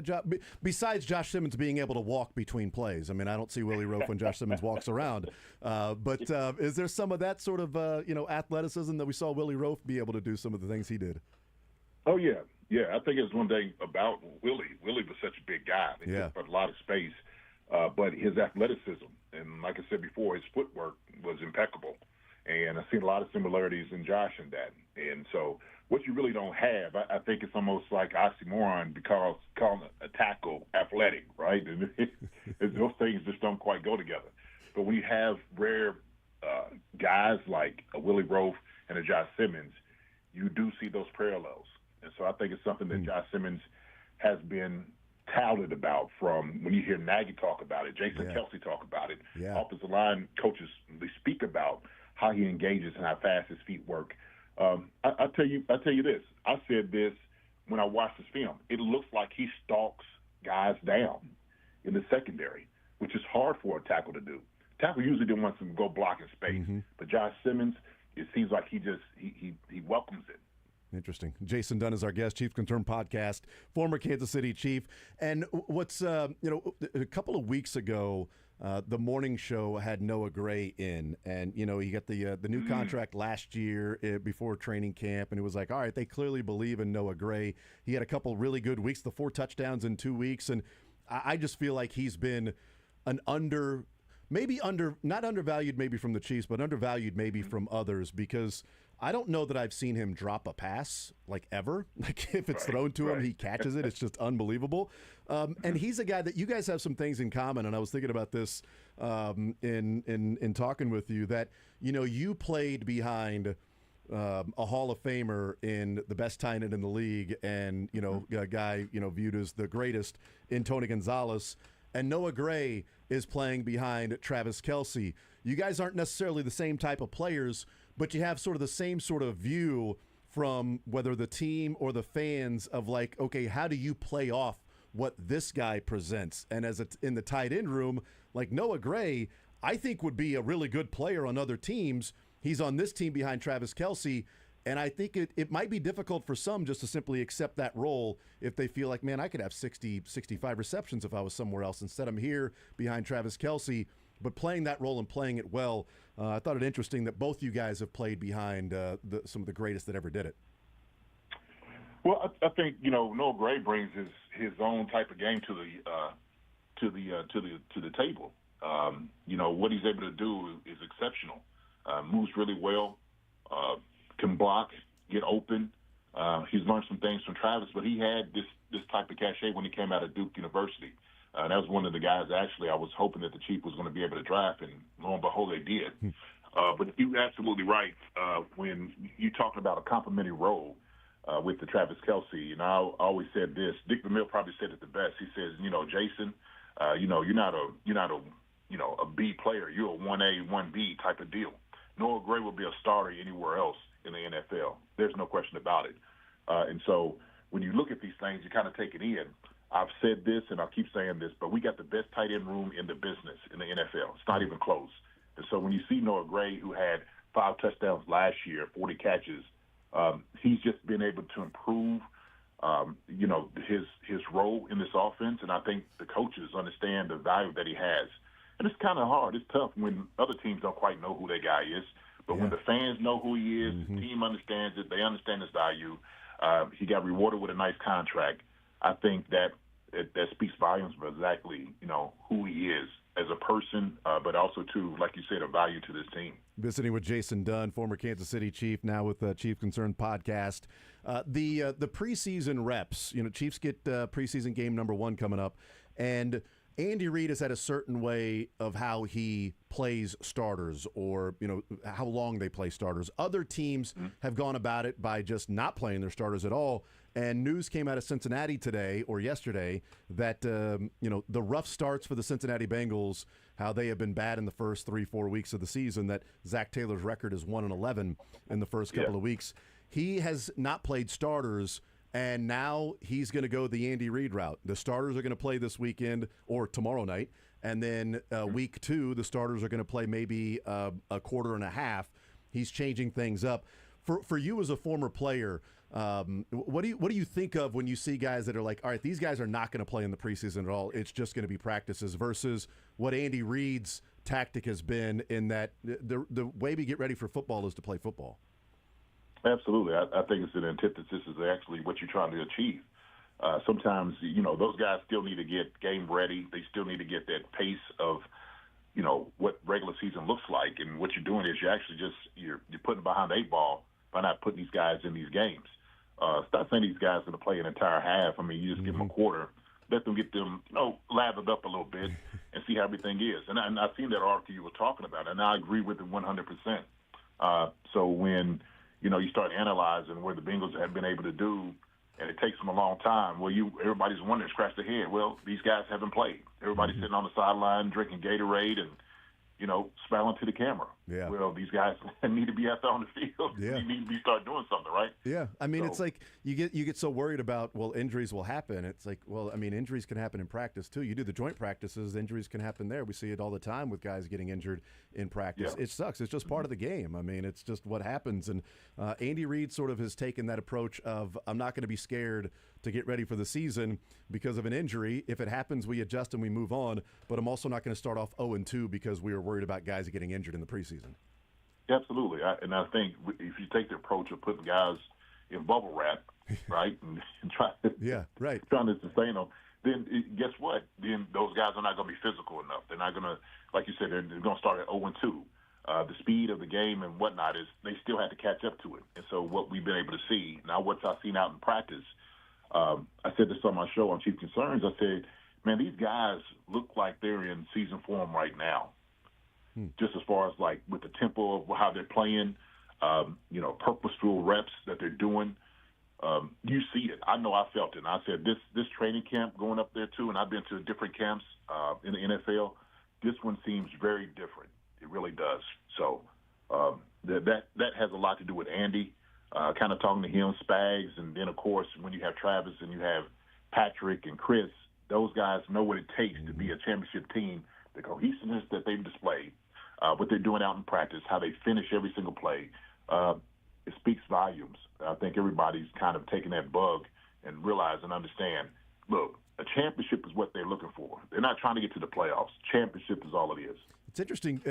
besides Josh Simmons being able to walk between plays? I mean, I don't see Willie Roaf when Josh Simmons walks around. But is there some of that sort of athleticism that we saw Willie Roaf be able to do some of the things he did? Oh, yeah. Yeah, I think it's one thing about Willie. Willie was such a big guy. He took a lot of space. But his athleticism, and like I said before, his footwork was impeccable. And I've seen a lot of similarities in Josh and that. And so what you really don't have, I think it's almost like oxymoron because calling a tackle athletic, right? And those things just don't quite go together. But when you have rare guys like a Willie Roaf and a Josh Simmons, you do see those parallels. And so I think it's something that Josh Simmons has been touted about from when you hear Nagy talk about it, Jason Kelsey talk about it, offensive line coaches, they speak about how he engages and how fast his feet work. I tell you this. I said this when I watched his film. It looks like he stalks guys down in the secondary, which is hard for a tackle to do. Tackle usually don't want to go block in space, but Josh Simmons, it seems like he welcomes it. Interesting. Jason Dunn is our guest, Chief Concern Podcast, former Kansas City Chief. And what's, a couple of weeks ago, the morning show had Noah Gray in, and, he got the new contract last year before training camp, and it was like, all right, they clearly believe in Noah Gray. He had a couple really good weeks, the 4 touchdowns in 2 weeks, and I just feel like he's been an not undervalued maybe from the Chiefs, but undervalued maybe from others, because I don't know that I've seen him drop a pass, like, ever. Like, if it's thrown to him, he catches it. It's just unbelievable. And he's a guy that you guys have some things in common, and I was thinking about this in talking with you, that, you played behind a Hall of Famer in the best tight end in the league, and, a guy, viewed as the greatest in Tony Gonzalez, and Noah Gray is playing behind Travis Kelce. You guys aren't necessarily the same type of players, but you have sort of the same sort of view from whether the team or the fans of, like, okay, how do you play off what this guy presents? And as in the tight end room, like, Noah Gray, I think would be a really good player on other teams. He's on this team behind Travis Kelce, and I think it might be difficult for some just to simply accept that role if they feel like, man, I could have 60, 65 receptions if I was somewhere else. Instead, I'm here behind Travis Kelce, but playing that role and playing it well. I thought it interesting that both you guys have played behind some of the greatest that ever did it. Well, I think Noah Gray brings his own type of game to the table. What he's able to do is exceptional. Moves really well, can block, get open. He's learned some things from Travis, but he had this type of cachet when he came out of Duke University. That was one of the guys, actually, I was hoping that the Chief was going to be able to draft, and lo and behold, they did. But you're absolutely right. When you talking about a complimentary role with the Travis Kelce, I always said this. Dick Vermeil probably said it the best. He says, Jason, you're not a B player. You're a 1A, 1B type of deal. Noah Gray will be a starter anywhere else in the NFL. There's no question about it. And so when you look at these things, you kind of take it in. I've said this, and I'll keep saying this, but we got the best tight end room in the business in the NFL. It's not even close. And so when you see Noah Gray, who had 5 touchdowns last year, 40 catches, he's just been able to improve, his role in this offense. And I think the coaches understand the value that he has. And it's kind of hard. It's tough when other teams don't quite know who their guy is. But when the fans know who he is, the team understands it, they understand his value. He got rewarded with a nice contract. I think that speaks volumes of exactly, who he is as a person, but also, too, like you said, a value to this team. Visiting with Jason Dunn, former Kansas City Chief, now with the Chief Concern Podcast. The preseason reps, Chiefs get preseason game number 1 coming up, and Andy Reid has had a certain way of how he plays starters, or how long they play starters. Other teams have gone about it by just not playing their starters at all. And news came out of Cincinnati today or yesterday that the rough starts for the Cincinnati Bengals, how they have been bad in the first 3-4 weeks of the season. That Zach Taylor's record is 1-11 in the first couple of weeks. He has not played starters. And now he's going to go the Andy Reid route. The starters are going to play this weekend or tomorrow night, and then week 2, the starters are going to play maybe a quarter and a half. He's changing things up. For you as a former player, what do you think of when you see guys that are like, all right, these guys are not going to play in the preseason at all. It's just going to be practices versus what Andy Reid's tactic has been in that the way we get ready for football is to play football. Absolutely. I think it's an antithesis is actually what you're trying to achieve. Sometimes, those guys still need to get game ready. They still need to get that pace of, what regular season looks like. And what you're doing is you're actually you're putting behind the 8 ball by not putting these guys in these games. Stop saying these guys are going to play an entire half. I mean, you just give them a quarter, let them get them, lathered up a little bit and see how everything is. And I've seen that article you were talking about, and I agree with it 100%. So when, you start analyzing where the Bengals have been able to do, and it takes them a long time, everybody's wondering, scratch their head. Well, these guys haven't played. Everybody's sitting on the sideline drinking Gatorade and, smiling to the camera. Yeah. Well, these guys need to be out there on the field. Yeah. You need to start doing something, right? Yeah. I mean, it's like you get so worried about, injuries will happen. It's like, injuries can happen in practice too. You do the joint practices, injuries can happen there. We see it all the time with guys getting injured in practice. Yeah. It sucks. It's just part of the game. I mean, it's just what happens. And Andy Reid sort of has taken that approach of, I'm not going to be scared to get ready for the season because of an injury. If it happens, we adjust and we move on. But I'm also not going to start off 0-2 because we were worried about guys getting injured in the preseason. Absolutely. And I think if you take the approach of putting guys in bubble wrap, right, and trying to sustain them, then guess what? Then those guys are not going to be physical enough. They're not going to, like you said, they're going to start at 0-2. The speed of the game and whatnot is they still have to catch up to it. And so what we've been able to see, now what I've seen out in practice, I said this on my show on Chief Concerns. I said, man, these guys look like they're in season form right now. Just as far as like with the tempo of how they're playing, purposeful reps that they're doing. You see it. I know I felt it. And I said this training camp going up there too, and I've been to different camps in the NFL. This one seems very different. It really does. So that has a lot to do with Andy. Kind of talking to him, Spags, and then of course when you have Travis and you have Patrick and Chris, those guys know what it takes to be a championship team. The cohesiveness that they've displayed, what they're doing out in practice, how they finish every single play, it speaks volumes. I think everybody's kind of taking that bug and realize and understand, look, a championship is what they're looking for. They're not trying to get to the playoffs. Championship is all it is. It's interesting.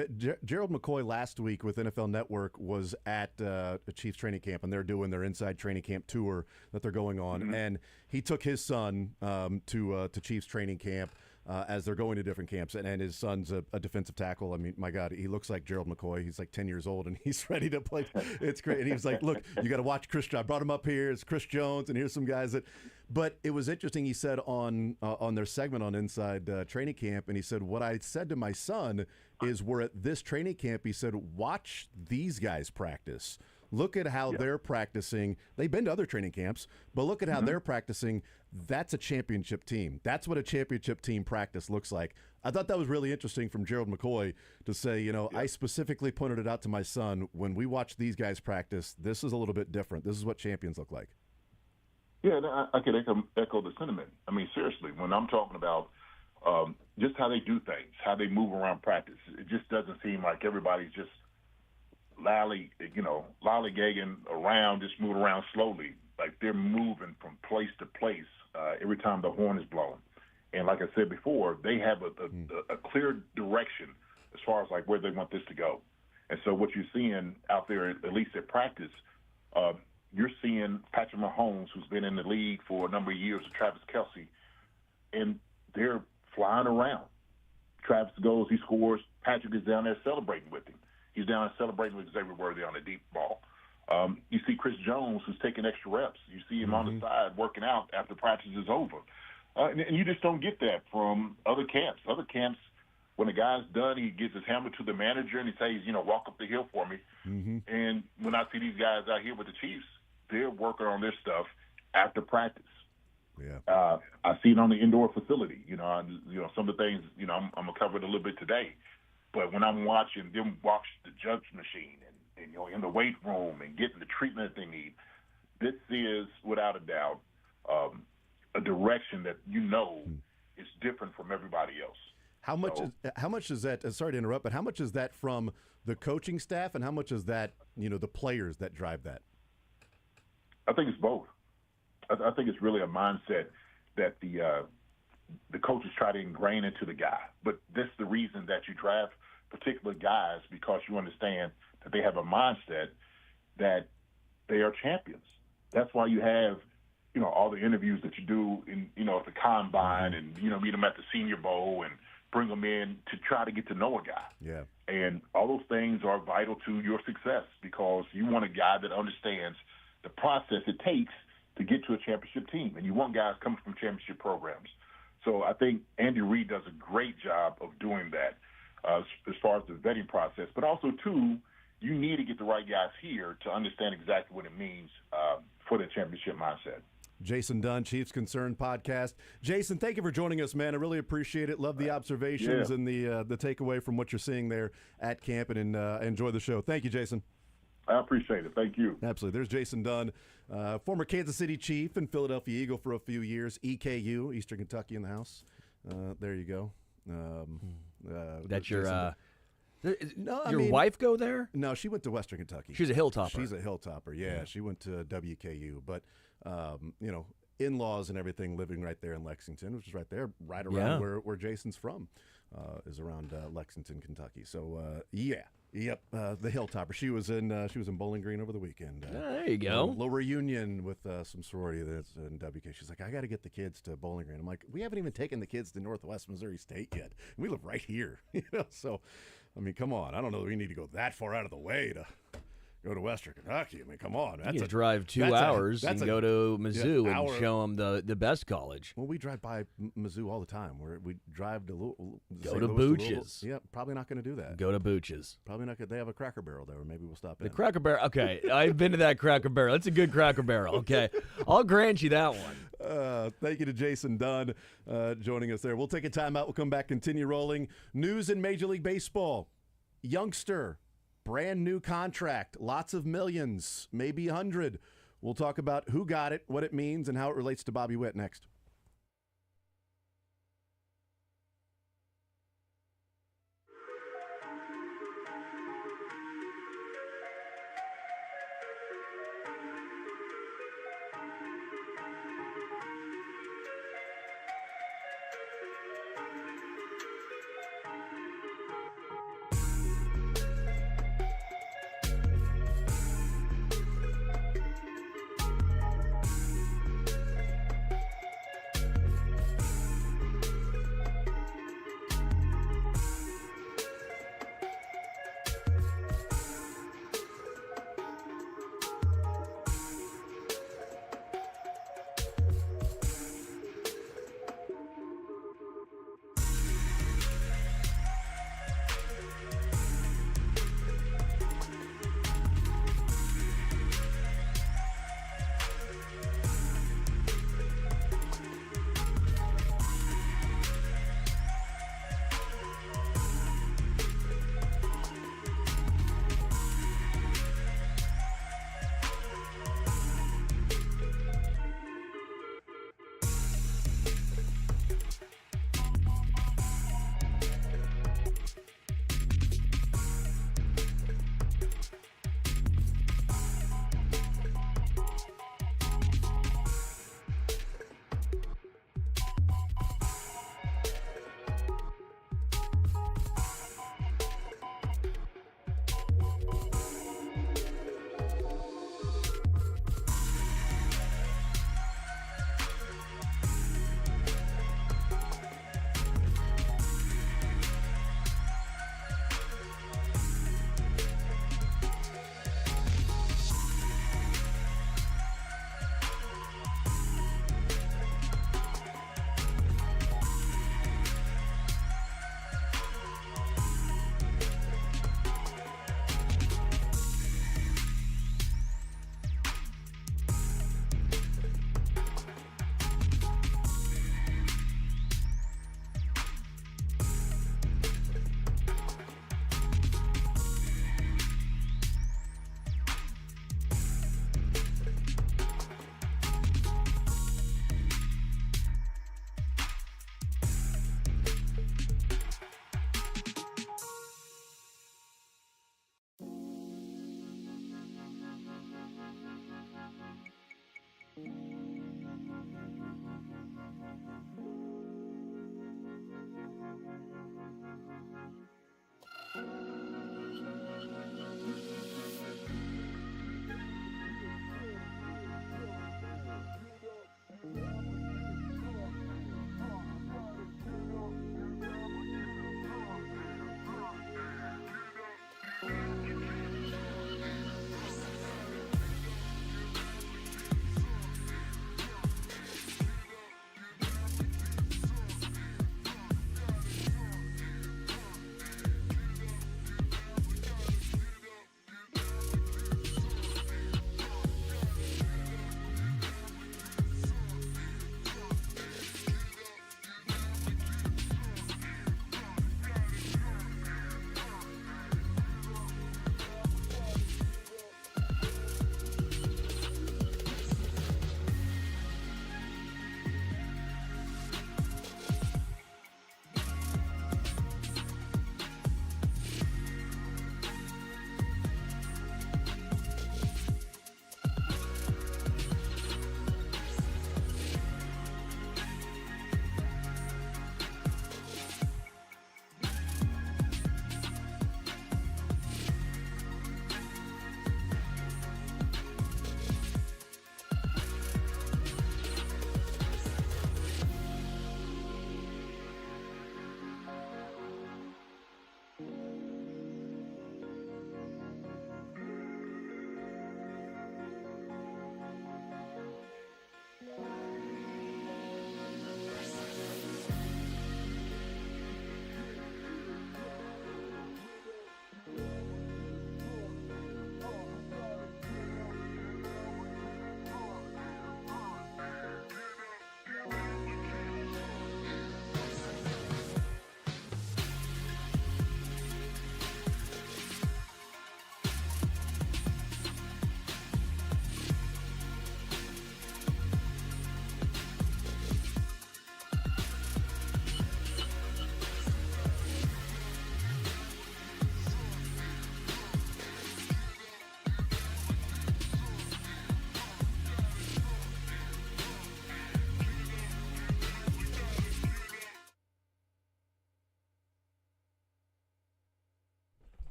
Gerald McCoy last week with NFL Network was at the Chiefs training camp, and they're doing their inside training camp tour that they're going on. And he took his son to Chiefs training camp as they're going to different camps. And his son's a defensive tackle. I mean, my God, he looks like Gerald McCoy. He's like 10 years old, and he's ready to play. It's great. And he was like, look, you got to watch Chris. I brought him up here. It's Chris Jones, and here's some guys that – but it was interesting. He said on their segment on Inside Training Camp, and he said, what I said to my son is we're at this training camp. He said, watch these guys practice. Look at how they're practicing. They've been to other training camps, but look at how they're practicing. That's a championship team. That's what a championship team practice looks like. I thought that was really interesting from Gerald McCoy to say, I specifically pointed it out to my son. When we watch these guys practice, this is a little bit different. This is what champions look like. Yeah, I could echo the sentiment. I mean, seriously, when I'm talking about just how they do things, how they move around practice, it just doesn't seem like everybody's just lollygagging around, just moving around slowly. Like they're moving from place to place every time the horn is blown. And like I said before, they have a clear direction as far as like where they want this to go. And so what you're seeing out there, at least at practice, you're seeing Patrick Holmes, who's been in the league for a number of years, with Travis Kelce, and they're flying around. Travis goes, he scores. Patrick is down there celebrating with him. He's down there celebrating with Xavier Worthy on the deep ball. You see Chris Jones, who's taking extra reps. You see him on the side working out after practice is over. And you just don't get that from other camps. Other camps, when a guy's done, he gives his hammer to the manager and he says, walk up the hill for me. And when I see these guys out here with the Chiefs, they're working on their stuff after practice. Yeah. I see it on the indoor facility. Some of the things, I'm going to cover it a little bit today. But when I'm watching them watch the judge machine and in the weight room and getting the treatment that they need, this is, without a doubt, a direction that is different from everybody else. How much is that? Sorry to interrupt, but how much is that from the coaching staff, and how much is that the players that drive that? I think it's both. I think it's really a mindset that the coaches try to ingrain into the guy. But that's the reason that you draft particular guys, because you understand that they have a mindset that they are champions. That's why you have, all the interviews that you do in, at the combine and, meet them at the Senior Bowl and bring them in to try to get to know a guy. Yeah. And all those things are vital to your success, because you want a guy that understands the process it takes to get to a championship team. And you want guys coming from championship programs. So I think Andy Reid does a great job of doing that as far as the vetting process. But also, too, you need to get the right guys here to understand exactly what it means for the championship mindset. Jason Dunn, Chiefs Concern podcast. Jason, thank you for joining us, man. I really appreciate it. Love the observations and the takeaway from what you're seeing there at camp, and enjoy the show. Thank you, Jason. I appreciate it. Thank you. Absolutely. There's Jason Dunn, former Kansas City Chief and Philadelphia Eagle for a few years. EKU, Eastern Kentucky in the house. There you go. That's your your wife go there? No, she went to Western Kentucky. She's a Hilltopper. She's a Hilltopper, yeah. She went to WKU. But, in-laws and everything living right there in Lexington, which is right there, right around where Jason's from, is around Lexington, Kentucky. So, the Hilltopper. She was in Bowling Green over the weekend. There you go. Little reunion with some sorority that's in WK. She's like, I got to get the kids to Bowling Green. I'm like, we haven't even taken the kids to Northwest Missouri State yet. We live right here, So, I mean, come on. I don't know that we need to go that far out of the way to go to Western Kentucky. I mean, come on. You can drive 2 hours and go to Mizzou and show them the best college. Well, we drive by Mizzou all the time. We drive to go to Booches. Yeah, probably not going to do that. Go to Booches. Probably not. They have a Cracker Barrel there. Maybe we'll stop in. The Cracker Barrel. Okay, I've been to that Cracker Barrel. That's a good Cracker Barrel. Okay, I'll grant you that one. Thank you to Jason Dunn joining us there. We'll take a timeout. We'll come back, continue rolling. News in Major League Baseball. Youngster. Brand new contract, lots of millions, maybe 100. We'll talk about who got it, what it means, and how it relates to Bobby Witt next.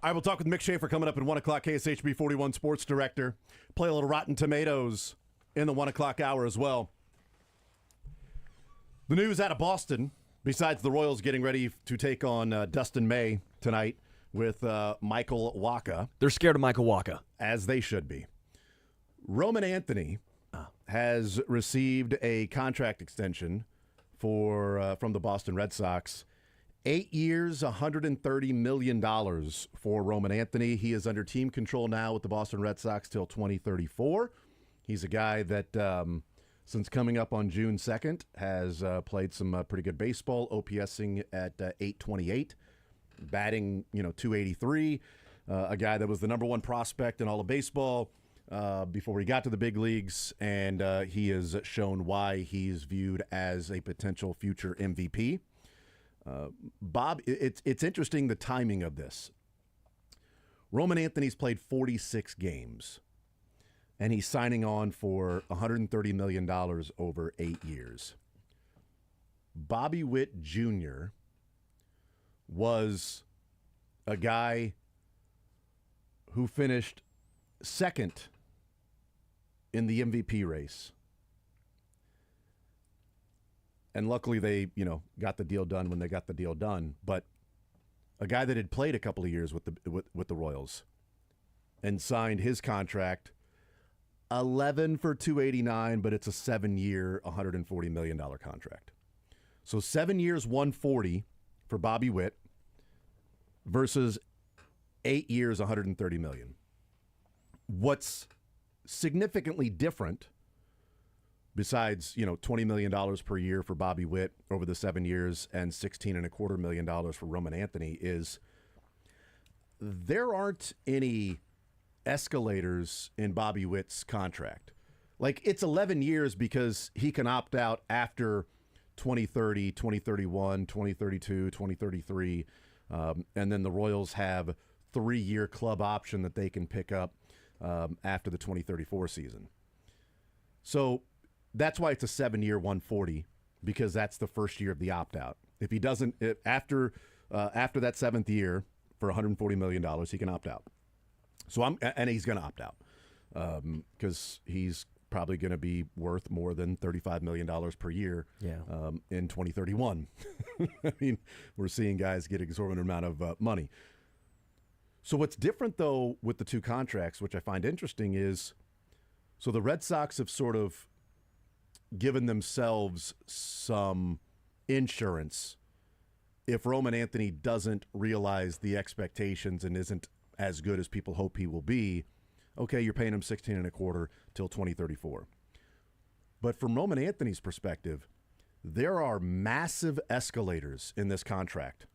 I will talk with Mick Schaefer coming up at 1 o'clock, KSHB 41 Sports Director. Play a little Rotten Tomatoes in the 1 o'clock hour as well. The news out of Boston, besides the Royals getting ready to take on Dustin May tonight with Michael Wacha. They're scared of Michael Wacha. As they should be. Roman Anthony has received a contract extension from the Boston Red Sox. 8 years, $130 million for Roman Anthony. He is under team control now with the Boston Red Sox till 2034. He's a guy that, since coming up on June 2nd, has played some pretty good baseball, OPSing at .828, batting, 283. A guy that was the number one prospect in all of baseball before he got to the big leagues, and he has shown why he's viewed as a potential future MVP. Bob, it's interesting the timing of this. Roman Anthony's played 46 games, and he's signing on for $130 million over 8 years. Bobby Witt Jr. was a guy who finished second in the MVP race. And luckily they, got the deal done when they got the deal done. But a guy that had played a couple of years with the Royals and signed his contract, 11 for $289, but it's a 7-year, $140 million contract. So 7 years, $140 for Bobby Witt versus 8 years, $130 million. What's significantly different, besides, $20 million per year for Bobby Witt over the 7 years and $16.25 million for Roman Anthony, is there aren't any escalators in Bobby Witt's contract. Like, it's 11 years because he can opt out after 2030, 2031, 2032, 2033, and then the Royals have 3-year club option that they can pick up after the 2034 season. So that's why it's a 7-year 140, because that's the first year of the opt-out. If he doesn't, after that 7th year for $140 million, he can opt out. And he's going to opt out because he's probably going to be worth more than $35 million per year in 2031. I mean, we're seeing guys get exorbitant amount of money. So what's different, though, with the two contracts, which I find interesting, is so the Red Sox have sort of given themselves some insurance if Roman Anthony doesn't realize the expectations and isn't as good as people hope he will be. Okay, you're paying him $16.25 till 2034. But from Roman Anthony's perspective, there are massive escalators in this contract.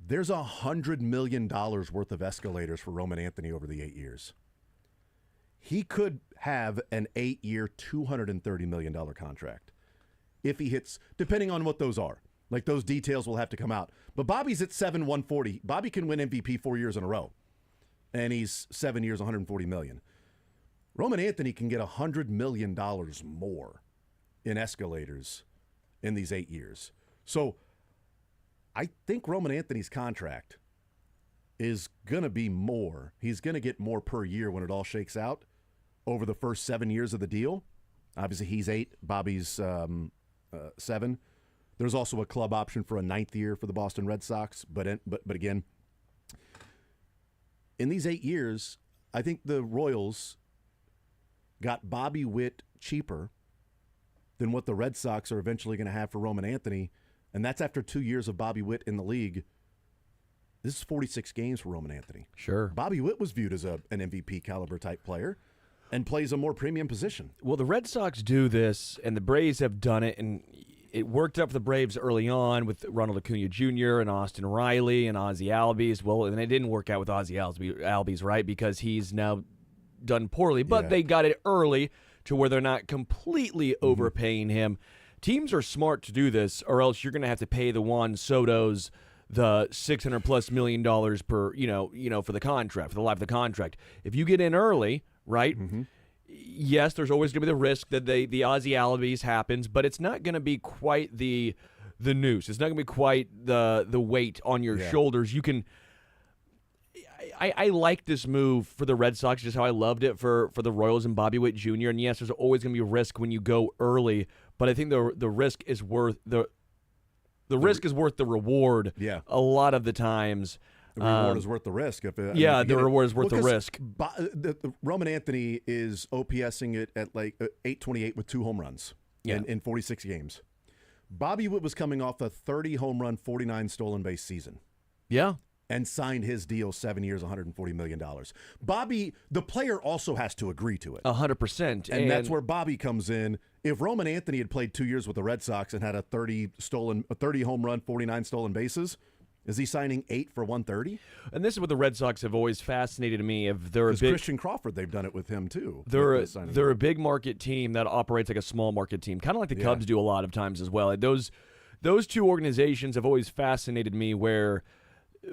There's $100 million worth of escalators for Roman Anthony over the 8 years. He could have an 8-year, $230 million contract if he hits, depending on what those are. Like, those details will have to come out. But Bobby's at 140. Bobby can win MVP 4 years in a row, and he's 7 years, $140 million. Roman Anthony can get $100 million more in escalators in these 8 years. So I think Roman Anthony's contract is going to be more. He's going to get more per year when it all shakes out over the first 7 years of the deal. Obviously, he's 8, Bobby's 7. There's also a club option for a 9th year for the Boston Red Sox. But again, in these 8 years, I think the Royals got Bobby Witt cheaper than what the Red Sox are eventually going to have for Roman Anthony. And that's after 2 years of Bobby Witt in the league. This is 46 games for Roman Anthony. Sure. Bobby Witt was viewed as an MVP caliber type player and plays a more premium position. Well, the Red Sox do this, and the Braves have done it, and it worked out for the Braves early on with Ronald Acuna Jr. and Austin Riley and Ozzie Albies. Well, and it didn't work out with Ozzie Albies, right, because he's now done poorly. But they got it early to where they're not completely overpaying him. Teams are smart to do this, or else you're going to have to pay the Juan Sotos the $600+ million per, for the contract, for the life of the contract. If you get in early, right? Yes, there's always going to be the risk that the Ozzie Albies happens, but it's not going to be quite the noose. It's not going to be quite the weight on your shoulders. You can I like this move for the Red Sox, just how I loved it for the Royals and Bobby Witt Jr. And yes, there's always going to be a risk when you go early, but I think the risk is worth the risk is worth the reward. Yeah. A lot of the times. The reward is worth the risk. If the it, reward is worth the 'cause risk. The Roman Anthony is OPSing it at like 828 with 2 home runs in 46 games. Bobby Witt was coming off a 30 home run, 49 stolen base season. Yeah. And signed his deal 7 years, $140 million. Bobby, the player, also has to agree to it. 100%. And that's where Bobby comes in. If Roman Anthony had played 2 years with the Red Sox and had a 30 home run, 49 stolen bases, is he signing 8 for 130? And this is what the Red Sox have always fascinated me. If they're a big Christian Crawford, they've done it with him too. They're a big market team that operates like a small market team, kind of like the Cubs do a lot of times as well. Those two organizations have always fascinated me, where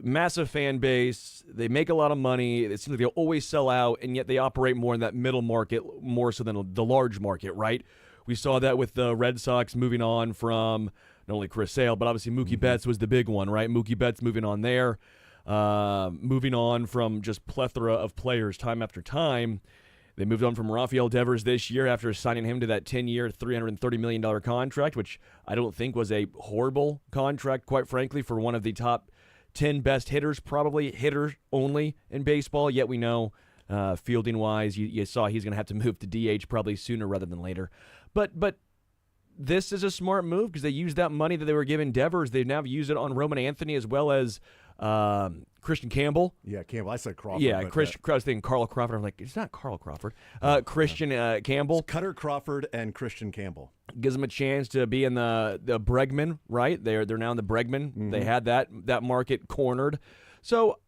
massive fan base, they make a lot of money, it seems like they'll always sell out, and yet they operate more in that middle market more so than the large market, right? We saw that with the Red Sox moving on from not only Chris Sale, but obviously Mookie Betts was the big one, right? Mookie Betts moving on there, moving on from just plethora of players time after time. They moved on from Rafael Devers this year after signing him to that 10-year, $330 million contract, which I don't think was a horrible contract, quite frankly, for one of the top 10 best hitters, probably hitters only in baseball. Yet we know, fielding-wise, you saw he's going to have to move to DH probably sooner rather than later. But this is a smart move because they used that money that they were giving Devers. They've now used it on Roman Anthony as well as Christian Campbell. Yeah, Campbell. I said Crawford. Yeah, I was thinking Carl Crawford. I'm like, it's not Carl Crawford. Christian Campbell. It's Cutter Crawford and Christian Campbell. Gives them a chance to be in the Bregman, right? They're now in the Bregman. Mm-hmm. They had that market cornered. So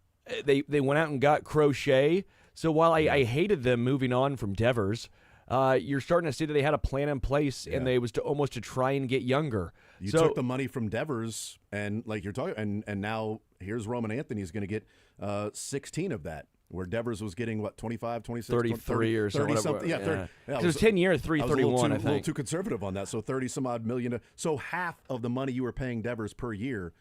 they went out and got Crochet. So while I hated them moving on from Devers, you're starting to see that they had a plan in place, and they was almost to try and get younger. You took the money from Devers, and like you're talking, and now here's Roman Anthony's going to get 16 of that, where Devers was getting, what, 25, 26? 33 or something. 30 something. Yeah, 30. It was 10 years, 331, I think. A little too conservative on that, so 30-some-odd million. So half of the money you were paying Devers per year,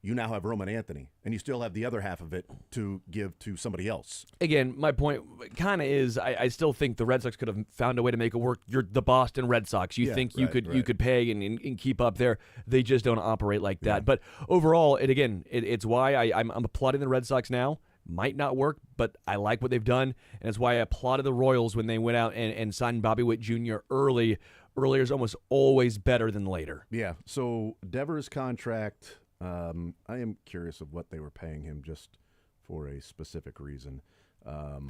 you now have Roman Anthony, and you still have the other half of it to give to somebody else. Again, my point kind of is I still think the Red Sox could have found a way to make it work. You're the Boston Red Sox. You think you could pay and keep up there. They just don't operate like that. Yeah. But overall, it's why I'm applauding the Red Sox now. Might not work, but I like what they've done, and it's why I applauded the Royals when they went out and signed Bobby Witt Jr. early. Earlier is almost always better than later. Yeah, so Devers' contract... I am curious of what they were paying him just for a specific reason.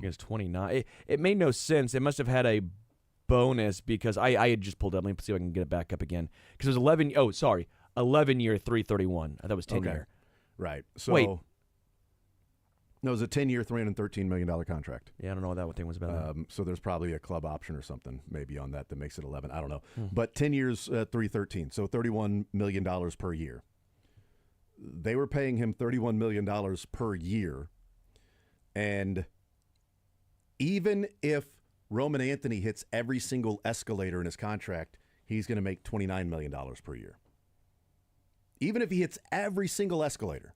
It's 29. It made no sense. It must have had a bonus because I had just pulled up. Let me see if I can get it back up again. Because it was 11 year, 331. I thought it was 10 year. Right. So wait. No, it was a 10-year, $313 million contract. Yeah, I don't know what that thing was about. So there's probably a club option or something maybe on that makes it 11. I don't know. But 10 years, 313. So $31 million per year. They were paying him $31 million per year. And even if Roman Anthony hits every single escalator in his contract, he's going to make $29 million per year. Even if he hits every single escalator,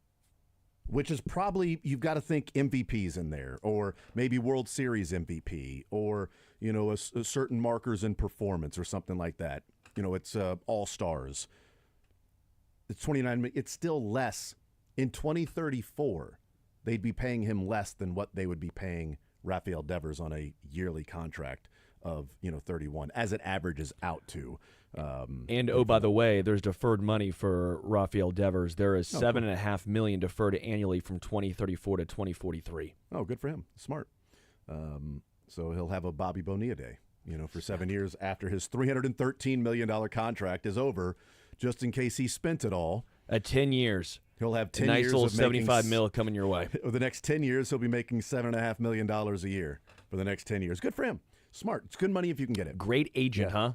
which is probably, you've got to think MVPs in there, or maybe World Series MVP, or, a certain markers in performance or something like that. It's all-stars. It's 29. It's still less. In 2034, they'd be paying him less than what they would be paying Rafael Devers on a yearly contract of 31, as it averages out to. And by the way, there's deferred money for Rafael Devers. There is $7.5 million deferred annually from 2034 to 2043. Oh, good for him. Smart. So he'll have a Bobby Bonilla day. For 7 years after his $313 million contract is over. Just in case he spent it all. At 10 years. He'll have 10 nice years little of 75 mil coming your way. Over the next 10 years, he'll be making $7.5 million a year for the next 10 years. Good for him. Smart. It's good money if you can get it. Great agent, huh?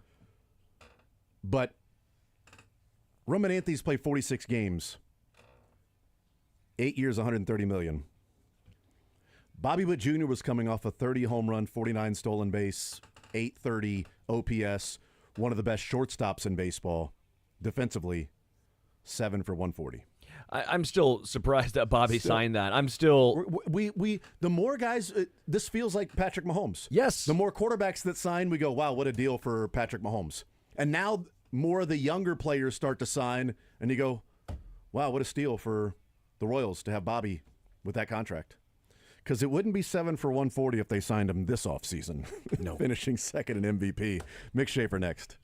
But Roman Anthony's played 46 games. 8 years, $130 million. Bobby Witt Jr. was coming off a 30 home run, 49 stolen base, 830 OPS, one of the best shortstops in baseball. Defensively, 7 for 140. I'm still surprised that Bobby signed that. I'm still. We the more guys, this feels like Patrick Mahomes. Yes. The more quarterbacks that sign, we go, wow, what a deal for Patrick Mahomes. And now more of the younger players start to sign, and you go, wow, what a steal for the Royals to have Bobby with that contract. Because it wouldn't be 7 for $140 if they signed him this offseason. No. Finishing second in MVP. Mick Schaefer next.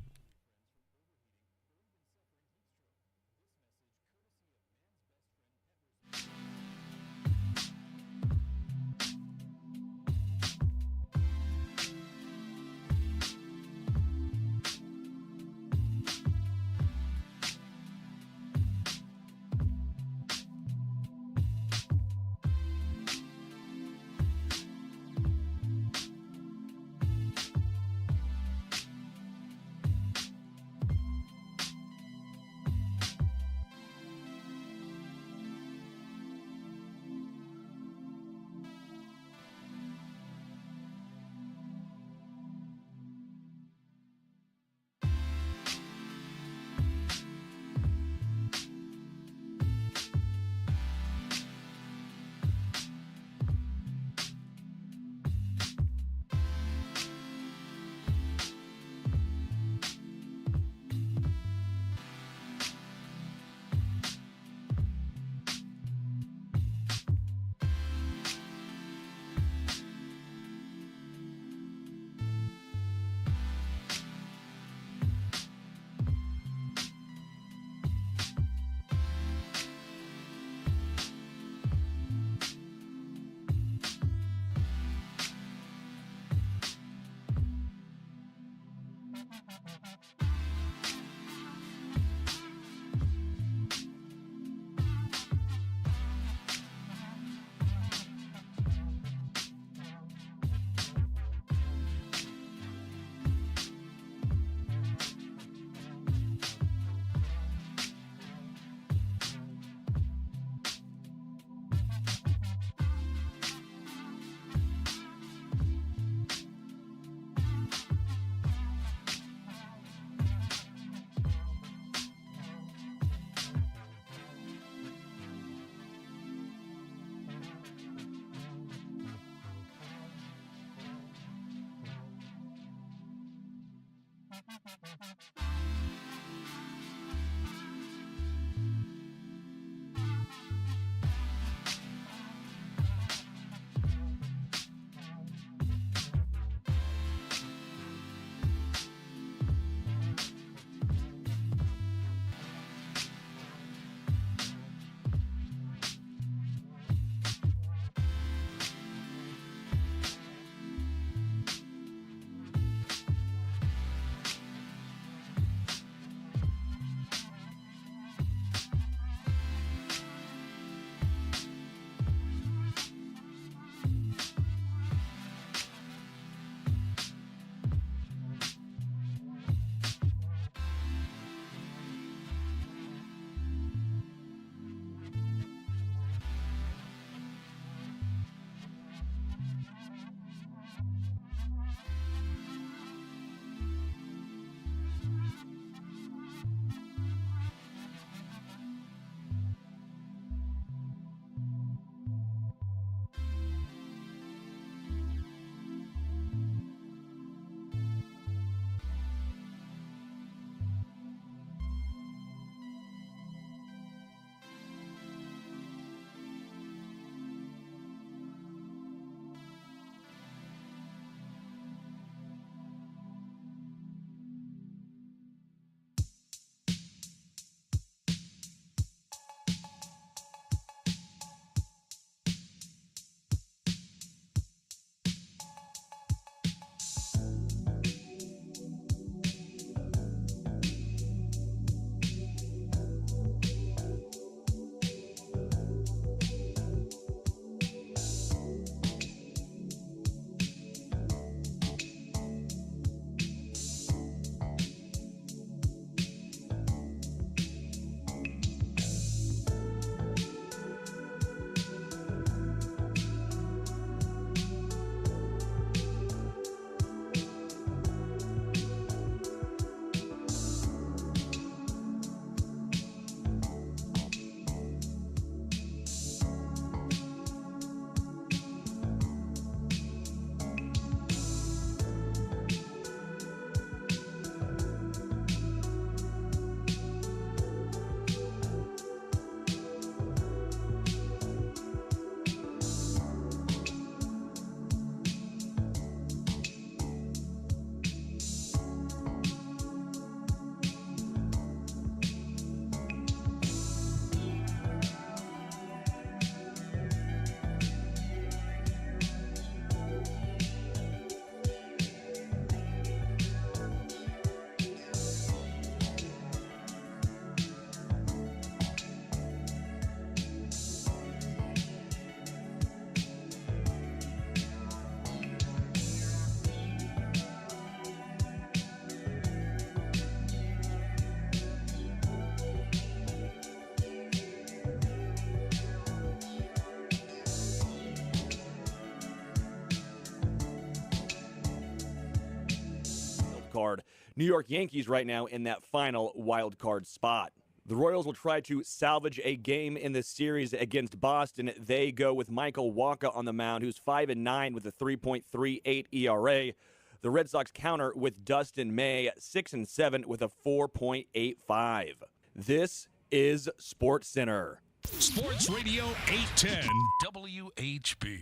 card. New York Yankees right now in that final wild card spot. The Royals will try to salvage a game in this series against Boston. They go with Michael Wacha on the mound, who's 5-9 with a 3.38 ERA. The Red Sox counter with Dustin May, 6-7 with a 4.85. This is Sports Center. Sports Radio 810 WHB.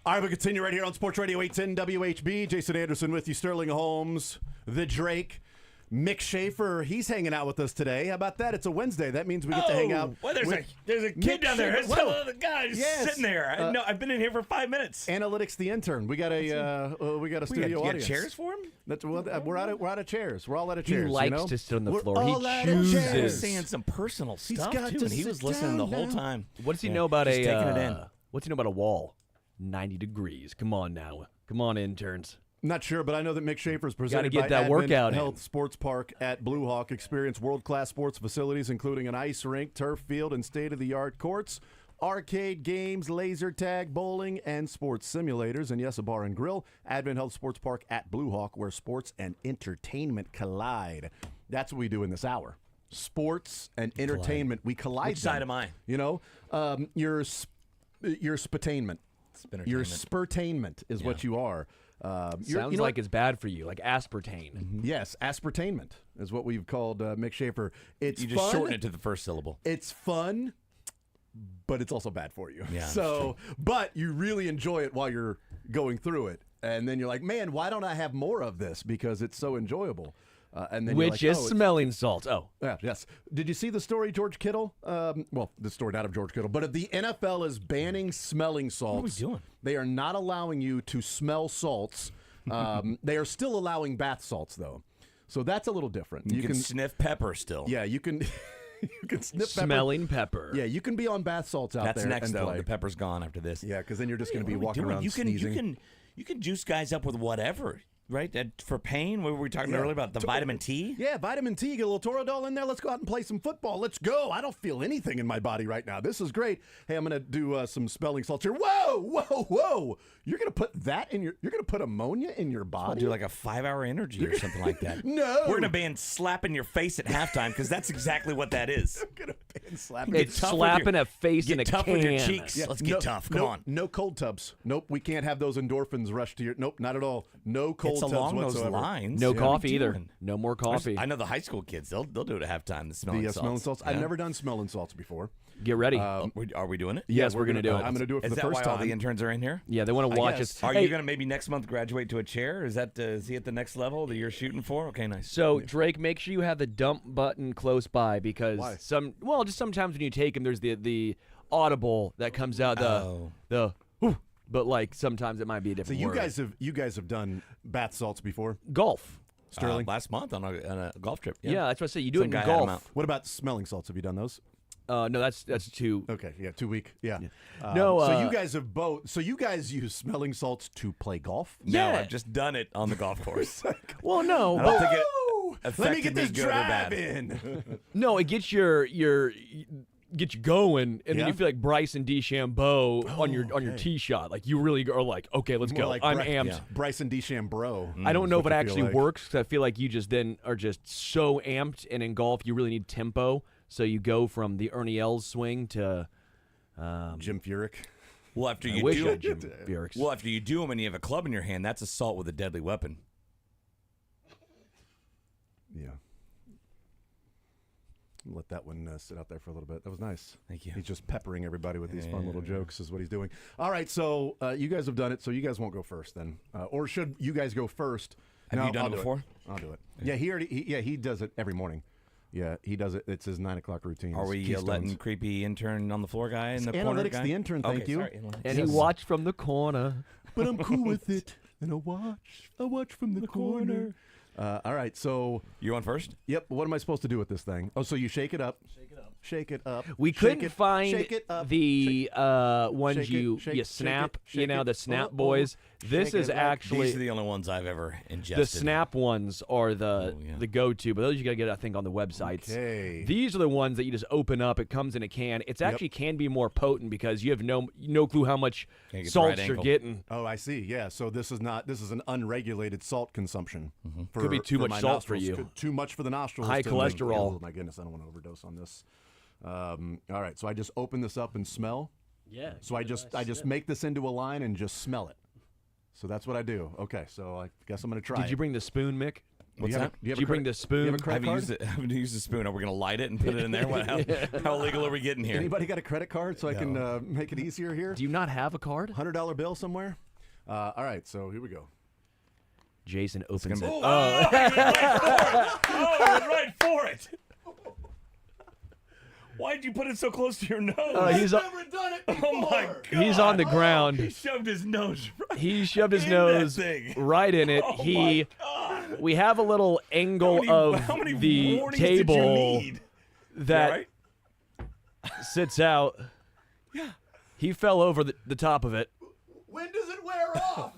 All right, we continue right here on Sports Radio 810 WHB. Jason Anderson with you, Sterling Holmes, the Drake, Mick Schaefer. He's hanging out with us today. How about that? It's a Wednesday. That means we get to hang out. Well, there's a kid Mick down there. Schaefer. There's some other guy sitting there. Uh, I've been in here for 5 minutes. Analytics, the intern. We got a studio audience. Chairs for him? We're out of chairs. We're all out of chairs. He likes to sit on the floor. All He out of chooses. chairs. He was saying some personal stuff, got too, to and he sit was listening the down whole now. time. What does he know about just taking it in. What's he know about a wall? 90 degrees. Come on now. Come on, interns. Not sure, but I know that Mick Schaefer is presented get by that Advent workout in. Health Sports Park at Blue Hawk. Experience world-class sports facilities, including an ice rink, turf field, and state-of-the-art courts, arcade games, laser tag, bowling, and sports simulators, and yes, a bar and grill. Advent Health Sports Park at Blue Hawk, where sports and entertainment collide. That's what we do in this hour. Sports and entertainment, we collide. Which side them. am I? You know, your spatainment. Your spurtainment is what you are. Sounds like it's bad for you, like aspartame. Yes, aspartainment is what we've called Mick Schaefer. It's You just fun. shorten it to the first syllable. It's fun, but it's also bad for you. Yeah, So, but you really enjoy it while you're going through it, and then you're like, man, why don't I have more of this? Because it's so enjoyable. And then Which you're is like, smelling salts. Oh. Yeah, yes. Did you see the story, George Kittle? Well, the story not of George Kittle, but the NFL is banning smelling salts. What are we doing? They are not allowing you to smell salts. They are still allowing bath salts, though. So that's a little different. You can sniff pepper still. Yeah, you can. You can sniff Smelling pepper. Yeah, you can be on bath salts out That's there. next, and though. play. The pepper's gone after this. Yeah, because then you're just going to be What are we walking doing? around You sneezing. can juice guys up with whatever, right? For pain, what were we talking earlier about? The vitamin T? Yeah, vitamin T. Get a little Toradol in there. Let's go out and play some football. Let's go. I don't feel anything in my body right now. This is great. Hey, I'm going to do some smelling salts here. Whoa, whoa, whoa. You're going to put that in you're going to put ammonia in your I'll body? do like a 5-hour energy or something like that. No. We're going to ban slapping your face at halftime because that's exactly what that is. I'm going to ban slapping. It's slapping a face in a Get tough can. with your cheeks. Yeah, Let's get tough. Come nope, on. No cold tubs. Nope, we can't have those endorphins rush to your. Nope, not at all. No cold It's tubs along whatsoever. those lines. No What are coffee we either. doing? No more coffee. I know the high school kids. They'll do it at halftime. The smelling The salts. smelling salts. I've Yeah. never done smelling salts before. Get ready. Are we doing it? Yes, we're gonna do it. I'm going to do it for Is the that first why time. all the interns are in here? Yeah, they want to watch guess. us. Are Hey, you going to maybe next month graduate to a chair? Is he at the next level that you're shooting for? Okay, nice. So Drake, make sure you have the dump button close by because Why? just sometimes when you take them, there's the audible that comes out Oh. the whew, but like sometimes it might be a So different you word. guys have done bath salts before, Golf. Sterling? Last month on a golf trip. Yeah, that's what I say. You do Some it in guy had 'em golf. out. What about smelling salts? Have you done those? No, that's too. Okay, yeah, 2 week. Yeah. No, so you guys have both. So you guys use smelling salts to play golf? No, Yeah. I've just done it on the golf course. Well, no, I don't think it Woo! Let me affected get this good or bad. drive in. no, it gets get you going, and Yeah? then you feel like Bryson DeChambeau on your tee shot. Like you really are like, okay, let's More go. like I'm Bry- amped. yeah. Bryson DeChambeau. I don't is know if what it you feel actually like. works because I feel like you just then are just so amped, and in golf you really need tempo. So you go from the Ernie Els swing to Jim Furyk. Well, after I you wish do I had Jim Furyk. well, after you do them and you have a club in your hand, that's assault with a deadly weapon. Yeah. Let that one sit out there for a little bit. That was nice. Thank you. He's just peppering everybody with these fun little jokes is what he's doing. All right, so you guys have done it, so you guys won't go first then. Or should you guys go first? Have No, you done I'll it do before? I'll do it. Yeah, he does it every morning. Yeah, he does it. It's his 9 o'clock routine. Are His we Keystones. letting creepy intern on the floor guy in the corner Analytics, guy? the intern, thank Okay, you. sorry, analytics. And he watched from the corner. But I'm cool with it. And I watch from the corner. All right, so You on first? yep. What am I supposed to do with this thing? Oh, so you shake it up. Shake it up. shake it up. We shake couldn't it, find shake it up, the ones shake it, you shake- you shake snap. it, shake You know, it. the snap Oh, oh, boys. This shake is it up. actually These are the only ones I've ever ingested. the snap ones are the go-to, but those you got to get I think on the websites. Okay. These are the ones that you just open up. It comes in a can. It's actually can be more potent because you have no clue how much Can't get the salts right you're angle. getting. Oh, I see. Yeah. So this is an unregulated salt consumption. For, Could be too for much my salt for nostrils. you. Too much for the nostrils. High to- cholesterol. Oh my goodness, I don't want to overdose on this. All right. So I just open this up and smell. Yeah. So I just make this into a line and just smell it. So that's what I do. Okay. So I guess I'm gonna try. Did you bring the spoon, Mick? What's you have that? a- do you have Did you a bring cre- the spoon? do you have a credit I card? haven't used the spoon. Are we going to light it and put it in there? How illegal are we getting here? Anybody got a credit card so I can make it easier here? Do you not have a card? $100 bill somewhere? All right. So here we go. Jason opens it. Oh, he went right for it. Why did you put it so close to your nose? He's never done it before. Oh my God! He's on the ground. He shoved his nose. Right He shoved his in nose that thing. right in it. Oh He. my God. We have a little angle How many of the warnings did you table need? that Right? sits out. Yeah. He fell over the top of it. When does it wear off?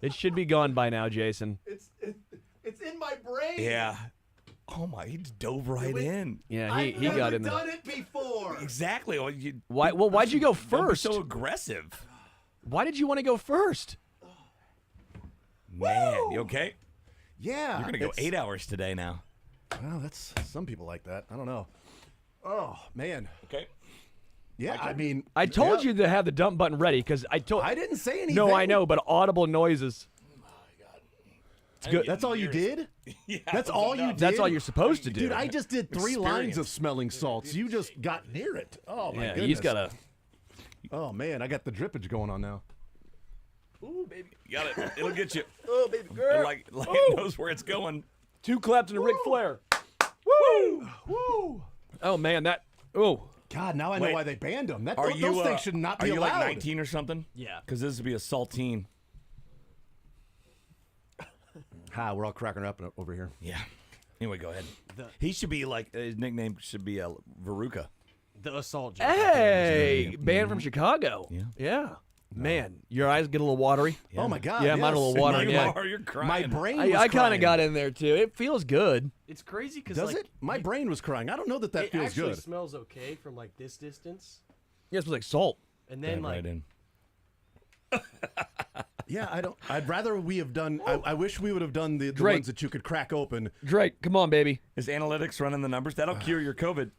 It should be gone by now, Jason. It's in my brain. Yeah. Oh my! He just dove right in. Yeah, he got in there. I've never done it before. Exactly. Well, you, Why? Well, why'd you go don't be first? so aggressive. Why did you want to go first? Man, you okay? Yeah. You're gonna go it's- 8 hours today now. Well, that's some people like that. I don't know. Oh man. Okay. Yeah, I mean, I told yeah. you to have the dump button ready because I told. I didn't say anything. No, I know, but audible noises. It's good. That's all you did? Yeah, That's all you did? That's all you're supposed to do. Dude, I just did 3 lines of Experience. smelling salts. You just got near it. Oh my yeah, goodness. he's got a. Oh man, I got the drippage going on now. Ooh, baby, you got it. It'll get you. Oh, baby girl. Like it knows where it's going. 2 claps and a Ric Flair. Woo! Woo! Oh man, that. Oh. God, now I know Wait. why they banned them. That, Are those you? things should not be are you allowed. like 19 or something? Yeah. Because this would be a saltine. Hi, we're all cracking up over here. Yeah. Anyway, go ahead. He should be like his nickname should be Veruca. The assault joke. Hey, band from Chicago. Yeah. Yeah. Man, your eyes get a little watery. Yeah. Oh my God! Yeah, mine a little yes. watery. You Yeah. are. You're crying. My brain. I kind crying. of got in there too. It feels good. It's crazy because Does it? My brain was crying. I don't know that it feels actually good. smells okay from like this distance, Yeah, it smells like salt. and then Dive like right in. Yeah, I don't. I'd rather we have done. I wish we would have done the Drake. ones that you could crack open. Drake, come on, baby. Is analytics running the numbers? That'll cure your COVID.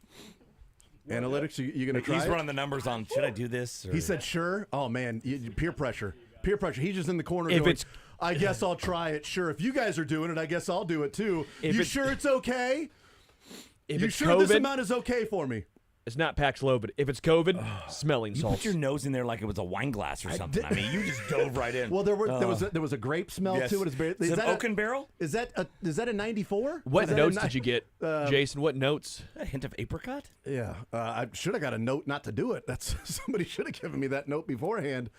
Analytics, you gonna try? He's it? running the numbers on. Should I do this? Or? He said, "Sure." Oh man, peer pressure. Peer pressure. He's just in the corner. If going, it's- I guess I'll try it. Sure. If you guys are doing it, I guess I'll do it too. If You it's- sure it's okay? If You it's sure this COVID, amount is okay for me? it's not Paxlovid. If it's COVID, smelling You salts. put your nose in there like it was a wine glass or something. I mean, you just dove right in. Well, there was a grape smell Yes. to it. Is it oaken barrel? Is that a 94? What notes did you get, Uh, Jason? What notes? A hint of apricot? Yeah, I should have got a note not to do it. That's somebody should have given me that note beforehand.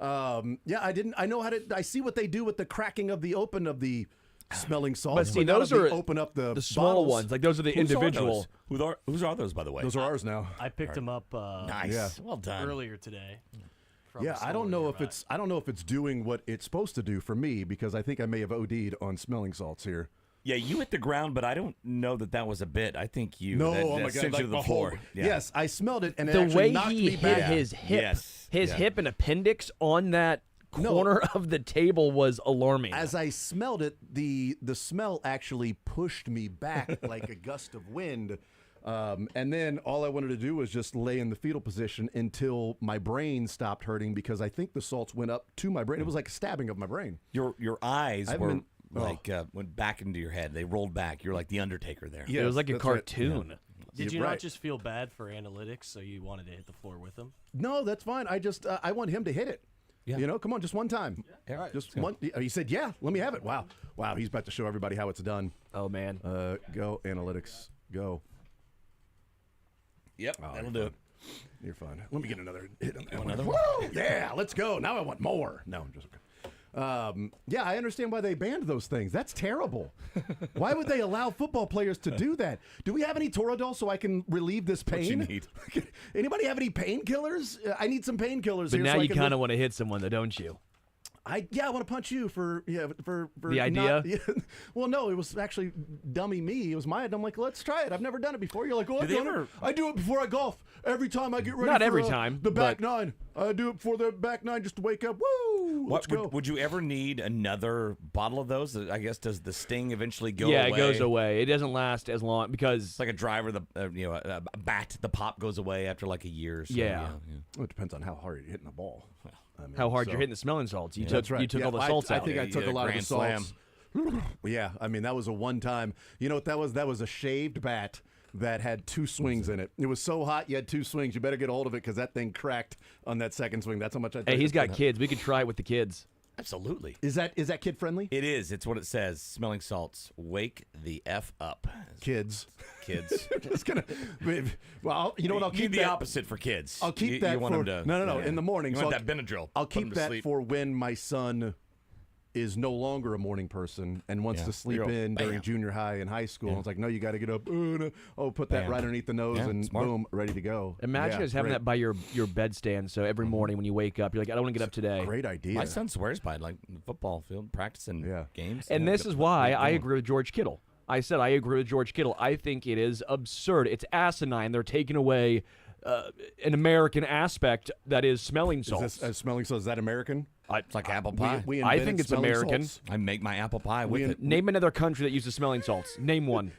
Yeah, I didn't. I know how to. I see what they do with the cracking of the open of the smelling salts. But see, now those that they are open up the small bottles. ones. Like those are the Whose individual. Whose are those, by the way? Those are ours now. I picked them up Nice. Yeah. Well done. earlier today. from Yeah, a I don't store know if nearby. I don't know if it's doing what it's supposed to do for me because I think I may have OD'd on smelling salts here. Yeah, you hit the ground, but I don't know that was a bit. I think you. No, that, oh that my God, sent you like to the the floor. whole- Yeah. Yes, I smelled it, and it The actually way knocked he me hit back. his hip, Yes. his Yeah. hip and appendix on that corner of the table was alarming. As I smelled it, the smell actually pushed me back like a gust of wind. And then all I wanted to do was just lay in the fetal position until my brain stopped hurting because I think the salts went up to my brain. It was like a stabbing of my brain. Your eyes I've were been- like went back into your head. They rolled back. You're like the Undertaker there. Yeah, it was like a that's right. cartoon. Did you You're not right. just feel bad for analytics, so you wanted to hit the floor with them? No, that's fine. I just I want him to hit it. Yeah. You know, come on, just one time. Yeah. Just one. He said, "Yeah, let me have it." Wow, he's about to show everybody how it's done. Oh man. Go analytics, go. Yep, that'll do it. You're fine. Let me get another hit on that one. Another Woo! one? Yeah, let's go. Now I want more. No, I'm just okay. Yeah, I understand why they banned those things. That's terrible. Why would they allow football players to do that? Do we have any Toradol so I can relieve this pain? What you need. Anybody have any painkillers? I need some painkillers. But here now so I you can kind of want to hit someone, though, don't you? I want to punch you for The idea? Well, no, it was actually dummy me. It was my idea. I'm like, let's try it. I've never done it before. You're like, oh, I do it before I golf. Every time I get ready. Not for, every time, The back but- nine. I do it before the back nine just to wake up. Woo! Let's go. Would you ever need another bottle of those? I guess does the sting eventually go away? Yeah, it goes away. It doesn't last as long because It's like a driver, a bat, the pop goes away after like a year. So, Yeah. Well, it depends on how hard you're hitting the ball. I mean, how hard so- you're hitting the smelling salts. You That's right. You took Yeah, all the salts I out. think I took a lot of the Grand salts. Slam. Yeah, I mean that was a one-time. You know what that was? That was a shaved bat that had 2 swings in it. It was so hot, you had 2 swings. You better get a hold of it because that thing cracked on that second swing. That's how much I. Hey, he's got kids. We could try it with the kids. Absolutely. Is that kid friendly? It is. It's what it says. Smelling salts. Wake the F up. Kids. It's gonna. Well, you know what? I'll You keep need the that- opposite for kids. I'll keep You that want for them to, no. In the morning, You so want I'll- that Benadryl. I'll Put 'em keep to that sleep. for when my son is no longer a morning person and wants Yeah. to sleep You're- in during bam. junior high and high school. Yeah. And it's like, no, you got to get up. No. Oh, put that Bam. right underneath the nose Yeah, and smart. boom, ready to go. Imagine Yeah, just having great. that by your bedstand. So every morning when you wake up, you're like, I don't want to get up today. Great idea. My son swears by it, like the football field, practicing games. And Yeah, this good- is why good I going. agree with George Kittle. I said I agree with George Kittle. I think it is absurd. It's asinine. They're taking away an American aspect that is smelling salts. Is this smelling salts? Is that American? It's like apple pie. We I invented think it's smelling American. salts. I make my apple pie with it. Name another country that uses smelling salts. Name one.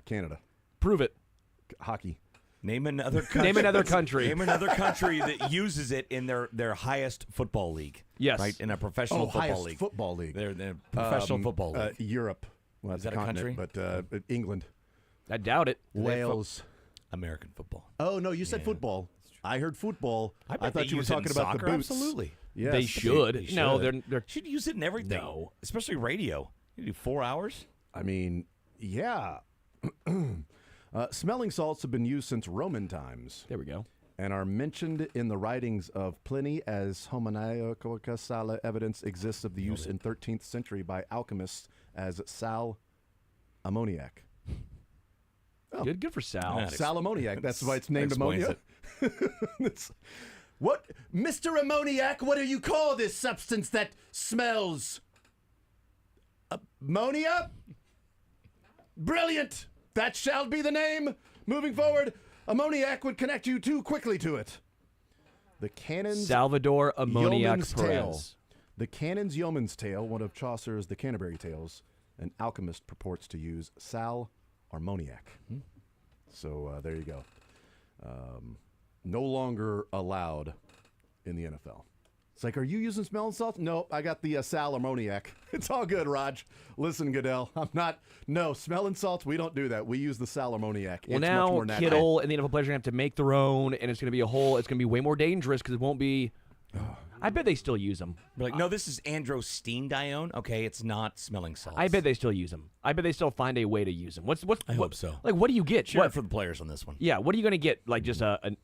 Canada. Prove it. Hockey. Name another country. Name another country. Name another country that uses it in their highest football league. Yes. Right? In a professional football highest league. football league. They're professional football league. Europe. Well, Is that's that a continent, But England. I doubt it. Wales. American football. Oh, no, you said football. I heard football. I I bet they thought you were use it in talking about soccer. the boots. Absolutely. Yes. They should. They No, should. they're should use it in everything. No. Especially radio. You do 4 hours. I mean, yeah. Smelling salts have been used since Roman times. There we go. And are mentioned in the writings of Pliny as homoniacal sal evidence exists of the use in 13th century by alchemists as sal ammoniac. Oh. Good for Sal. Yeah. Sal ammoniac. That's why it's named explains ammonia. What, Mr. Ammoniac? What do you call this substance that smells? Ammonia? Brilliant. That shall be the name. Moving forward, ammoniac would connect you too quickly to it. The Canon's Salvador Ammoniac Yeoman's Tale. Perez. The Canon's Yeoman's Tale, one of Chaucer's The Canterbury Tales, an alchemist purports to use sal ammoniac. So there you go. No longer allowed in the NFL. It's like, are you using smelling salts? No, I got the sal ammoniac. It's all good, Raj. Listen, Goodell, I'm not. No, smelling salts, we don't do that. We use the sal ammoniac. Well, it's much now more natural. Kittle and the NFL players are going to have to make their own, and it's going to be it's going to be way more dangerous because it won't be. I bet they still use them. Be like, no, this is androstenedione. Okay, it's not smelling salts. I bet they still use them. I bet they still find a way to use them. I hope so. Like, what do you get? Cheer What for the players on this one. Yeah, what are you going to get? Like just a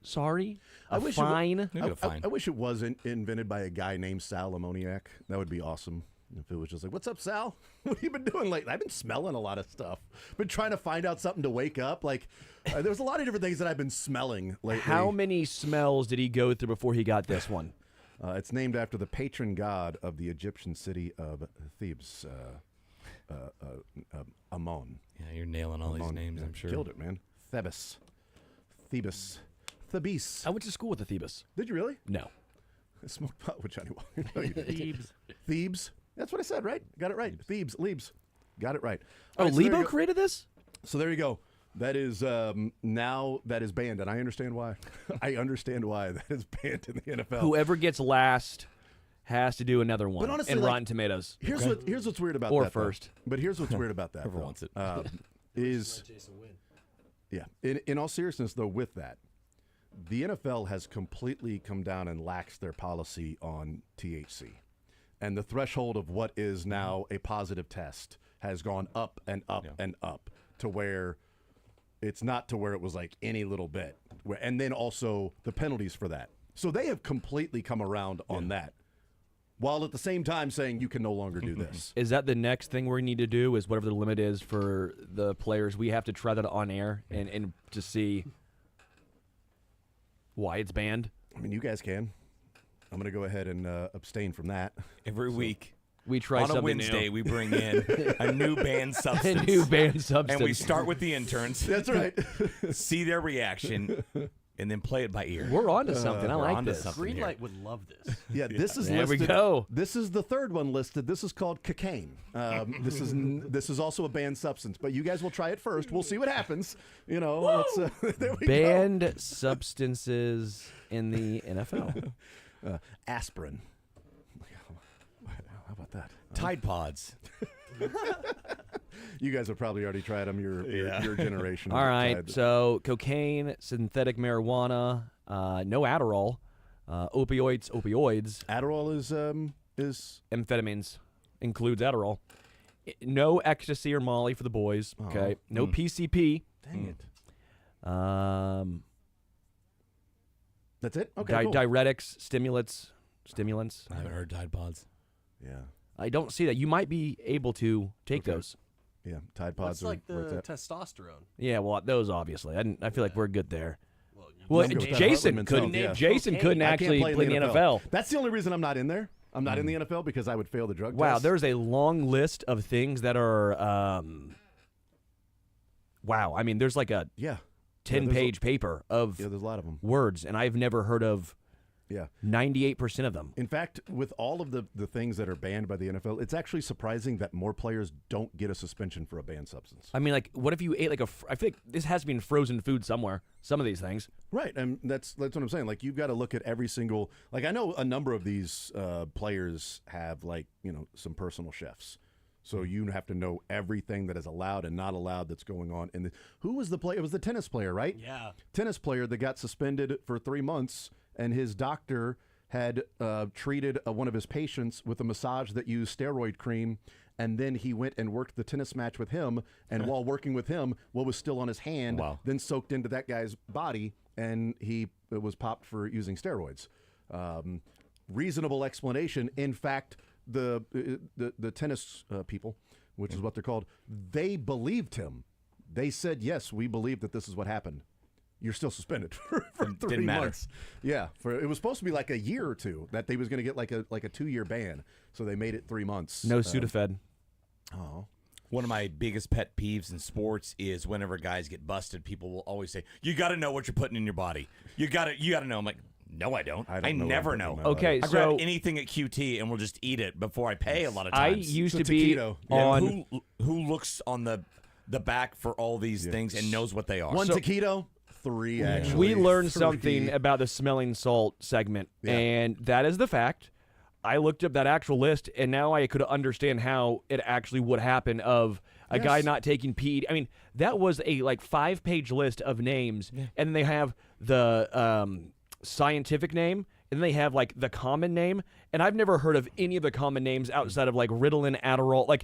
sorry, a fine. I wish it wasn't invented by a guy named Sal Ammoniac. That would be awesome. If it was just like, what's up, Sal? What have you been doing lately? I've been smelling a lot of stuff. Been trying to find out something to wake up. Like, there's a lot of different things that I've been smelling lately. How many smells did he go through before he got this one? It's named after the patron god of the Egyptian city of Thebes, Ammon. Yeah, you're nailing all these names, I'm sure. Killed it, man. Thebes. Thebes. I went to school with the Thebes. Did you really? No. I smoked pot with Johnny Walker. No, you didn't. Thebes. Thebes. That's what I said, right? Got it right. Thebes. Leaves. Got it right. Oh, All right, so there Lebo you go. created this? So there you go. That is now that is banned, and I understand why. I understand why that is banned in the NFL. Whoever gets last has to do another one. But honestly, in like, Rotten Tomatoes. Here's what's weird about or that. though. first. But here's what's weird about that. Whoever though, wants it. Is yeah. In all seriousness, though, with that, the NFL has completely come down and laxed their policy on THC, and the threshold of what is now a positive test has gone up and up and up to where it's not to where it was like any little bit, and then also the penalties for that. So they have completely come around on that. while at the same time saying you can no longer do this. Is that the next thing we need to do? Is whatever the limit is for the players, we have to try that on air and to see why it's banned? I mean, you guys can. I'm going to go ahead and abstain from that. Every week. We try on something a Wednesday, new. we bring in a new banned substance. A new banned substance. And we start with the interns. That's right. See their reaction, and then play it by ear. We're on to something. I We're like onto this. something here. Greenlight would love this. Yeah, this is There we listed. go. This is the third one listed. This is called cocaine. This is also a banned substance, but you guys will try it first. We'll see what happens. You know, let's, there we Banned substances in the NFL. go. Aspirin. How about that? Tide Pods. You guys have probably already tried them. Your generation. All right, so cocaine, synthetic marijuana, no Adderall, opioids. Adderall is amphetamines, includes Adderall. No ecstasy or Molly for the boys. Okay, no PCP. Dang it. That's it. Okay. Cool. Diuretics, stimulants. I haven't heard Tide Pods. Yeah. I don't see that. You might be able to take those. Yeah, Tide Pods That's are like where the it's at. testosterone. Yeah, well, those obviously. I feel like we're good there. Well, Well, Younger with Jason that couldn't. Hartman Jason couldn't I can't actually play in the NFL. That's the only reason I'm not in there. I'm not in the NFL because I would fail the drug Wow, test. there's a long list of things that are. Wow, I mean, there's like a 10-page paper of there's a lot of them. words, and I've never heard of 98% of them. In fact, with all of the things that are banned by the NFL, it's actually surprising that more players don't get a suspension for a banned substance. I mean, like, what if you ate like I feel like this has to be in frozen food somewhere. Some of these things, right? And that's what I'm saying. Like, you've got to look at every single. Like, I know a number of these players have some personal chefs. So you have to know everything that is allowed and not allowed that's going on. And who was the player? It was the tennis player, right? Yeah. Tennis player that got suspended for 3 months, and his doctor had treated one of his patients with a massage that used steroid cream, and then he went and worked the tennis match with him, and while working with him, what was still on his hand then soaked into that guy's body, and he was popped for using steroids. Reasonable explanation. In fact, the tennis people, which is what they're called, they believed him. They said, yes, we believe that this is what happened. You're still suspended for 3 months. Yeah, it was supposed to be like a year or two that they was going to get like a 2-year ban. So they made it 3 months. no Sudafed. One of my biggest pet peeves in sports is whenever guys get busted, people will always say, "You got to know what you're putting in your body. You got to know." I'm like, "No, I don't. I never know." Okay, I so grab anything at QT and we'll just eat it before I pay. A lot of times, I used to be on who looks on the back for all these things and knows what they are. One taquito. 3 actually. We learned 3. something about the smelling salt segment, and that is the fact. I looked up that actual list, and now I could understand how it actually would happen of a guy not taking PED. I mean, that was a 5-page list of names, and then they have the scientific name, and then they have the common name, and I've never heard of any of the common names outside of Ritalin, Adderall.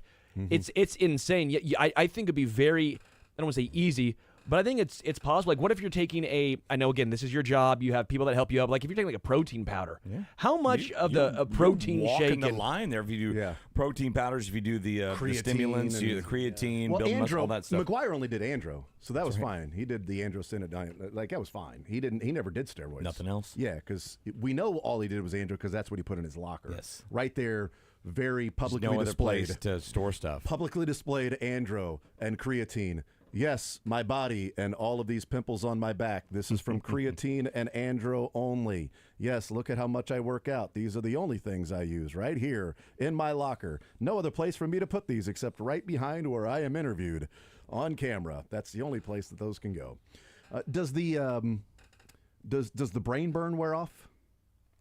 It's insane. I think it'd be very, I don't want to say easy, but I think it's possible. What if you're taking I know, again, this is your job. You have people that help you up. If you're taking a protein powder, how much of the protein shake? In the line there, if you do protein powders, if you do the stimulants, the creatine, building muscle, all that stuff. McGuire only did andro, so that was fine. He did the androstenedione. That was fine. He never did steroids. Nothing else? Yeah, because we know all he did was andro because that's what he put in his locker. Yes. Right there, very publicly There's no other displayed. place to store stuff. Publicly displayed andro and creatine. Yes, my body and all of these pimples on my back. This is from creatine and andro only. Yes, look at how much I work out. These are the only things I use right here in my locker. No other place for me to put these except right behind where I am interviewed on camera. That's the only place that those can go. Does the brain burn wear off?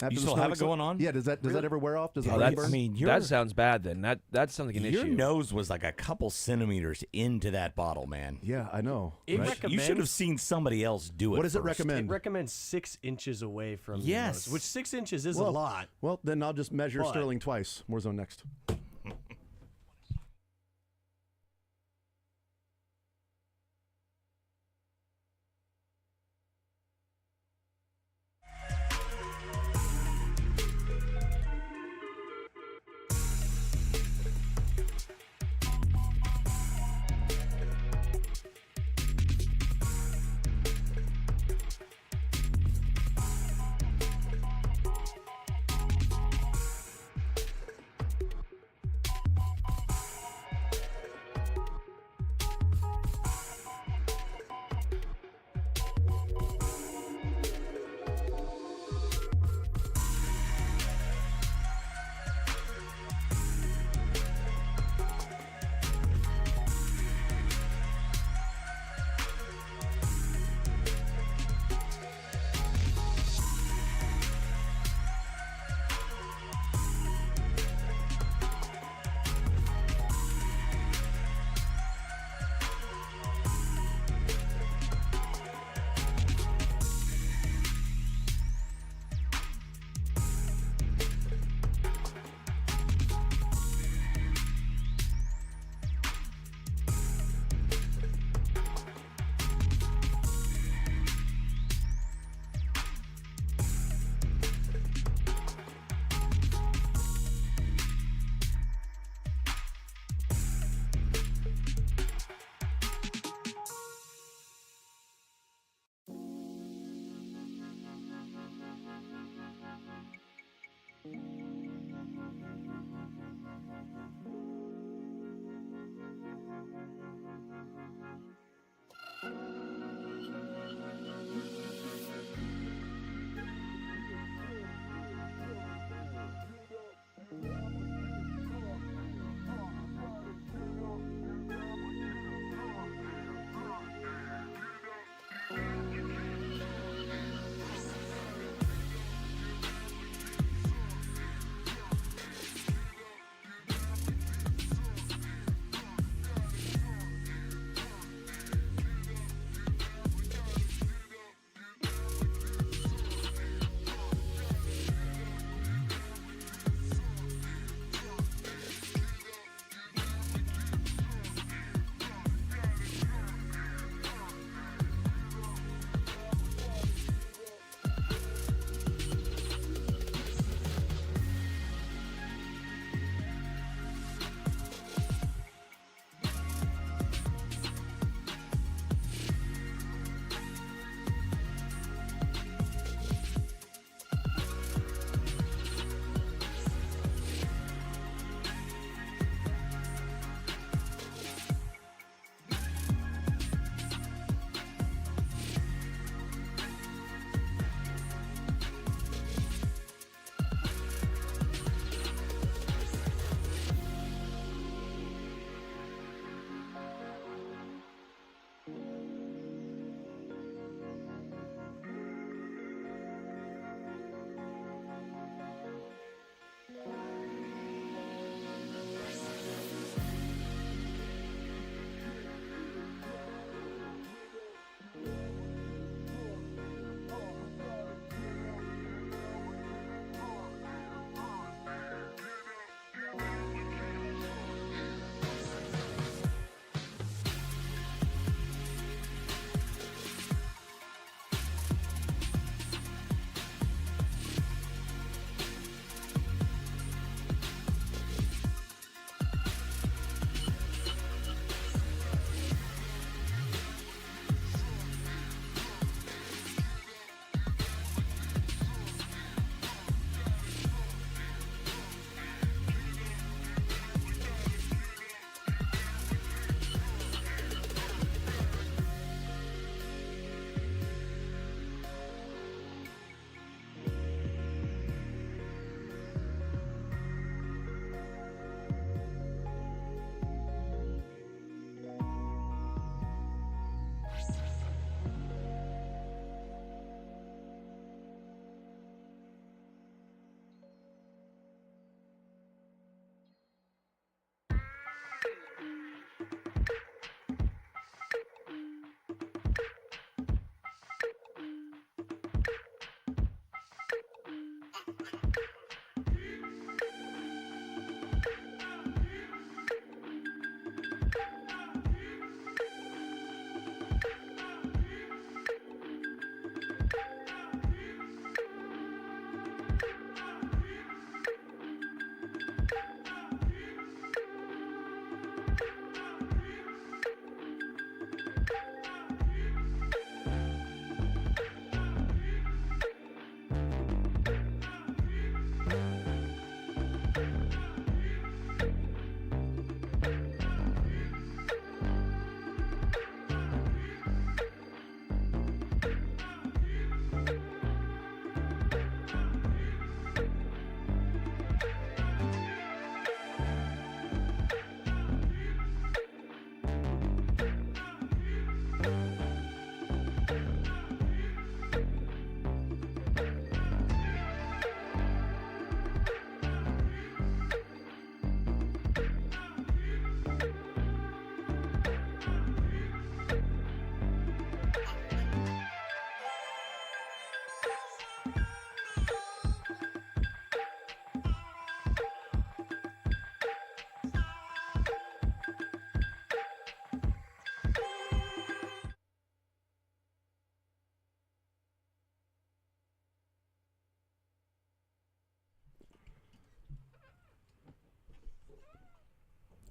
After You the still snow have it going on? Yeah, does that ever wear off? Does the Oh, brain that's, burn? I mean, that sounds bad. Then that sounds like an Your issue. nose was like a couple centimeters into that bottle, man. Yeah, I know. It right? recommends, You should have seen somebody else do it. What does it first. recommend? It recommends 6 inches away from the Yes. nose, which 6 inches is a Well, lot. Well, then I'll just measure But- Sterling twice. Warzone next.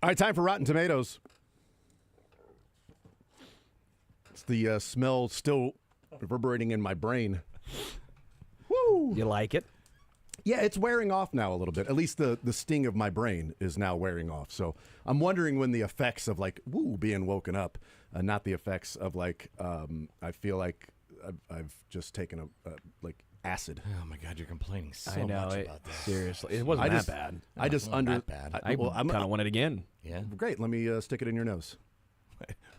All right, time for Rotten Tomatoes. It's the smell still reverberating in my brain. Woo! You like it? Yeah, it's wearing off now a little bit. At least the sting of my brain is now wearing off. So I'm wondering when the effects of like, woo, being woken up, not the effects of like, I feel like I've just taken a like acid. Oh my God, you're complaining so I know, much about this. Seriously, it wasn't that bad. I just that bad. I kind of want it again. Yeah. Great. Let me stick it in your nose.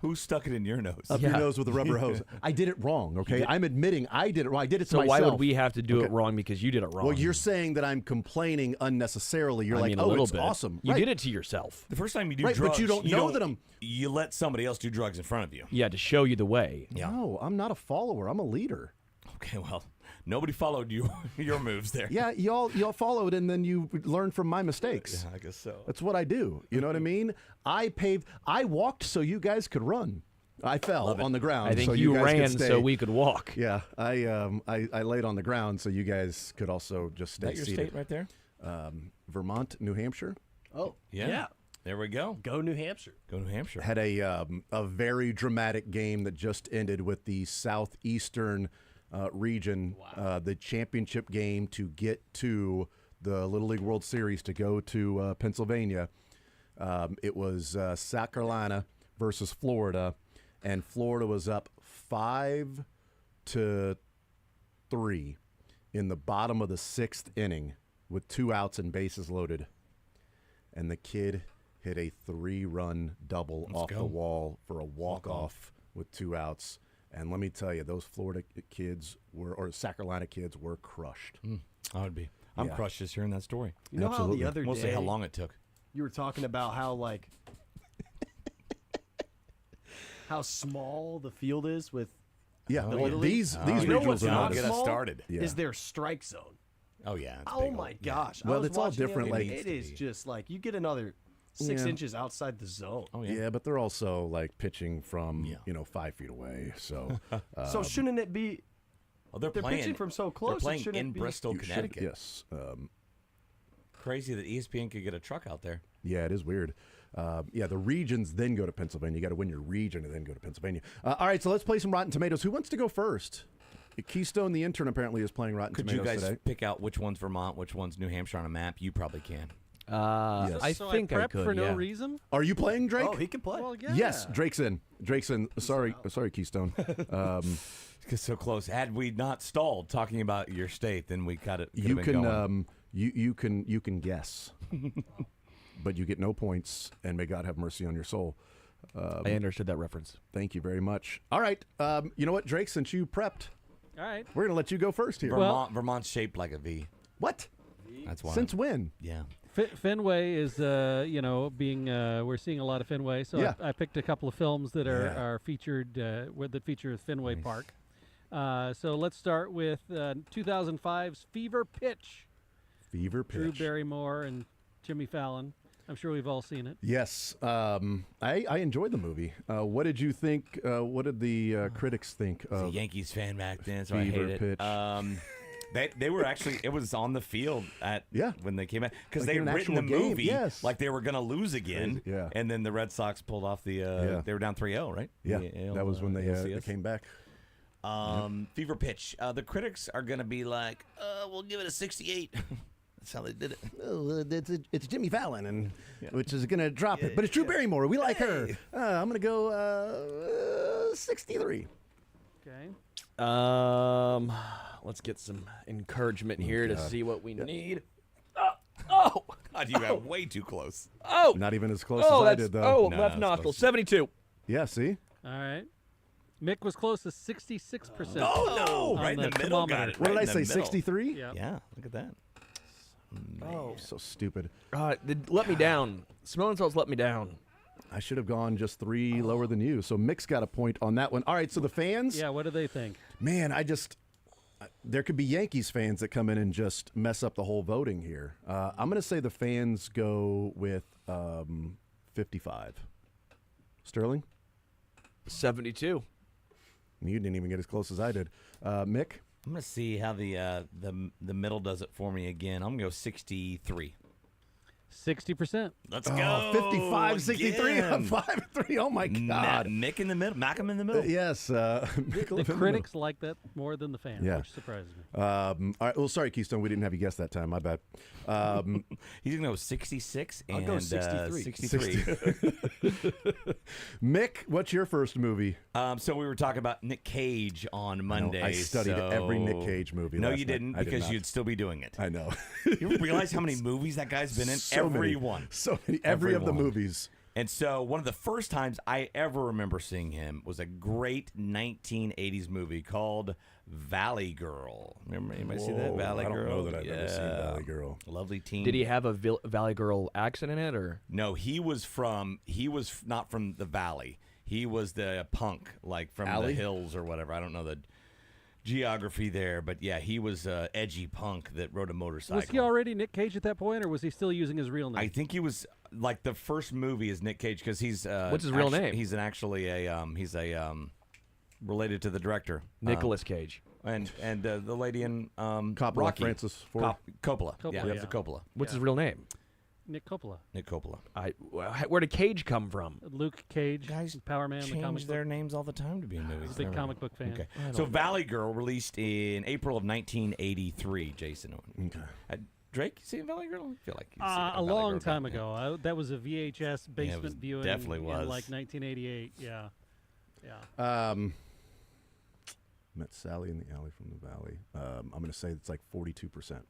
Who stuck it in your nose? Up your nose with a rubber hose. I did it wrong, okay? I'm admitting I did it wrong. I did it to So myself. why would we have to do it wrong because you did it wrong? Well, you're saying that I'm complaining unnecessarily. You're I like, mean, a oh, little it's bit. awesome. You Right. did it to yourself. The first time you do Right, drugs, but you don't know that I'm... You let somebody else do drugs in front of you. Yeah, to show you the way. Yeah. No, I'm not a follower. I'm a leader. Okay, well, nobody followed your moves there. Yeah, y'all followed, and then you learned from my mistakes. Yeah, I guess so. That's what I do. You know what I mean? I walked so you guys could run. I fell on the ground. I think so you guys ran could stay. so we could walk. Yeah, I laid on the ground so you guys could also just stay Is that your seated. state right there? Vermont, New Hampshire. Oh, Yeah. There we go. Go New Hampshire. Go New Hampshire. Had a very dramatic game that just ended with the southeastern region, the championship game to get to the Little League World Series to go to Pennsylvania. It was South Carolina versus Florida, and Florida was up 5-3 in the bottom of the 6th inning with 2 outs and bases loaded, and the kid hit a 3-run double off the wall for a walk-off with 2 outs. And let me tell you, those Florida kids or South Carolina kids were crushed. I would be. I'm crushed just hearing that story. You know Absolutely. how the other We'll day say how long it took. you were talking about how like how small the field is with Yeah, the well, Little League? these You know regionals what's are not not get us small? started. Yeah. Is their strike zone. Oh yeah. It's Oh big my old- gosh! Well, I was it's all watching the different, other like- day. It is just like you get another 6 inches outside the zone. Oh Yeah, but they're also like pitching from 5 feet away. So, So shouldn't it be? Oh, they're They're playing. pitching from so close. They're playing shouldn't in it be- Bristol, you should- Connecticut. yes. Crazy that ESPN could get a truck out there. Yeah, it is weird. The regions then go to Pennsylvania. You got to win your region and then go to Pennsylvania. All right, so let's play some Rotten Tomatoes. Who wants to go first? Keystone, the intern, apparently is playing Rotten Could you Tomatoes guys today. pick out which one's Vermont, which one's New Hampshire on a map? You probably can. Yes. I So think I I prepped could. for no yeah. reason. Are you playing, Drake? Oh, he can play. Well, yeah. Yes, Drake's in. Drake's in. Sorry, Keystone. It's so close. Had we not stalled talking about your state, then we got it. You can you can guess, but you get no points, and may God have mercy on your soul. I understood that reference. Thank you very much. All right, you know what, Drake? Since you prepped, All right. we're gonna let you go first here. Vermont's shaped like a V. What? That's why. Since when? Yeah. Fenway is, being we're seeing a lot of Fenway. So Yeah. I picked a couple of films that are, Yeah. are featured that feature Fenway Park. So let's start with 2005's Fever Pitch. Fever Drew Pitch. Barrymore and Jimmy Fallon. I'm sure we've all seen it. Yes, I enjoyed the movie. What did you think? What did the critics think I was a of Yankees fan back then, so I Fever hate Pitch? it. They were actually, it was on the field when they came out because Like they in had an written the actual game, movie yes. like they were going to lose again. Crazy, yeah. And then the Red Sox pulled off the. They were down 3-0, right? Yeah, The that was when they ALCS. came back. Fever Pitch. The critics are going to be like, we'll give it a 68. That's how they did it. Oh, it's Jimmy Fallon, and which is going to drop it. But it's Drew Barrymore. We like her. I'm going to go 63. Okay. Let's get some encouragement here to see what we need. God, you got way too close. Oh, Not even as close oh, as I that's did, though. left nostril, 72. Yeah, see? All right. Mick was close to 66%. Oh, no. on Right in the middle. thermometer. Got it. What did right I in the say, middle. 63? Yeah. Yeah, look at that. Oh, so stupid. Let me down. Smellensalt's let me down. I should have gone just 3 lower than you. So Mick's got a point on that one. All right, so the fans? Yeah, what do they think? Man, there could be Yankees fans that come in and just mess up the whole voting here. I'm going to say the fans go with 55. Sterling? 72. You didn't even get as close as I did. Mick? I'm going to see how the middle does it for me again. I'm going to go 63. 60%. Let's go. 55, 63, again. 5-3. Oh, my God. Mick in the middle. Mackham in the middle. Yes. The critics like that more than the fans, Yeah. which surprises me. All right. Well, sorry, Keystone. We didn't have you guess that time. My bad. He's going to go 66 I'll and go 63. 63. Mick, what's your first movie? So we were talking about Nick Cage on Monday. I studied every Nick Cage movie No, last you night. didn't, I did because not. you'd still be doing it. I know. You realize how many movies that guy's been in? So many. Every one. So many. Every of the one. movies. And so one of the first times I ever remember seeing him was a great 1980s movie called Valley Girl. Remember anybody see that? Whoa, Valley I don't Girl? know that I've ever seen Valley Girl. Lovely teen. Did he have a Valley Girl accent in it, or No, he was not from the Valley. He was the punk, like from Alley? the hills or whatever. I don't know the geography there, but yeah, he was edgy punk that rode a motorcycle. Was he already Nick Cage at that point, or was he still using his real name? I think he was like the first movie is Nick Cage because he's What's his real name? He's he's related to the director Nicolas Cage? and the lady in Coppola, Rocky. Francis Ford. Coppola. Yeah, Coppola, that's a Coppola. What's his real name? Nick Coppola. Nick Coppola. Where did Cage come from? Luke Cage, Power Man, the Change comic their book. names all the time to be in movies. He's a big Never comic mind. book fan. Okay. So Valley Girl released in April of 1983. Jason. Okay. Drake, you seen Valley Girl? I feel like you've seen A Valley long Girl, time yeah. ago. That was a VHS basement viewing. definitely was. In like 1988. Yeah. Met Sally in the alley from the valley. I'm going to say it's like 42%.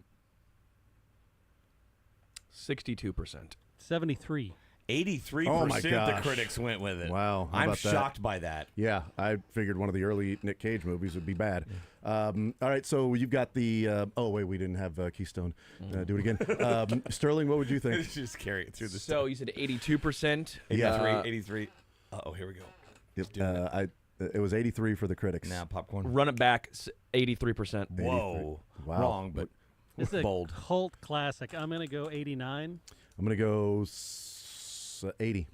62%. 73. 83% Oh my the gosh. critics went with it. Wow. How I'm about that? shocked by that. Yeah, I figured one of the early Nick Cage movies would be bad. All right, so you've got the. Oh wait, we didn't have Keystone. Do it again. Sterling, what would you think? Just carry it through the. So you said 82%. 83. Oh, here we go. It was 83 for the critics. Now popcorn. Run it back, 83%. Whoa. Wow. Wrong, but It's a bold. cult classic. I'm gonna go 89. I'm going to go 80.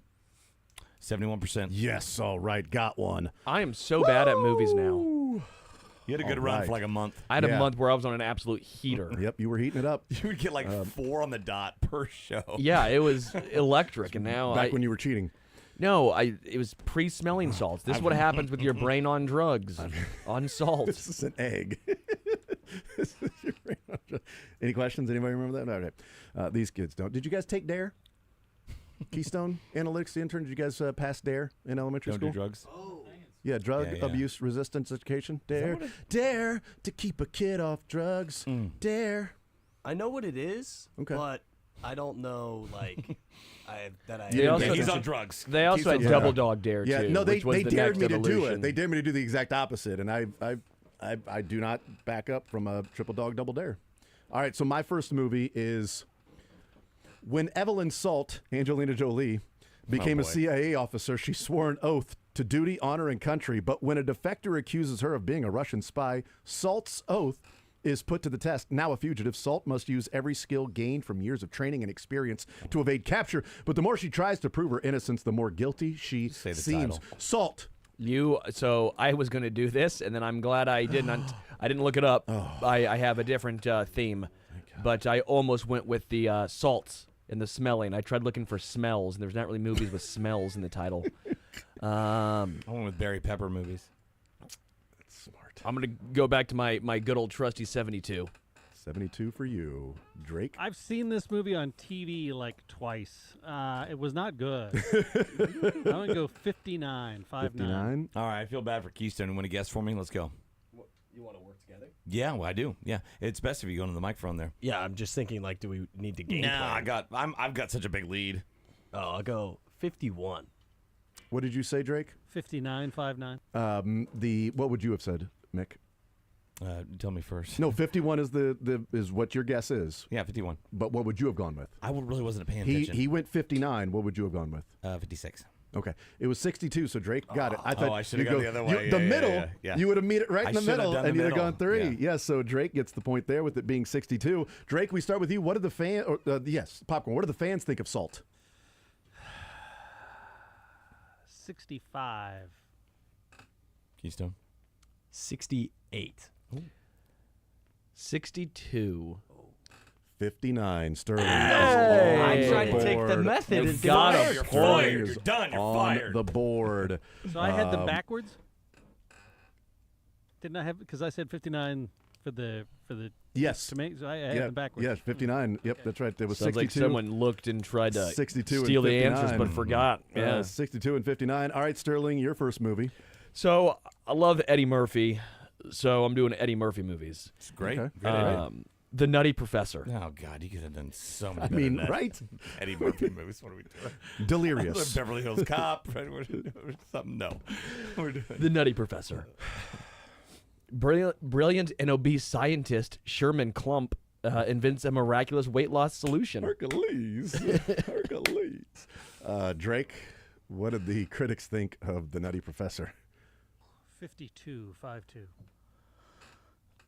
71%. Yes, all right, got one. I am so bad at movies now. You had a good All run right. for like a month. I had Yeah. a month where I was on an absolute heater. Yep, you were heating it up. You would get like 4 on the dot per show. Yeah, it was electric, and now Back when you were cheating. No, it was pre-smelling salts. This is what happens with your brain on drugs, on salt. This is an egg. This is your brain on drugs. Any questions? Anybody remember that? All right. These kids don't. Did you guys take DARE? Keystone Analytics, the intern. Did you guys pass DARE in elementary Don't school? do drugs. Yeah, drug Yeah, yeah. abuse resistance education. DARE. DARE to keep a kid off drugs. DARE. I know what it is, Okay. but I don't know like They also- he's on drugs. They also had Yeah. Double Dog Dare Yeah, too. no, they which was the dared next me to do evolution. it. They dared me to do the exact opposite, and I do not back up from a triple dog double dare. All right, so my first movie is when Evelyn Salt, Angelina Jolie, became a boy. CIA officer. She swore an oath to duty, honor, and country. But when a defector accuses her of being a Russian spy, Salt's oath is put to the test. Now a fugitive, Salt must use every skill gained from years of training and experience to evade capture. But the more she tries to prove her innocence, the more guilty she Say the seems. title. Salt. So I was going to do this, and then I'm glad I didn't. I didn't look it up. I have a different theme, but I almost went with the salts and the smelling. I tried looking for smells, and there's not really movies with smells in the title. I went with Barry Pepper movies. That's smart. I'm going to go back to my good old trusty 72. 72 for you. Drake? I've seen this movie on TV like twice. It was not good. I'm going to go 59. 59? All right, I feel bad for Keystone. You want to guess for me? Let's go. You want to work together? Yeah, well, I do. Yeah, it's best if you go into the microphone there. Yeah, I'm just thinking like, do we need to game plan? I've got such a big lead. Oh, I'll go 51. What did you say, Drake? 59, 59. What would you have said, Mick? Tell me first. No, 51 is is what your guess is. Yeah, 51. But what would you have gone with? I really wasn't paying He attention. went 59. What would you have gone with? 56. Okay, it was 62. So Drake got it. I thought I should have you'd gone the other way. the Yeah, middle. yeah. You would have met it right I in the should have middle, done and the you'd have gone middle. 3. Yeah. So Drake gets the point there with it being 62. Drake, we start with you. What did the fan? Yes, popcorn. What do the fans think of Salt? 65. Keystone. 68. 62. 59. Sterling. I tried to take the method. You got a You're point. fired. You're done. You're on fired. the board. So I had them backwards. Didn't I have? Because I said 59 for the Yes. tomato. So I had them backwards. Yes, 59. Yep, that's right. There was Sounds 62. like someone looked and tried to 62 steal and the 59. answers, but forgot. Yeah. 62 and 59. All right, Sterling, your first movie. So I love Eddie Murphy, so I'm doing Eddie Murphy movies. It's great. Okay. Great. The Nutty Professor. Oh God, you could have done so many. I better mean, than that. right? Eddie Murphy movies. What are we doing? Delirious. Beverly Hills Cop. Right? Something. No. We're doing. The Nutty Professor. Brilliant and obese scientist Sherman Klump invents a miraculous weight loss solution. Hercules. Hercules. Drake, what did the critics think of The Nutty Professor? 52, 5-2.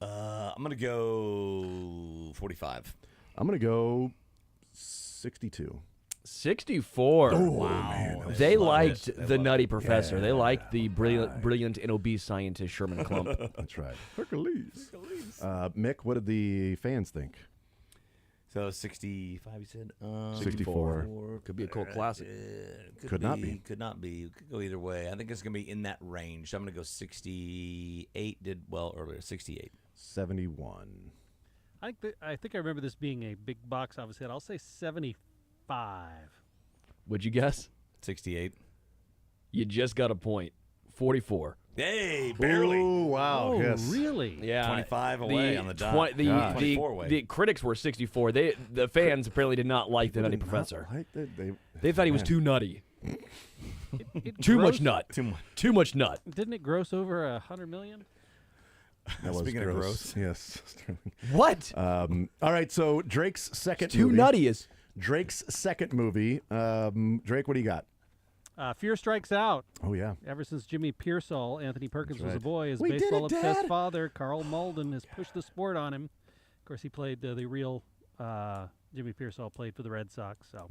I'm gonna go 45. I'm going to go 62. 64. Oh, wow. man, that was They love liked it. They The loved Nutty it. Professor. Yeah, They liked the right. brilliant and obese scientist Sherman Klump. That's right. Hercules. Mick, what did the fans think? So 65, you said? 64. Could be a cult classic. Could not be. Could not be. Could go either way. I think it's going to be in that range. So I'm going to go 68. Did well earlier. 68. 71. I think I remember this being a big box office hit. I'll say 75. Would you guess? 68. You just got a point. 44. Hey, barely. Oh, wow. Oh, yes. really? Yeah, 25 away on the dot. The 24 away. the critics were 64. The fans apparently did not like The Nutty Professor. They thought he was too nutty. Too much nut. Too much nut. Didn't it gross over 100 million? That was Speaking of gross. Yes. Sterling. What? All right, so Drake's second Too movie. nutty is. Drake's second movie. Drake, what do you got? Fear Strikes Out. Oh, yeah. Ever since Jimmy Pearsall, Anthony Perkins was a right. boy, his We did it, baseball-obsessed Dad. father, Carl Malden, has pushed the sport on him. Of course, he played the real Jimmy Pearsall played for the Red Sox. So,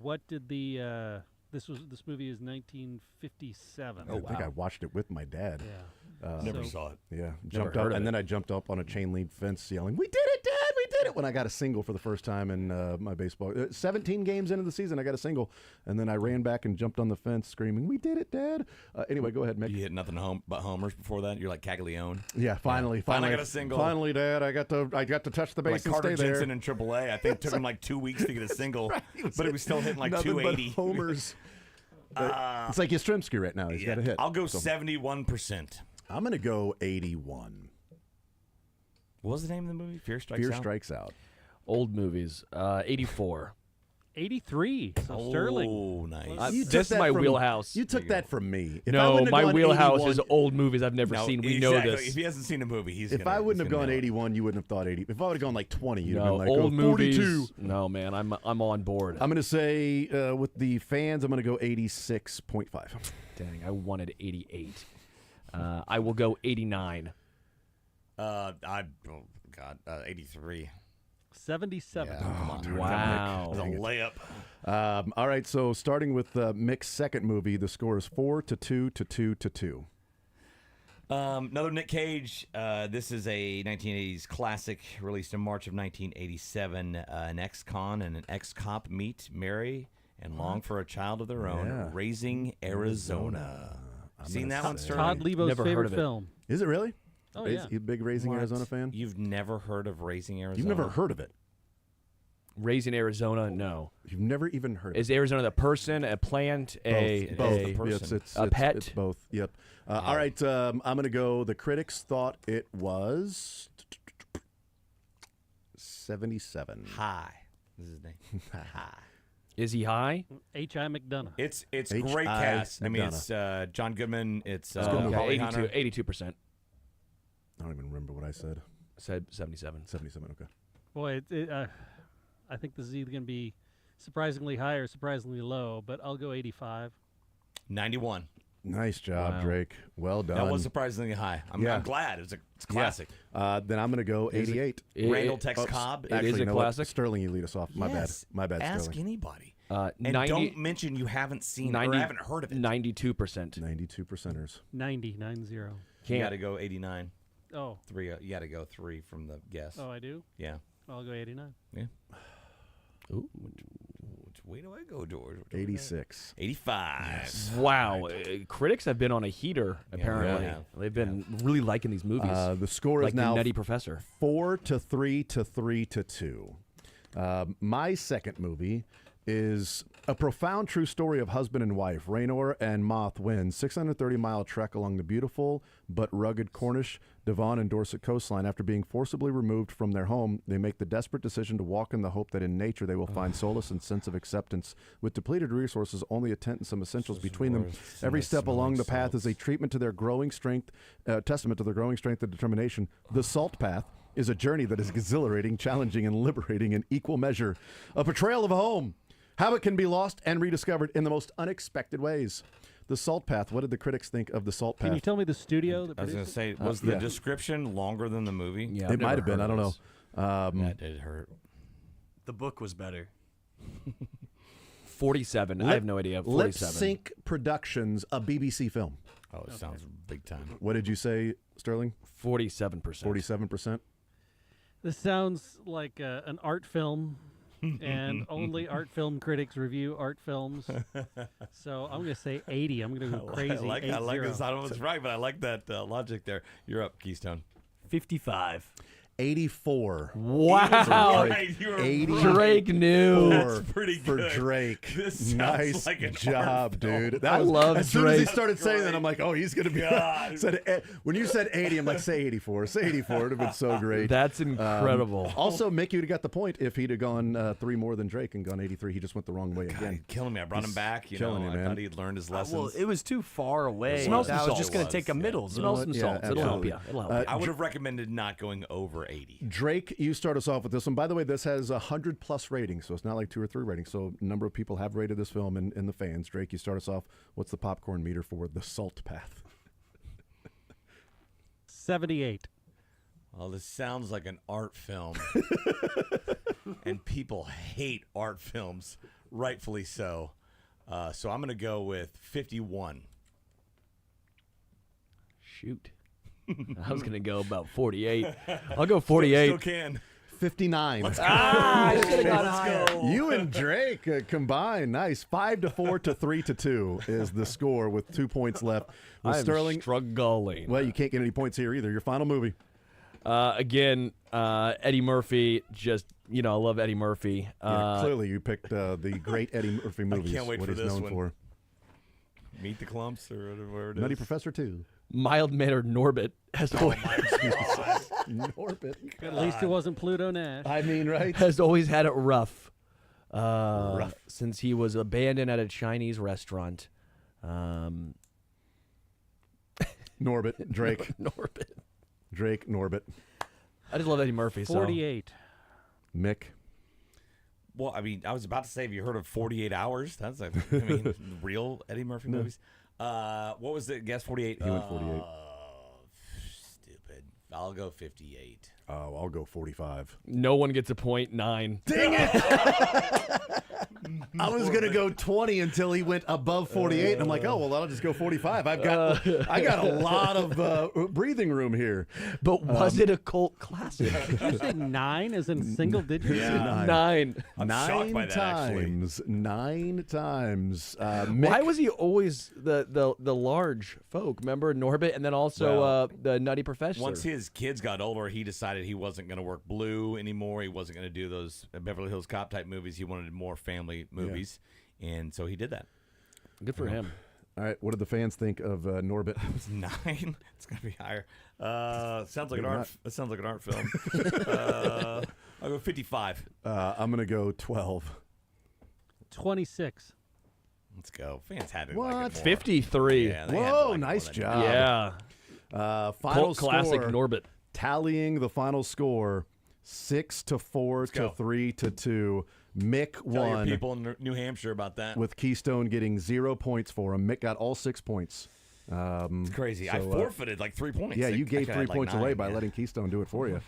what did the this movie is 1957. I think I watched it with my dad. Yeah. Never saw it. Yeah, Never jumped heard up, of and it. then I jumped up on a chain link fence, yelling, "We did it, Dad! We did it!" When I got a single for the first time in my baseball, 17 games into the season, I got a single, and then I ran back and jumped on the fence, screaming, "We did it, Dad!" Anyway, go ahead, Mick. You hit nothing but homers before that. You're like Caglione. Yeah, finally, Finally got a single. Finally, Dad, I got to touch the base Like and Carter stay there. Jensen in AAA. I think it took him like 2 weeks to get a single, but it was still hitting like Nothing 280. but homers. It's like Yastrzemski right now. He's got a hit. I'll go So 71%. I'm going to go 81. What was the name of the movie? Fear Strikes Fear Out? Strikes Out. Old movies. 84. 83. So Sterling. Oh, nice. You took This is that my from- wheelhouse. You took that from me. If I No, wouldn't have my gone wheelhouse 81 is old movies I've never No, seen. We exactly. know this. If he hasn't seen a movie, he's If gonna, I wouldn't he's have gone gonna nail it. 81, you wouldn't have thought 80. If I would have gone like 20, you'd have No, been like, old oh, movies. 42. No, man, I'm on board. I'm going to say with the fans, I'm going to go 86.5. Dang, I wanted 88. I will go 89. Oh, God, 83. 77. Come on. Wow. That was a layup. All right, so starting with Mick's second movie, the score is 4-2 to 2-2. Another Nick Cage. This is a 1980s classic released in March of 1987. An ex-con and an ex-cop meet, marry, and long for a child of their own. Yeah. Raising Arizona. Seen that one, Sterling? Todd Lebo's Never heard favorite of it. film. Is it really? Oh, yeah. You a big Raising What? Arizona fan? You've never heard of Raising Arizona? You've never heard of it. Raising Arizona, no. You've never even heard of Is Arizona the person, a plant, it. a Both. a- person. A pet? It's both. Yep. All right, I'm going to go. The critics thought it was 77. High. This is his name. High. Is he high? H.I. McDonough. It's H.I. great cast. I mean, McDonough. it's John Goodman. It's Okay, Holly Hunter. 82%. I don't even remember what I said. Said 77. 77, okay. Boy, I think this is either going to be surprisingly high or surprisingly low, but I'll go 85. 91. Nice job, Wow. Drake. Well done. That was surprisingly high. I'm glad. It's a classic. Yeah. Then I'm going to go 88. Randall Tex Cobb. It is a you know what? classic. Sterling, you lead us off. My Yes. bad. My bad, Ask Sterling. anybody. And 90, don't mention you haven't seen it or haven't heard of it. 92%. 92 percenters. 90. You got to go 89. Oh. 3. You got to go 3 from the guess. Oh, I do? Yeah. I'll go 89. Yeah. Ooh. Which way do I go, George? 86. 85. Wow. Critics have been on a heater, apparently. Yeah. They've been really liking these movies. The score like is now the Nutty Professor. 4-3 to 3-2. My second movie is a profound true story of husband and wife. Raynor and Moth win 630-mile trek along the beautiful but rugged Cornish, Devon, and Dorset coastline. After being forcibly removed from their home, they make the desperate decision to walk in the hope that in nature they will find solace and sense of acceptance. With depleted resources, only a tent and some essentials between them. Every step along the path is a treatment to their growing strength, testament to their growing strength and determination. The Salt Path is a journey that is exhilarating, challenging, and liberating in equal measure. A portrayal of home, how it can be lost and rediscovered in the most unexpected ways. The Salt Path, what did the critics think of The Salt Path? Can you tell me the studio that I was going to produced say, was the description longer than the movie? Yeah, it might have been. I don't know. That did hurt. The book was better. 47. I have no idea. 47. Lip Sync Productions, a BBC film. Oh, it sounds big time. What did you say, Sterling? 47%. 47%? This sounds like an art film, and only art film critics review art films. So I'm going to say 80. I'm going to go crazy. I like this. I don't know if it's right, but I like that logic there. You're up, Keystone. 55. 84. Wow. Right, you were 80. Drake knew. That's pretty for good. Drake. This sounds Nice like an job, art film. dude. I love as soon as he Drake. started saying that, I'm like, oh, he's going to be. When you said 80, I'm like, say 84. Say 84. It would have been so great. That's incredible. Also, Mick, you'd have got the point if he'd have gone 3 more than Drake and gone 83. He just went the wrong way God, again. he's killing me. I brought him back. You killing know, you, I man. thought he'd learned his lessons. Well, it was too far away. Smell some I was salt. just going to take a middle. Smell some salt. It'll help you. It'll help you. I would have recommended not going over 80. Drake, you start us off with this one. By the way, this has 100+ ratings, so it's not like 2 or 3 ratings. So a number of people have rated this film in the fans. Drake, you start us off. What's the popcorn meter for The Salt Path? 78. Well, this sounds like an art film. And people hate art films, rightfully so. So I'm going to go with 51. Shoot. I was going to go about 48. I'll go 48. Still can. 59. I should have gone Let's higher. go. You and Drake combined. Nice. 5-4 to 3-2 is the score with 2 points left. With I'm Sterling struggling. Well, you can't get any points here either. Your final movie. Again, Eddie Murphy. Just I love Eddie Murphy. Clearly, you picked the great Eddie Murphy movies. can't wait what for he's this known one. for. Meet the Clumps or whatever it is. Nutty Professor 2. Mild-mannered Norbit has always, Norbit. At least it wasn't Pluto Nash. I mean, right? has always had it rough. Since he was abandoned at a Chinese restaurant. Norbit. Drake. Norbit. Drake. Norbit. I just love Eddie Murphy. 48. Mick. Well, I mean, I was about to say, have you heard of 48 Hours? That's, real Eddie Murphy movies. What was it? Guess 48? He went 48. Stupid. I'll go 58. Oh, I'll go 45. No one gets a point. 9. Dang it! I was gonna go 20 until he went above 48, and I'm like, oh well, I'll just go 45. I got a lot of breathing room here. But was it a cult classic? Did you say 9 as in single digits? Yeah. 9. I'm Nine shocked by that, actually. times. 9 times. Why was he always the large folk? Remember Norbit, and then also the Nutty Professor. Once his kids got older, he decided he wasn't going to work Blue anymore. He wasn't going to do those Beverly Hills Cop type movies. He wanted more family movies, and so he did that. Good for him. All right, what did the fans think of Norbit? It was 9. It's going to be higher. Sounds like an art. That sounds like an art film. I'll go 55. I'm gonna go 12. 26. Let's go. Fans had to What? like it more. 53. Yeah, they had to Whoa, like it nice more than job. Yeah. Final Cult classic score, Norbit. tallying the final score, 6-4 to go. 3-2. Mick Tell your won people in New Hampshire about that. with Keystone getting 0 points for him. Mick got all 6 points. It's crazy. I so, forfeited like 3 points. Yeah, I you gave could 3 have, like, points away 9, by yeah. letting Keystone do it for you.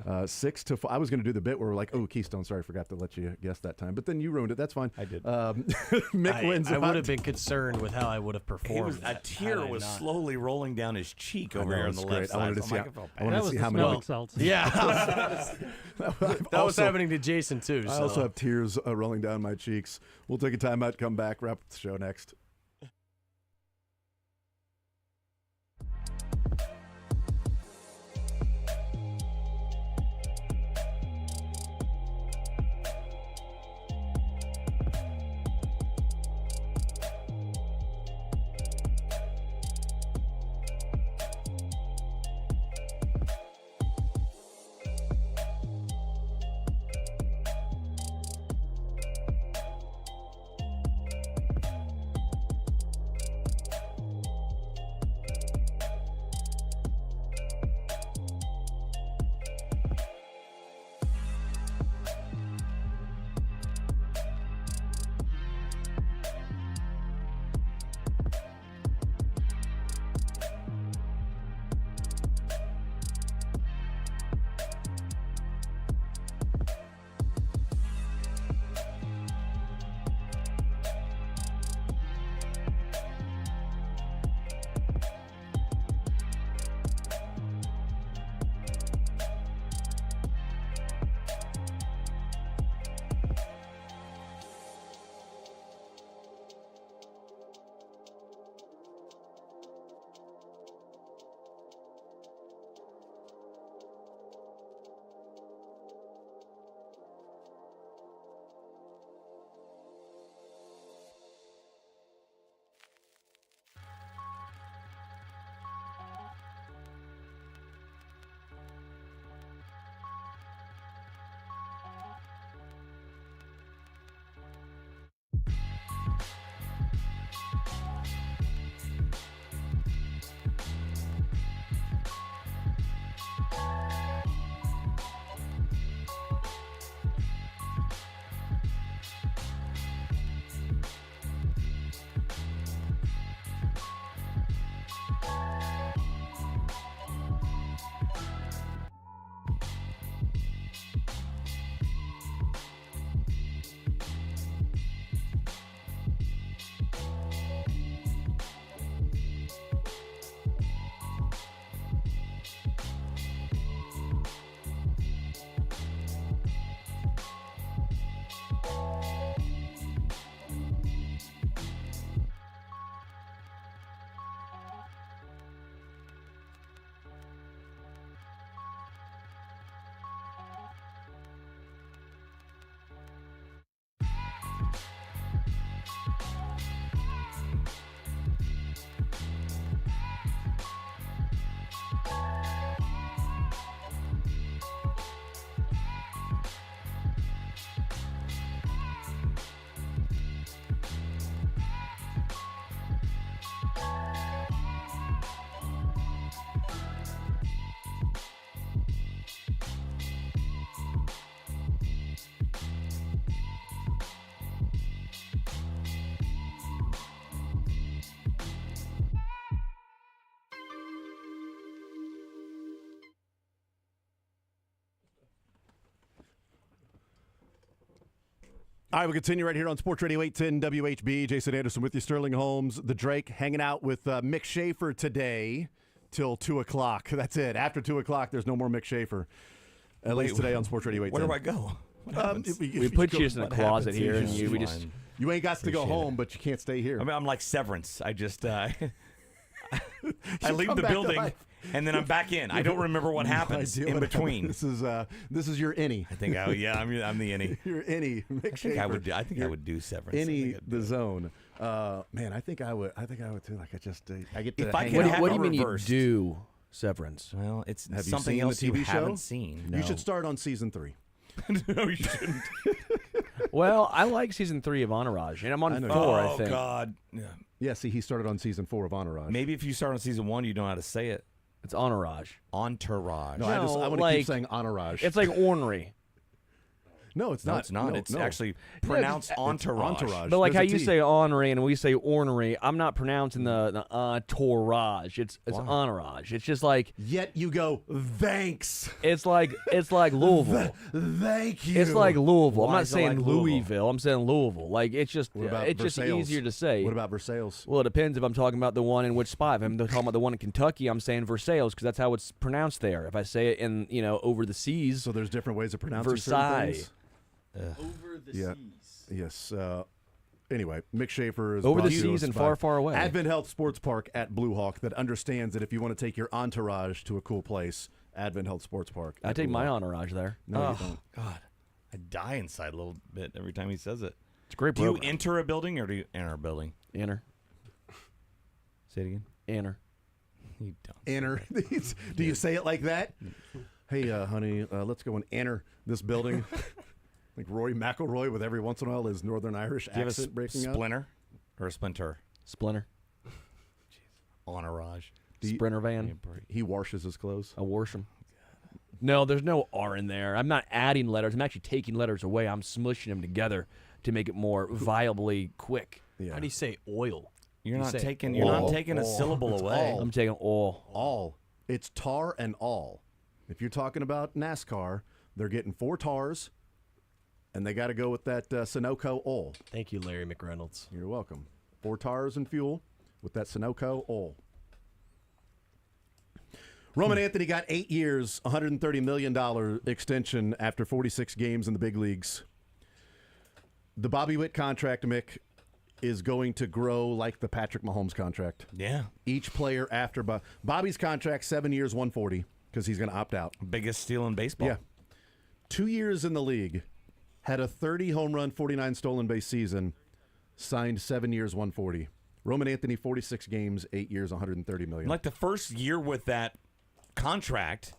6-4. I was going to do the bit where we're like, oh, Keystone, sorry, forgot to let you guess that time. But then you ruined it. That's fine. I did. Mick wins. I would have been concerned with how I would have performed. A tear was slowly rolling down his cheek over here on the left I wanted to side. see. I wanted to see how many. smelling salts. Yeah, that was happening to Jason too. I so. also have tears rolling down my cheeks. We'll take a timeout, come back, wrap up the show next. All right, we continue right here on Sports Radio 810 WHB. Jason Anderson with you, Sterling Holmes, the Drake, hanging out with Mick Schaefer today till 2 o'clock. That's it. After 2 o'clock, there's no more Mick Schaefer. At least today on Sports Radio 810. Where do I go? What happens? We put you in a closet here, and we just you ain't got to go home, but you can't stay here. I mean, I'm like Severance. I just I leave come the back to building life. and then I'm back in. I don't remember what happens No idea in what between. happened. This is your innie. I think I'm the innie. Your innie. Mick Schaefer. I think I would do Severance. Innie the zone. Man, I think I would too. Like I get to. If I hang could out. have what do you mean reversed. you do Severance? Well, it's Have you something seen else the TV you show? haven't seen. You should start on season 3. No, you shouldn't. Well, I like season 3 of Entourage, and I'm on 4, I think. Oh God. Yeah. Yeah, see, he started on season 4 of Entourage. Maybe if you start on season 1, you know how to say it. It's Entourage. Entourage. No, I want to like, keep saying Entourage. It's like ornery. No, it's No, not. it's not. No, it's no. actually Yeah, pronounced it's entourage. But like There's how a you T. say ornery and we say ornery, I'm not pronouncing the entourage. It's entourage. It's just like Yet you go, thanks. it's like Louisville. Thank you. It's like Louisville. I'm Why not is it saying like Louisville? Louisville. I'm saying Louisville. Like it's just What just Versailles? easier to say. What about Versailles? Well, it depends if I'm talking about the one in which spot. If I'm talking about the one in Kentucky, I'm saying Versailles because that's how it's pronounced there. If I say it in over the seas, So there's different ways of pronouncing Versailles. certain things? Over the Yeah. seas. Yes. Anyway, Mick Schaefer is Over the brought to seas us and by far, far away. Advent Health Sports Park at Blue Hawk that understands that if you want to take your entourage to a cool place, Advent Health Sports Park. I at take Blue my Hawk. entourage there. No, you don't. God, I die inside a little bit every time he says it. It's a great Do you program. enter a building or do you enter a building? Enter. Say it again. Enter. You don't. Enter. Do you say it like that? Hey, honey, let's go and enter this building. Like Rory McIlroy with every once in a while his Northern Irish Do you have a accent breaking out. splinter or a splinter? Splinter. Entourage. Sprinter van. He washes his clothes. I wash them. No, there's no R in there. I'm not adding letters. I'm actually taking letters away. I'm smushing them together to make it more viably quick. Yeah. How do you say oil? You're You not say taking. You're not taking a syllable It's away. all. I'm taking all. All. It's tar and all. If you're talking about NASCAR, they're getting 4 tars, and they got to go with that Sunoco oil. Thank you, Larry McReynolds. You're welcome. 4 tars and fuel with that Sunoco oil. Roman Anthony got 8 years, $130 million extension after 46 games in the big leagues. The Bobby Witt contract, Mick, is going to grow like the Patrick Mahomes contract. Yeah. Each player after Bobby's contract, 7 years, 140, because he's going to opt out. Biggest steal in baseball. Yeah. 2 years in the league, had a 30 home run, 49 stolen base season, signed 7 years, 140. Roman Anthony, 46 games, 8 years, $130 million. Like the first year with that contract,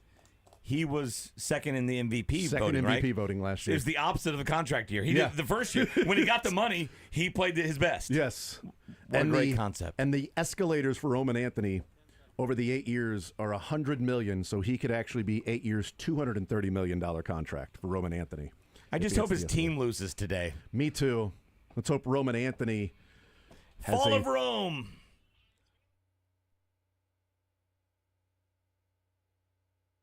he was second in the MVP Second voting, MVP right? voting last It year. was the opposite of the contract year. He Yeah. did the first year when he got the money, he played his best. Yes. What a great concept. And the escalators for Roman Anthony over the 8 years are $100 million, so he could actually be 8 years, $230 million contract for Roman Anthony. I if just he hope gets his the team loses today. Me too. Let's hope Roman Anthony has Fall a of Rome.